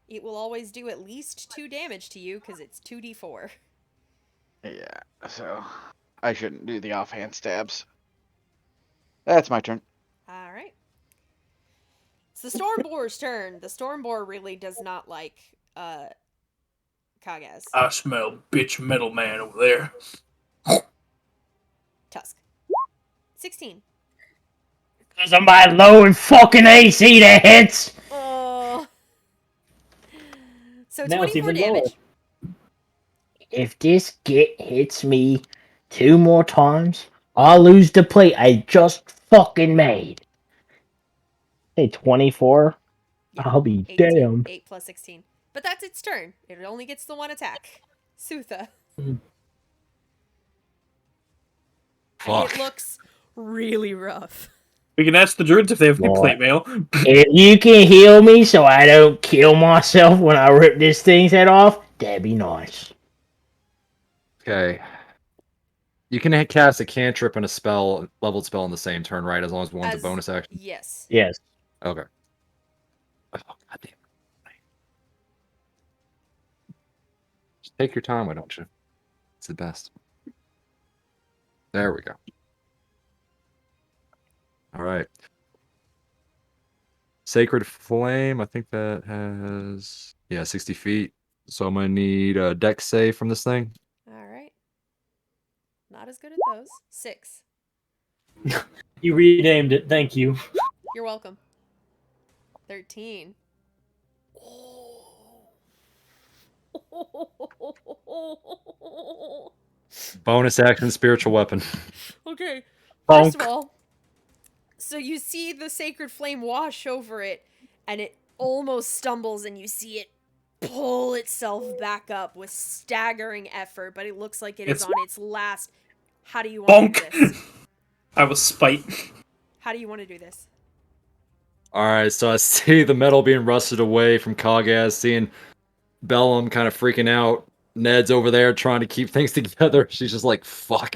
It will always do at least 2 damage to you, because it's 2d4. Yeah, so I shouldn't do the offhand stabs. That's my turn. Alright. It's the Stormbore's turn. The Stormbore really does not like, Kagas. I smell bitch metal man over there. Tusk. 16. Because of my low and fucking AC that hits. Oh. So Now it's 24 even lower. damage. If this git hits me 2 more times, I'll lose the plate I just fucking made. Say 24? Yeah, I'll be 18. damned. 8 plus 16. But that's its turn. It only gets the 1 attack. Sutha. Fuck. It looks really rough. We can ask the druids if they have Boy. plate mail. If you can heal me so I don't kill myself when I rip this thing's head off, that'd be nice. Okay. You can cast a cantrip and a leveled spell in the same turn, right? As long as one's a bonus action. Yes. Yes. Okay. Oh, goddamn. Just take your time, why don't you? It's the best. There we go. All right. Sacred Flame, I think that has 60 feet. So I'm gonna need a dex save from this thing. Alright. Not as good at those. 6. You renamed it. Thank you. You're welcome. 13. Bonus action, spiritual weapon. Okay. Bonk. First of all, So you see the sacred flame wash over it, and it almost stumbles, and you see it pull itself back up with staggering effort, but it looks like it is It's- on its last. How do you want to do this? Bonk! I was spite. How do you want to do this? Alright, so I see the metal being rusted away from Caerlas, seeing Bellum kind of freaking out. Ned's over there trying to keep things together. She's just like, fuck.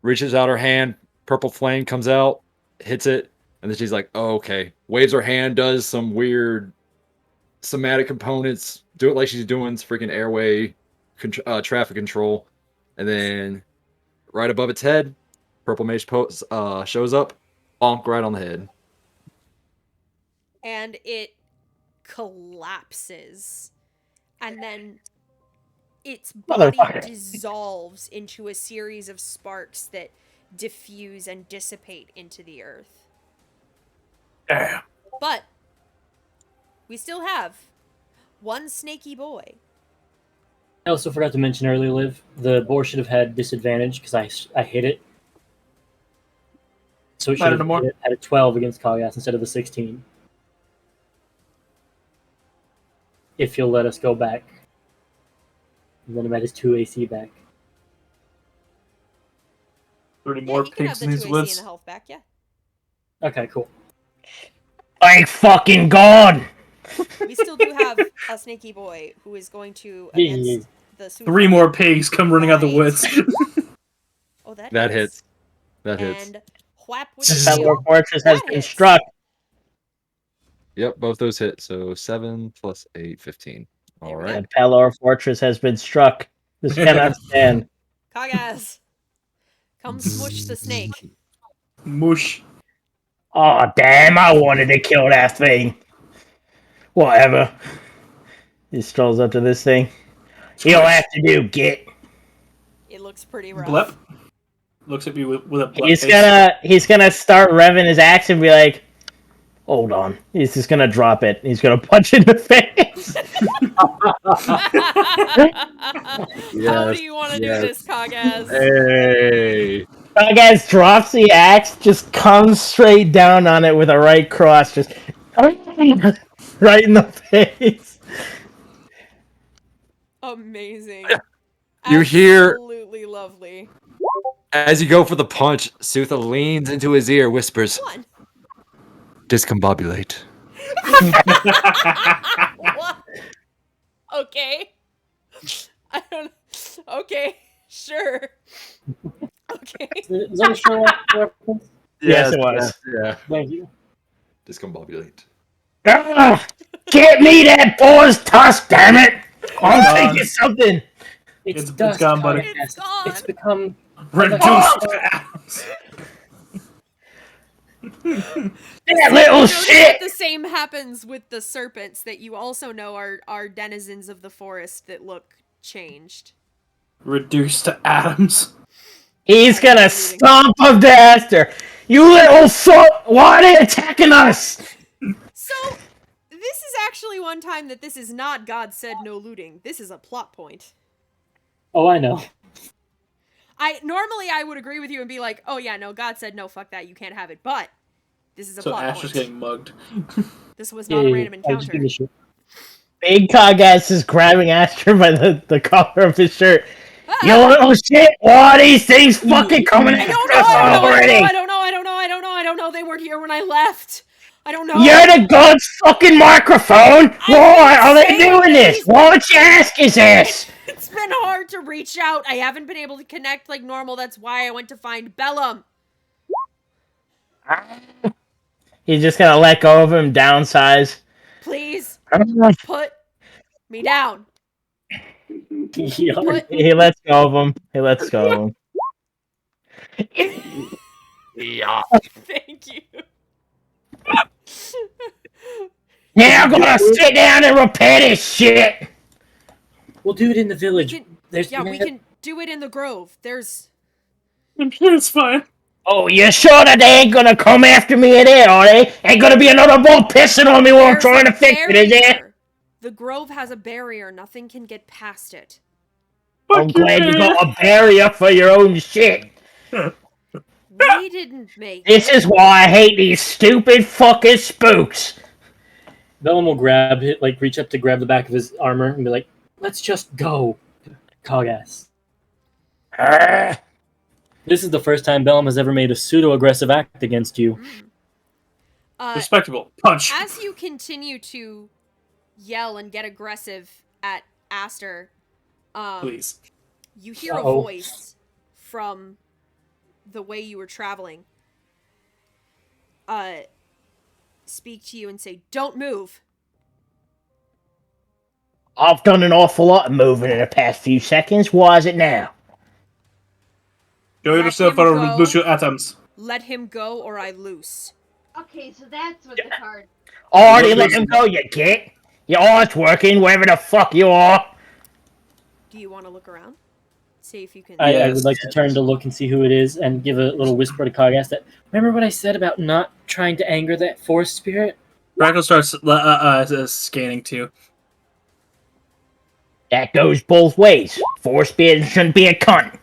Reaches out her hand, purple flame comes out, hits it, and then she's like, oh, okay. Waves her hand, does some weird somatic components, do it like she's doing freaking airway traffic control, and then right above its head, purple mage shows up, bonk right on the head. And it collapses. And then its body Motherfucker. dissolves into a series of sparks that diffuse and dissipate into the earth. Damn. But we still have one snaky boy. I also forgot to mention earlier, Liv, the boar should have had disadvantage because I hit it. So it should Matter have no more. had a 12 against Caerlas instead of the 16. If you'll let us go back. And then I'm at his 2 AC back. 30 Yeah, more you can have pigs the in 2 these AC and woods. the health back, yeah. Okay, cool. Thank fucking God! We still do have a snaky boy who is going to Yeah, against the super 3 more pigs come running out the Right. woods. Oh, That hits. That hits. And whap with the Pelor tail. Fortress has That been hits. struck. Yep, both those hit. So 7 plus 8, 15. There we Alright. And Pelor Fortress has been struck. This cannot stand. Kagas, come smush the snake. Mush. Oh damn! I wanted to kill that thing. Whatever. He strolls up to this thing. You don't have to do git. It looks pretty rough. Blep. Looks at me with a blep He's gonna start revving his axe and be like, "Hold on." He's just gonna drop it. He's gonna punch in the face. How do you want to do this, Kagas? Hey! That guy drops the axe, just comes straight down on it with a right cross, just right in the face. Amazing. You hear- Absolutely lovely. As you go for the punch, Sutha leans into his ear, whispers, One. discombobulate. What? Okay. I don't. Okay. Sure. Okay. Is that a show reference? Yes, it was. Yeah. Thank you. Discombobulate. Ah, get me that boar's tusk, damn it! I'm thinking something. It's It's gone, buddy. Caerlas. It's gone. It's become Reduced Oh! to atoms. That little Notice shit! that the same happens with the serpents that you also know are denizens of the forest that look changed. Reduced to atoms. He's gonna stomp a Dice-aster. You little why are they attacking us? So, this is actually one time that this is not God said no looting. This is a plot point. Oh, I know. Normally I would agree with you and be like, oh yeah, no, God said no, fuck that, you can't have it. But this is a So plot Aster's point. getting mugged. This was not a random I just give encounter. a shit. Big Cogass is grabbing Aster by the collar of his shirt. You little shit! Why are these things fucking coming I after don't know, us I don't know, already? I don't know, I don't know, I don't know, I don't know. They weren't here when I left. I don't know. You're the God's fucking microphone! Why are they saying doing this? these- Why don't you ask his ass? It's been hard to reach out. I haven't been able to connect like normal. That's why I went to find Bellum. He's just gonna let go of him, downsize. Please put me down. He already- Put He lets go of him. He lets go of him. Yeah. Thank you. Now I'm gonna sit down and repair this shit! We'll do it in the We village. can, There's yeah, we can do it in the grove. There's I'm sure it's fine. Oh, you sure that they ain't gonna come after me in there, are they? Ain't gonna be another bull pissing on me while I'm there's trying a to fix it, is there? barrier. The grove has a barrier. Nothing can get past it. I'm glad you got a barrier for your own shit. We didn't make This it. is why I hate these stupid fucking spooks. Bellum will grab it, like reach up to grab the back of his armor and be like, "Let's just go, Caerlas." This is the first time Bellum has ever made a pseudo-aggressive act against you. Respectable. Punch. As you continue to yell and get aggressive at Aster, Please. you hear a Uh-oh. voice from the way you were traveling speak to you and say, "Don't move." I've done an awful lot of moving in the past few seconds. Why is it now? Show Let yourself him or go. lose your atoms. Let him go or I loose. Okay, so that's what the card. Already let him go, you git. Your art's working, wherever the fuck you are. Do you want to look around? See if you can... I Yes, would like to turn to look and see who it is and give a little whisper to Caerlas that, remember what I said about not trying to anger that forest spirit? Fractal starts scanning too. That goes both ways. Force being shouldn't be a cunt.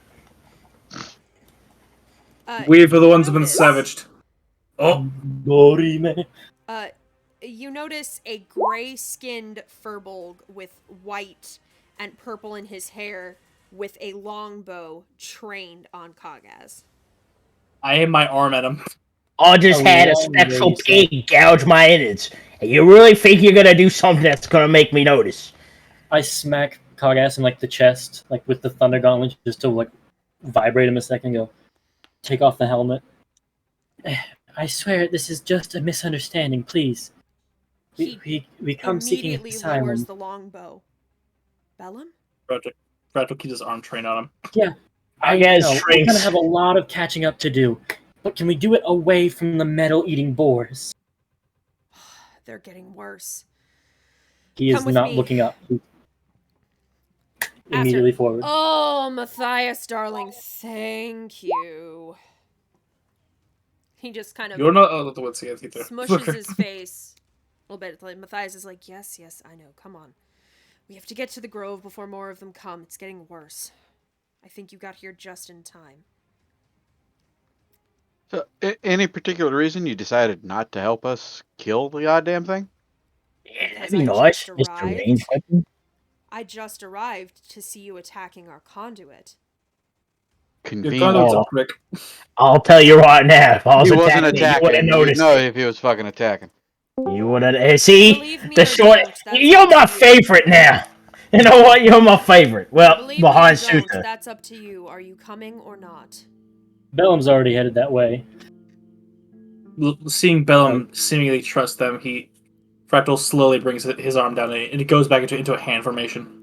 We are the ones who've been notice- savaged. Oh, Dorime. You notice a gray-skinned furbolg with white and purple in his hair with a longbow trained on Caerlas. I aim my arm at him. I just had a long spectral ways, pig gouge my innards. And you really think you're gonna do something that's gonna make me notice? I smack Caerlas in like the chest, like with the thunder gauntlet, just to like vibrate him a second. Go, take off the helmet. I swear this is just a misunderstanding. Please, we come seeking Immediately lowers asylum. the longbow. Bellum? Fractal keeps his arm trained on him. Yeah, I guess know we're shrinks. gonna have a lot of catching up to do, but can we do it away from the metal-eating boars? They're getting worse. He Come is with not me. looking up. Immediately forward. Oh, Matthias, darling, thank you. He just kind of You're not the one seeing it either. smushes his face a little bit. Like, Matthias is like, yes, I know. Come on. We have to get to the grove before more of them come. It's getting worse. I think you got here just in time. So, any particular reason you decided not to help us kill the goddamn thing? Yeah, Because that'd be I nice, just Mr. arrived. Range Weapon. I just arrived to see you attacking our conduit. Your Convenient. conduit's a Oh. prick. I'll tell you right now, if I was He wasn't attacking, you would have attacking. You noticed. know if he was fucking attacking. You would have. See, Believe me the or short. don't, that's You're up to my you. favorite now. You know what? You're my favorite. Well, Believe me or behind don't, Suta. that's up to you. Are you coming or not? Bellum's already headed that way. Seeing Bellum seemingly trust them, Fractal slowly brings his arm down and it goes back into a hand formation.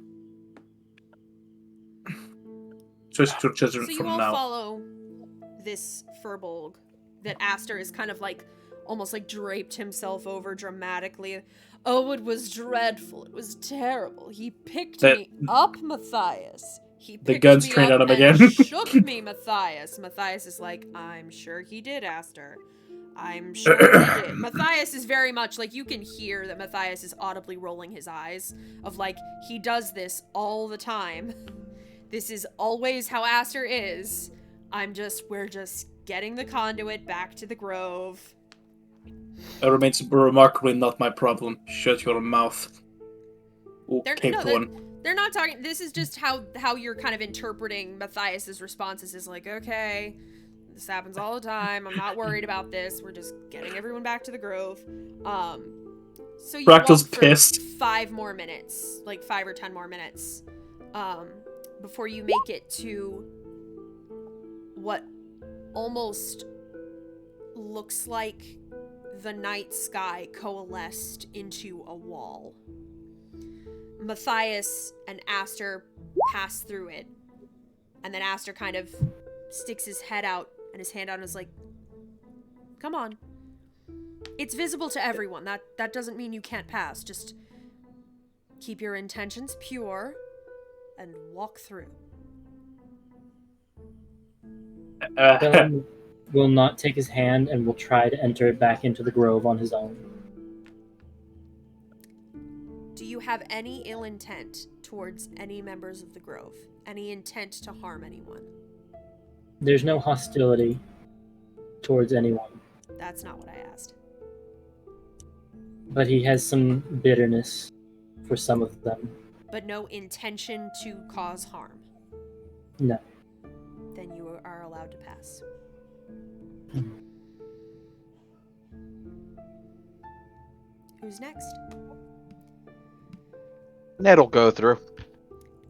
Just So from you all now. follow this furbolg that Aster is kind of like almost like draped himself over dramatically. Oh, it was dreadful. It was terrible. He picked me up, Matthias. He picked gun's me trained up on him and again. shook me, Matthias. Matthias is like, I'm sure he did, Aster. I'm sure he did. Matthias is very much like, you can hear that Matthias is audibly rolling his eyes of like, he does this all the time. This is always how Aster is. We're just getting the conduit back to the grove. It remains remarkably not my problem. Shut your mouth. Okay, They're not talking. This is just how you're kind of interpreting Matthias's responses. Is like, okay, this happens all the time. I'm not worried about this. We're just getting everyone back to the grove. So you Fractal's walk for pissed. 5 more minutes, like 5 or 10 more minutes, before you make it to what almost looks like the night sky coalesced into a wall. Matthias and Aster pass through it, and then Aster kind of sticks his head out and his hand out and is like, come on. It's visible to everyone. That doesn't mean you can't pass. Just keep your intentions pure and walk through. Bellum will not take his hand and will try to enter back into the grove on his own. Do you have any ill intent towards any members of the grove? Any intent to harm anyone? There's no hostility. towards anyone, That's not what I asked. but he has some bitterness for some of them. But no intention to cause harm. No. Then you are allowed to pass. Who's next? Ned'll go through.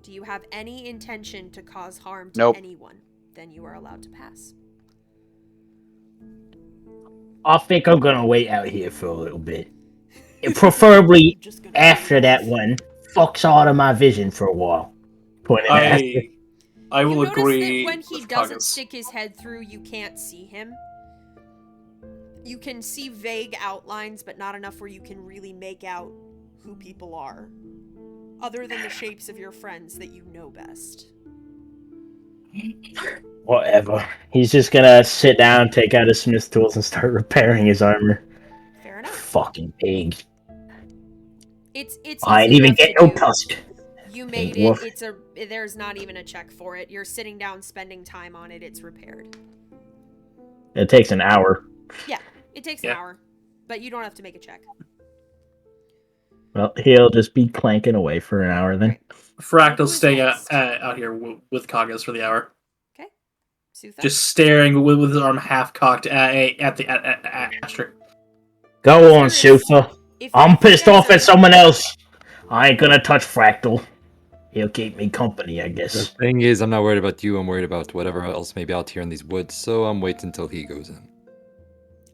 Do you have any intention to cause harm to Nope. anyone? Then you are allowed to pass. I think I'm gonna wait out here for a little bit. Preferably Just gonna after hold that off. one fucks out of my vision for a while. Pointing at Aster. I You will notice agree that when he with doesn't Kagas. stick his head through, you can't see him. You can see vague outlines, but not enough where you can really make out who people are. Other than the shapes of your friends that you know best. Whatever. He's just gonna sit down, take out his smith tools, and start repairing his armor. Fair enough. Fucking pig. It's I ain't easy even enough get to no do. tusk. You made Dwarf. it. There's not even a check for it. You're sitting down, spending time on it. It's repaired. It takes an hour. It takes an Yeah. hour, but you don't have to make a check. Well, he'll just be clanking away for an hour then. Right. Fractal's Who's staying next? out here with Kagas for the hour, Sutha? just staring with his arm half cocked at Aster. Go on, Aster is- Sufa. if I'm you pissed guys off are- at someone else. I ain't gonna touch Fractal. He'll keep me company, I The guess. thing is, I'm not worried about you. I'm worried about whatever else may be out here in these woods. So I'm waiting until he goes in.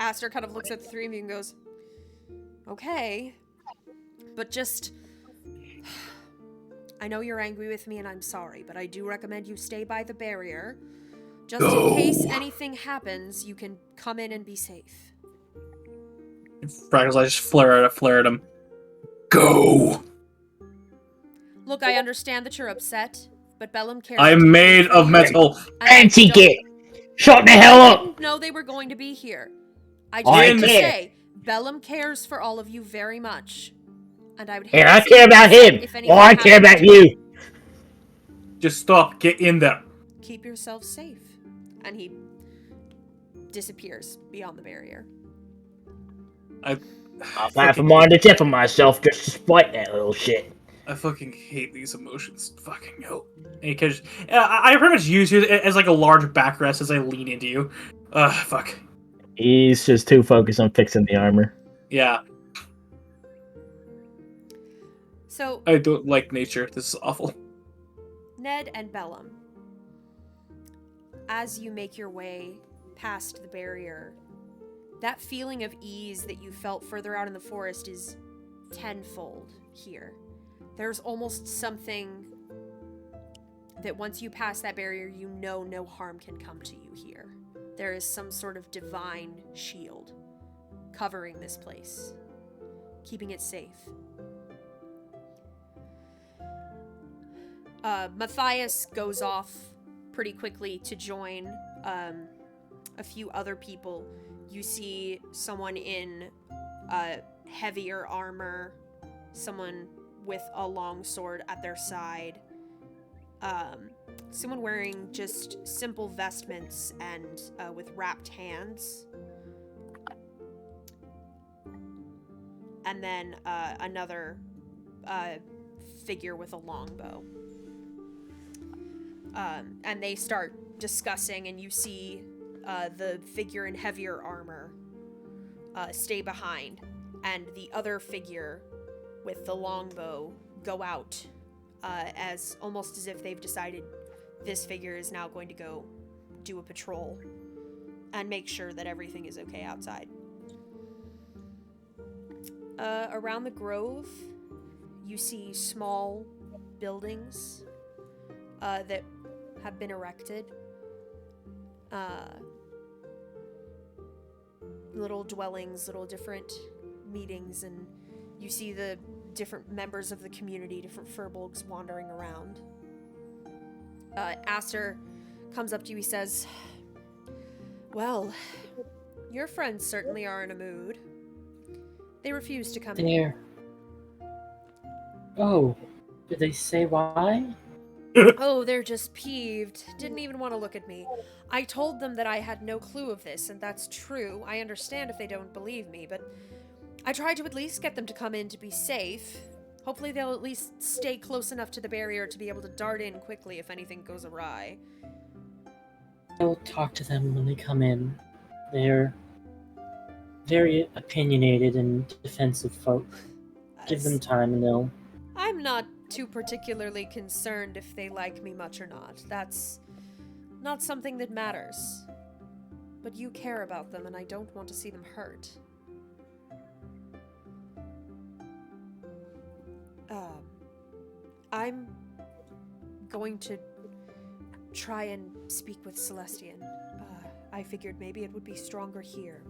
Aster kind of looks at the three of you and goes, okay, but just... I know you're angry with me and I'm sorry, but I do recommend you stay by the barrier. Just in case anything happens, you can come in and be safe. Fractal's eyes just flare at him. Go! Look, I understand that you're upset, but Bellum cares. I'm deeply made for of you, metal. and I Anti-kit! don't- Shut the hell I up! didn't know they were going to be here. I I just want to care. say, Bellum cares for all of you very much. And I would And hate I to see care you about upset him! if anything Or I care happened about to you! Just stop. Get in there. Keep yourself safe. And he disappears beyond the barrier. I've half a mind to tip of myself just to spite that little shit. I fucking hate these emotions. Fucking hell. Because I pretty much use you as like a large backrest as I lean into you. Fuck. He's just too focused on fixing the armor. Yeah, So, I don't like nature. This is awful. Ned and Bellum, as you make your way past the barrier, that feeling of ease that you felt further out in the forest is tenfold here. There's almost something that once you pass that barrier, you know no harm can come to you here. There is some sort of divine shield covering this place, keeping it safe. Matthias goes off pretty quickly to join a few other people. You see someone in heavier armor, someone with a long sword at their side, someone wearing just simple vestments and with wrapped hands, and then another figure with a longbow. And they start discussing, and you see the figure in heavier armor stay behind, and the other figure with the longbow go out, as almost as if they've decided this figure is now going to go do a patrol and make sure that everything is okay outside. Around the grove, you see small buildings that have been erected. Little dwellings, little different meetings, and you see the different members of the community, different furbolgs wandering around. Aster comes up to you, he says, well, your friends certainly are in a mood. They refuse to come in. There. Oh, did they say why? Oh, they're just peeved. Didn't even want to look at me. I told them that I had no clue of this, and that's true. I understand if they don't believe me, but I tried to at least get them to come in to be safe. Hopefully they'll at least stay close enough to the barrier to be able to dart in quickly if anything goes awry. I'll talk to them when they come in. They're very opinionated and defensive folk. Give them time and they'll... I'm not too particularly concerned if they like me much or not. That's not something that matters. But you care about them, and I don't want to see them hurt. I'm going to try and speak with Celestian. I figured maybe it would be stronger here.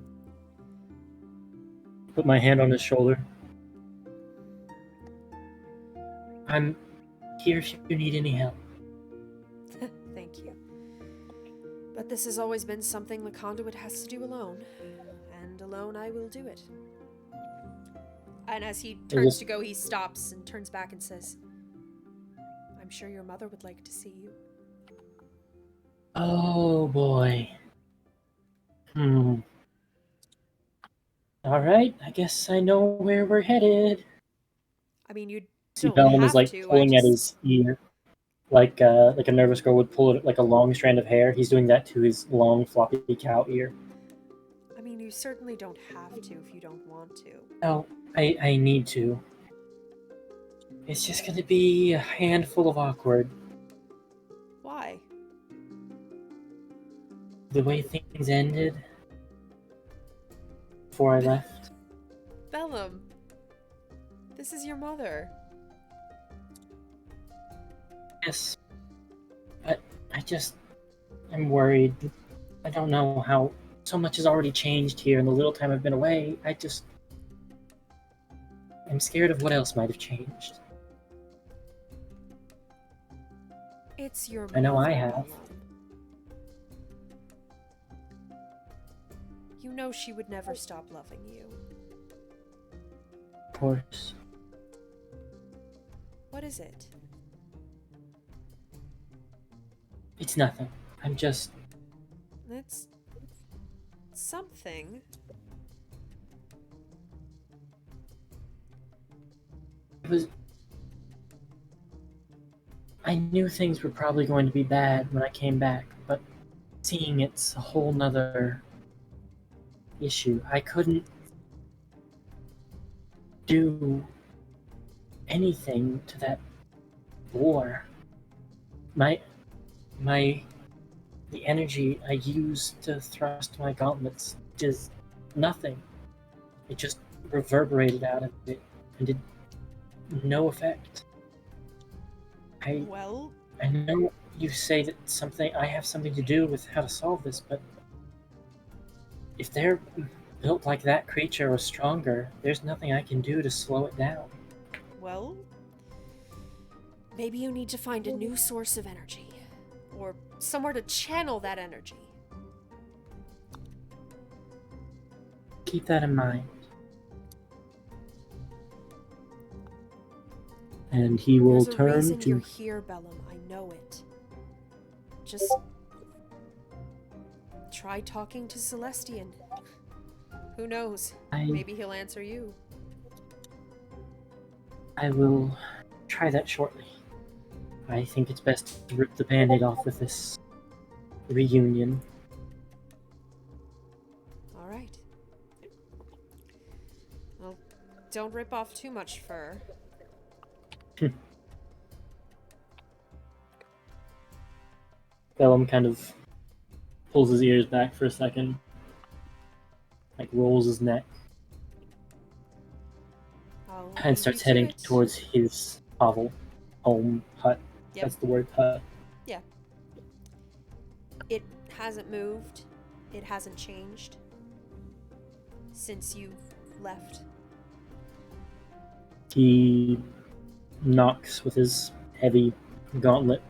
Put my hand on his shoulder. I'm here if you need any help. Thank you. But this has always been something the conduit has to do alone. And alone I will do it. And as he turns to go, he stops and turns back and says, I'm sure your mother would like to see you. Oh boy. Alright, I guess I know where we're headed. I mean, you See, don't Bellum have is like to. pulling at his ear, like a nervous girl would pull it like a long strand of hair. He's doing that to his long floppy cow ear. I mean, you certainly don't have to if you don't want to. No, I need to. It's just gonna be a handful of awkward. Why? The way things ended before I left. Bellum, this is your mother. Yes, but I'm worried. I don't know how so much has already changed here in the little time I've been away. I'm scared of what else might have changed. It's your I know mother, I have. Bellum. You know she would never stop loving you. Of course. What is it? It's nothing. I'm just... It's something. It was... I knew things were probably going to be bad when I came back, but seeing it's a whole nother issue. I couldn't do anything to that war. The energy I used to thrust my gauntlets just nothing. It just reverberated out of it and did no effect. Well, I know you say that I have something to do with how to solve this, but if they're built like that creature or stronger, there's nothing I can do to slow it down. well, maybe you need to find a new source of energy. Or somewhere to channel that energy. Keep that in mind. And he will There's a turn reason you're to... here, Bellum. I know it. Just try talking to Celestian. Who knows? Maybe he'll answer you. I will try that shortly. I think it's best to rip the band-aid off with this reunion. Alright. Well, don't rip off too much fur. Bellum kind of pulls his ears back for a second, like rolls his neck, and starts heading towards his hovel, home, hut. Yep. That's the word, hut. Yeah. It hasn't moved. It hasn't changed since you left. He knocks with his heavy gauntlet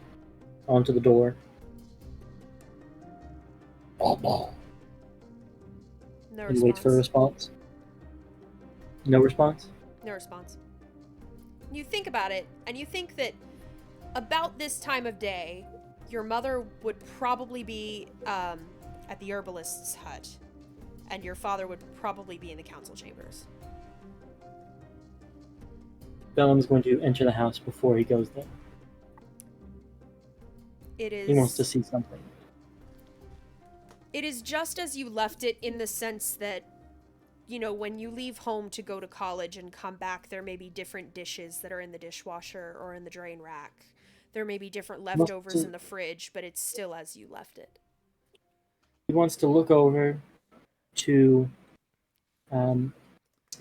onto the door. No And waits for a response. No response? No response. You think about it, and you think that about this time of day, your mother would probably be at the herbalist's hut, and your father would probably be in the council chambers. Bellum's going to enter the house before he goes there. It is. He wants to see something. It is just as you left it, in the sense that, you know, when you leave home to go to college and come back, there may be different dishes that are in the dishwasher or in the drain rack. There may be different leftovers in the fridge, but it's still as you left it. He wants to look over to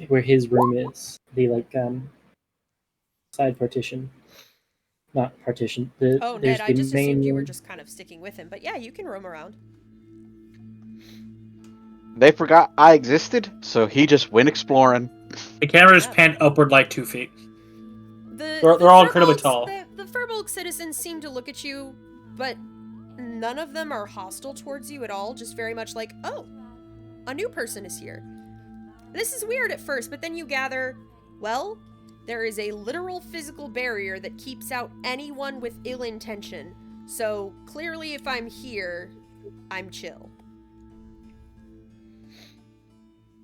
where his room is. The side partition. Not partition. Oh, there's Ned, I the just main assumed you were room. just kind of sticking with him. But yeah, you can roam around. They forgot I existed, so he just went exploring. The cameras Yeah. pan upward like 2 feet. They're all incredibly tall. The Furbolg citizens seem to look at you, but none of them are hostile towards you at all. Just very much like, oh, a new person is here. This is weird at first, but then you gather, well, there is a literal physical barrier that keeps out anyone with ill intention. So clearly, if I'm here, I'm chill.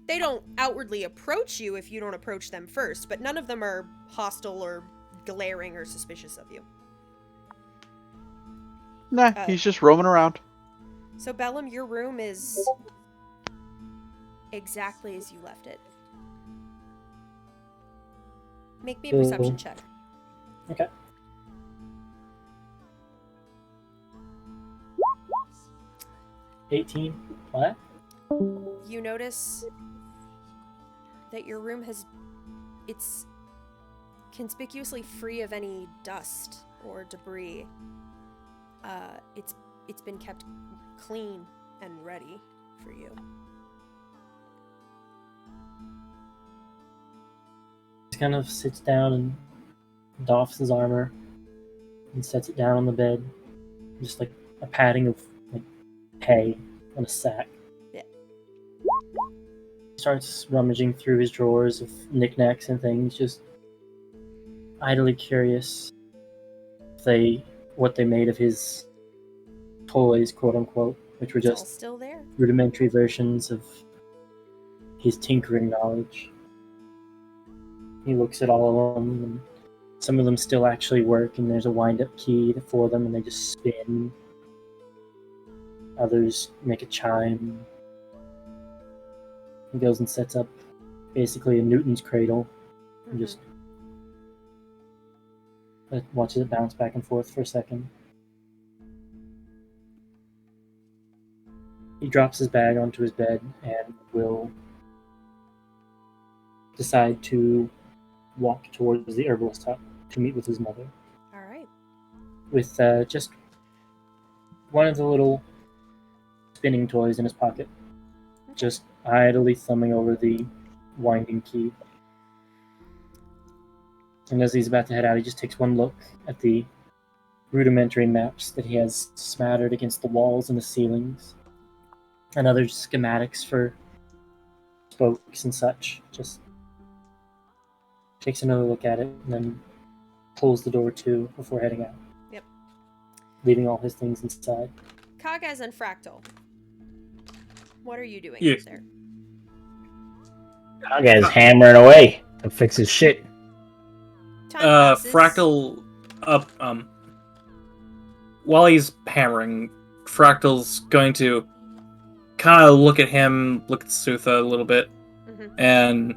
They don't outwardly approach you if you don't approach them first, but none of them are hostile or glaring or suspicious of you. Nah, he's just roaming around. So Bellum, your room is exactly as you left it. Make me a perception check. Okay. $18. What? You notice that your room it's conspicuously free of any dust or debris. It's been kept clean and ready for you. He kind of sits down and doffs his armor and sets it down on the bed, just like a padding of like hay on a sack. Yeah. Starts rummaging through his drawers of knickknacks and things, just idly curious what they made of his toys, quote unquote, which were It's all just still there. rudimentary versions of his tinkering knowledge. He looks at all of them, and some of them still actually work, and there's a wind-up key for them, and they just spin. Others make a chime. He goes and sets up basically a Newton's cradle, and just watches it bounce back and forth for a second. He drops his bag onto his bed and will decide to walk towards the herbalist hut to meet with his mother. All right. With just one of the little spinning toys in his pocket, just idly thumbing over the winding key. And as he's about to head out, he just takes one look at the rudimentary maps that he has smattered against the walls and the ceilings, and other schematics for spokes and such. Just takes another look at it and then pulls the door to before heading out. Yep. Leaving all his things inside. Kagaz and Fractal. What are you doing Yeah. up there? That guy's hammering away to fix his shit. Time passes. Fractal up while he's hammering, Fractal's going to kind of look at him, look at Sutha a little bit, and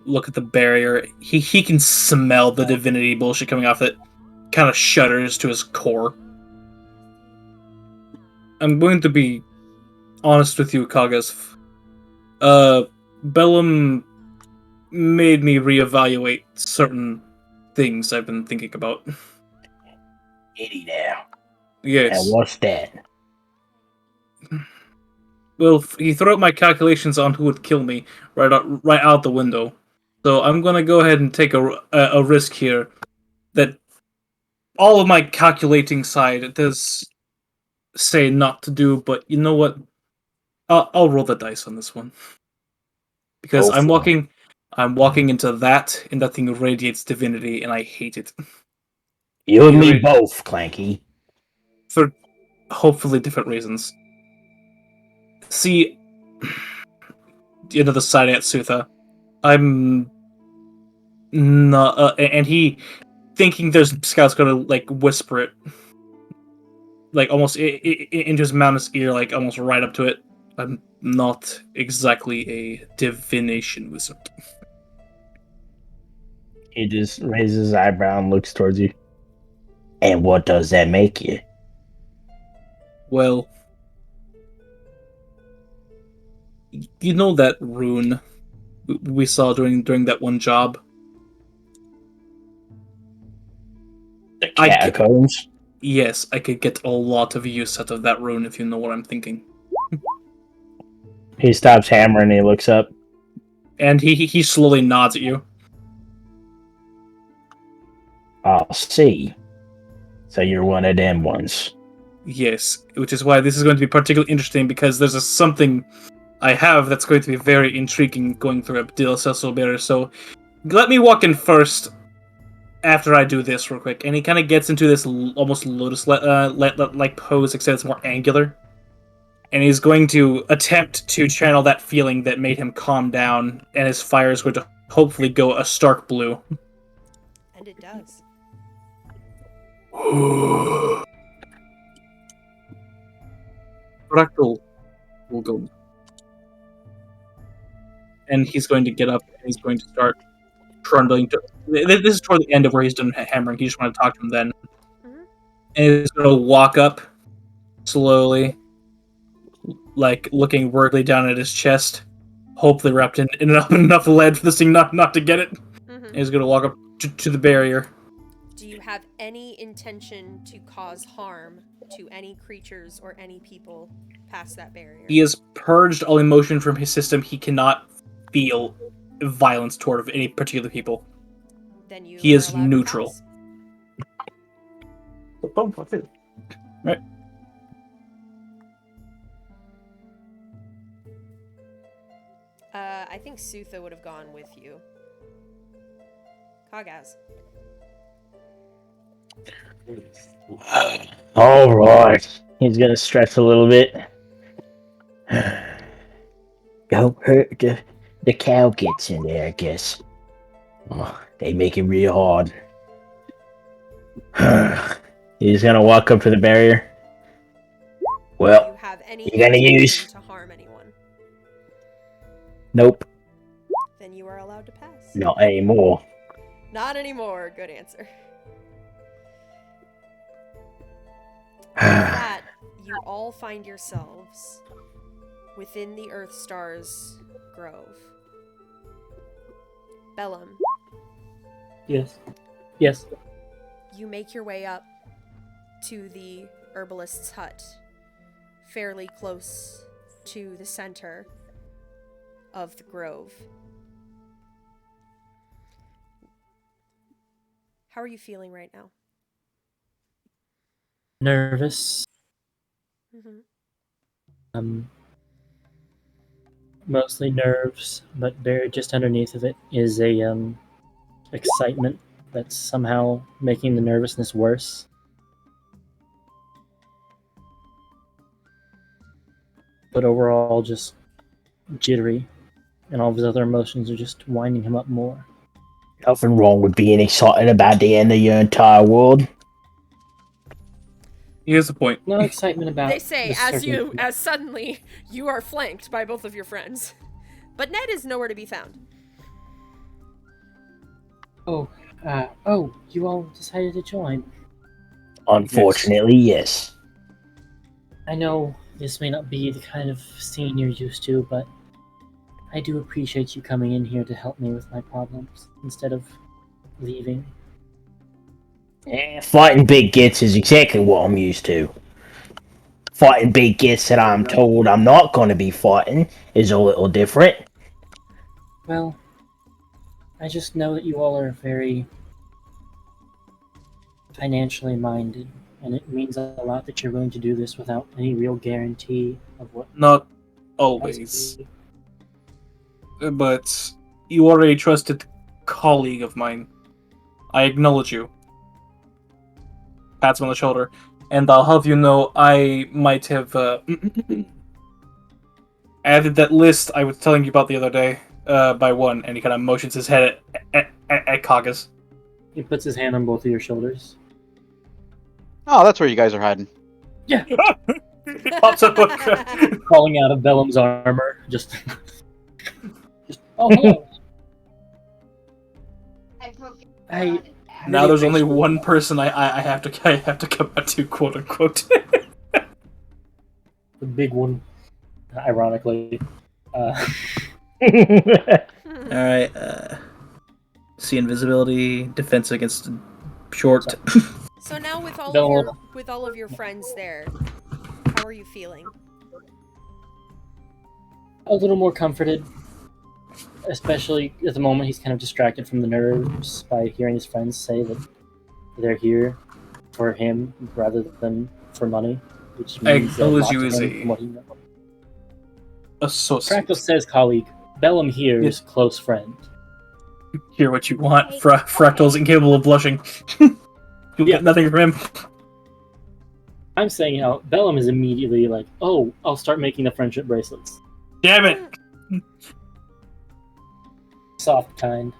look at the barrier. He can smell the divinity bullshit coming off it. Kind of shudders to his core. I'm going to be honest with you, Kagas. Bellum made me reevaluate certain things I've been thinking about. Itty now. Yes. And what's that? Well, he threw out my calculations on who would kill me right out the window. So I'm gonna go ahead and take a risk here that all of my calculating side does say not to do, but you know what? I'll roll the dice on this one because I'm walking I'm walking into that, and that thing radiates divinity, and I hate it. You and me You're- both, Clanky. For hopefully different reasons. See, another side at Sutha. I'm not, and he thinking there's scouts gonna like whisper it, like almost into his mountain's ear, like almost right up to it. I'm not exactly a divination wizard. He just raises his eyebrow and looks towards you. And what does that make you? Well, you know that rune we saw during that one job? The catacombs? Yes, I could get a lot of use out of that rune if you know what I'm thinking. He stops hammering and he looks up. And he slowly nods at you. I'll see. So you're one of them ones. Yes, which is why this is going to be particularly interesting, because there's something I have that's going to be very intriguing going through Abdil Cecil. So let me walk in first after I do this real quick. And he kind of gets into this almost lotus like pose, except it's more angular. And he's going to attempt to channel that feeling that made him calm down, and his fire is going to hopefully go a stark blue. And it does. Fractal will go. And he's going to get up and he's going to start trundling. This is toward the end of where he's done hammering. He just want to talk to him then. Mhm. And he's going to walk up slowly, like looking worriedly down at his chest, hopefully wrapped in enough lead for this thing not to get it. Mhm. And he's going to walk up to the barrier. Do you have any intention to cause harm to any creatures or any people past that barrier? He has purged all emotion from his system. He cannot feel violence toward any particular people. Then you He are is allowed to neutral. pass. Right. I think Sutha would have gone with you. Kagaz. All right. He's gonna stretch a little bit. Don't hurt the cow gets in there, I guess. Oh, they make it real hard. He's gonna walk up to the barrier. Do Well, you have any you gonna intention use- to harm anyone? nope, Then you are allowed to pass. not anymore. Not anymore. Good answer. With that, you all find yourselves within the Earthstars grove. Bellum, Yes. Yes. you make your way up to the herbalist's hut, fairly close to the center of the grove. How are you feeling right now? Nervous. Mm-hmm. Mostly nerves, but buried just underneath of it is a excitement that's somehow making the nervousness worse. But overall, just jittery, and all of his other emotions are just winding him up more. Nothing wrong with being excited about the end of your entire world. Here's the point. No excitement about. They say the circum- as suddenly you are flanked by both of your friends. But Ned is nowhere to be found. Oh, you all decided to join. Unfortunately, yes. I know this may not be the kind of scene you're used to, but I do appreciate you coming in here to help me with my problems instead of leaving. Fighting big gets is exactly what I'm used to. Fighting big gets that I'm told I'm not going to be fighting is a little different. Well, I just know that you all are very financially minded, and it means a lot that you're willing to do this without any real guarantee of what. Not always. But You are a trusted colleague of mine. I acknowledge you. Pats him on the shoulder. And I'll have you know I might have added that list I was telling you about the other day by one, and he kind of motions his head at Kagas. He puts his hand on both of your shoulders. Oh, that's where you guys are hiding. Yeah. Pops up Falling out of Bellum's armor. Just oh, hello. I focus I- on it. Now there's only one person I have to come out to, quote unquote. The big one, ironically. Alright, see invisibility, defense against short. So now with all No. of your friends there, how are you feeling? A little more comforted. Especially at the moment, he's kind of distracted from the nerves by hearing his friends say that they're here for him rather than for money, which means a acknowledge lot you to as him a from what he knows. associate. Fractal says, colleague, Bellum here is close friend. Hear what you want. Fractal's incapable of blushing. You'll Yeah. get nothing from him. I'm saying, Bellum is immediately like, oh, I'll start making the friendship bracelets. Damn it! Soft kind.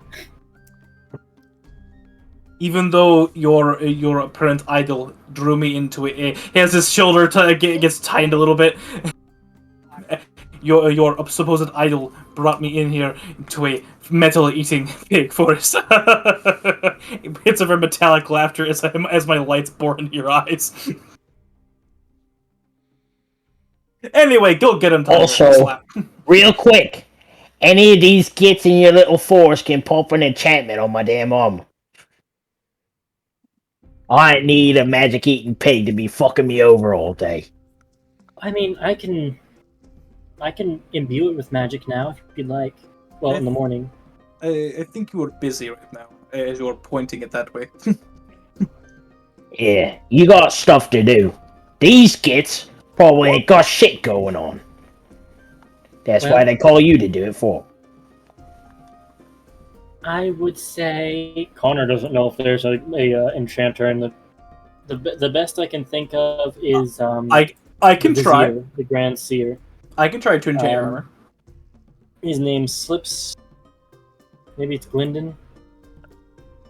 Even though your apparent idol drew me into it, he has his shoulder gets tightened a little bit. Your supposed idol brought me in here to a metal-eating pig forest. Hits of her metallic laughter as my lights bore into your eyes. Anyway, go get him. Also- Slap. Real quick, any of these gits in your little force can pop an enchantment on my damn armor. I ain't need a magic eating pig to be fucking me over all day. I mean, I can imbue it with magic now if you'd like. Well, in the morning. I think you are busy right now, as you're pointing it that way. Yeah, you got stuff to do. These gits probably ain't got shit going on. That's why Well- they call you to do it for. I would say Connor doesn't know if there's a enchanter, and the best I can think of is I can the try. Vizier, the Grand Seer. I can try to enchant your Um, armor. His name slips. Maybe it's Glyndon.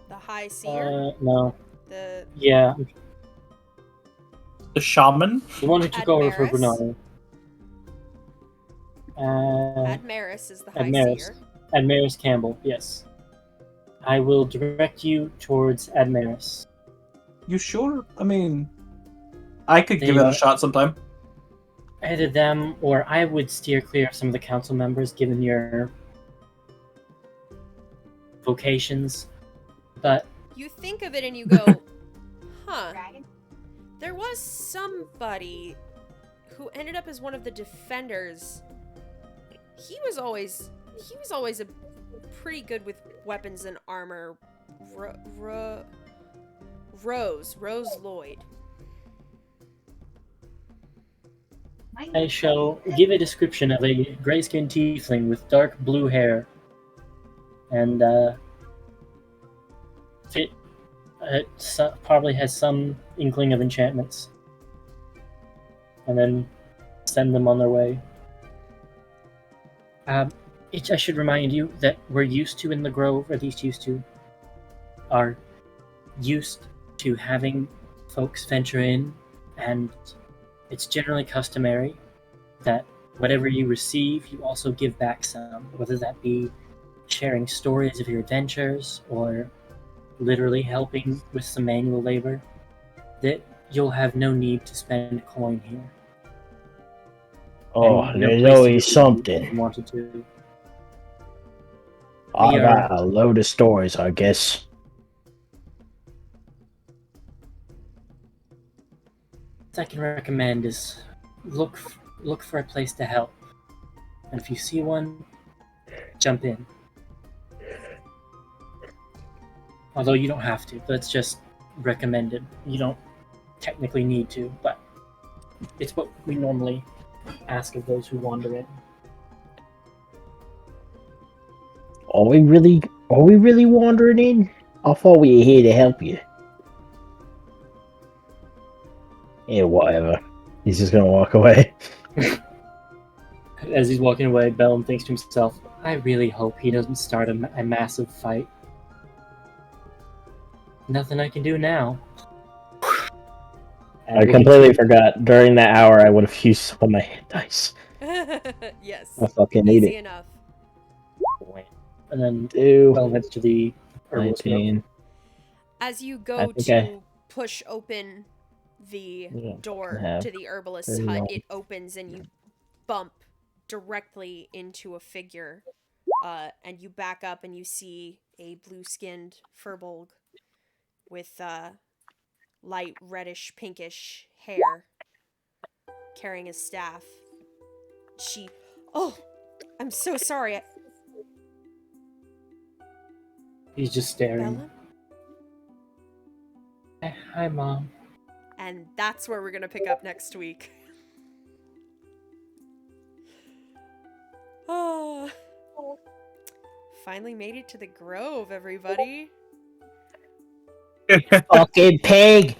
The High Seer? No. The Yeah, The shaman. the one who took over for Admaris? Brunari. Admaris is the High Admaris. Seer. Admaris Campbell. Yes. I will direct you towards Admaris. You sure? I mean, I could They give it a are- shot sometime. Either them, or I would steer clear of some of the council members, given your vocations. But You think of it and you go, huh, Dragon? there was somebody who ended up as one of the defenders. He was always a pretty good with weapons and armor. Rose Lloyd. I shall give a description of a gray-skinned tiefling with dark blue hair, and probably has some inkling of enchantments, and then send them on their way. I should remind you that we're used to in the Grove, or at least are used to having folks venture in, and it's generally customary that whatever you receive, you also give back some, whether that be sharing stories of your adventures or literally helping with some manual labor, that you'll have no need to spend coin here. Oh, And no there's place to always go if you something. wanted to. I We are- got a load of stories, I guess. What I can recommend is look for a place to help, and if you see one, jump in. Although you don't have to, that's just recommended. You don't technically need to, but it's what we normally ask of those who wander in. Are we really wandering in? I thought we were here to help you. Yeah, whatever. He's just gonna walk away. As he's walking away, Bellum thinks to himself, I really hope he doesn't start a massive fight. Nothing I can do now. And I we'll completely continue. forgot. During that hour, I would have used some of my hit dice. Yes. I fucking need Easy it. enough. And then 2, Bellum heads to the herbalist grove. 19. As you I go think to push open the Yeah, door have to the herbalist's 31. hut, it opens and you bump directly into a figure. And you back up and you see a blue-skinned furbolg with light reddish pinkish hair carrying a staff. Oh, I'm so sorry. He's just staring. Bella? Hi, Mom. And that's where we're gonna pick up next week. Oh, finally made it to the grove, everybody. Fucking pig!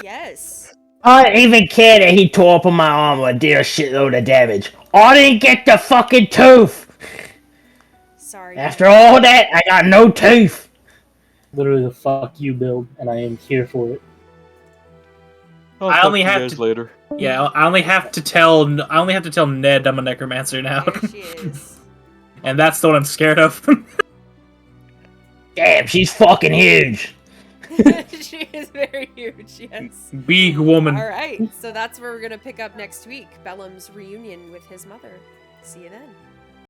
Yes. I didn't even care that he tore up on my arm and did a shitload of damage. I didn't get the fucking tooth! Sorry. After all that, I got no tooth! Literally the fuck you build, and I am here for it. I'll I talk only to you have guys to- later. Yeah, I only have to tell Ned I'm a necromancer now, There she is. and that's the one I'm scared of. Damn, she's fucking huge! She is very huge, yes. Big woman. Alright, so that's where we're gonna pick up next week. Bellum's reunion with his mother. See you then.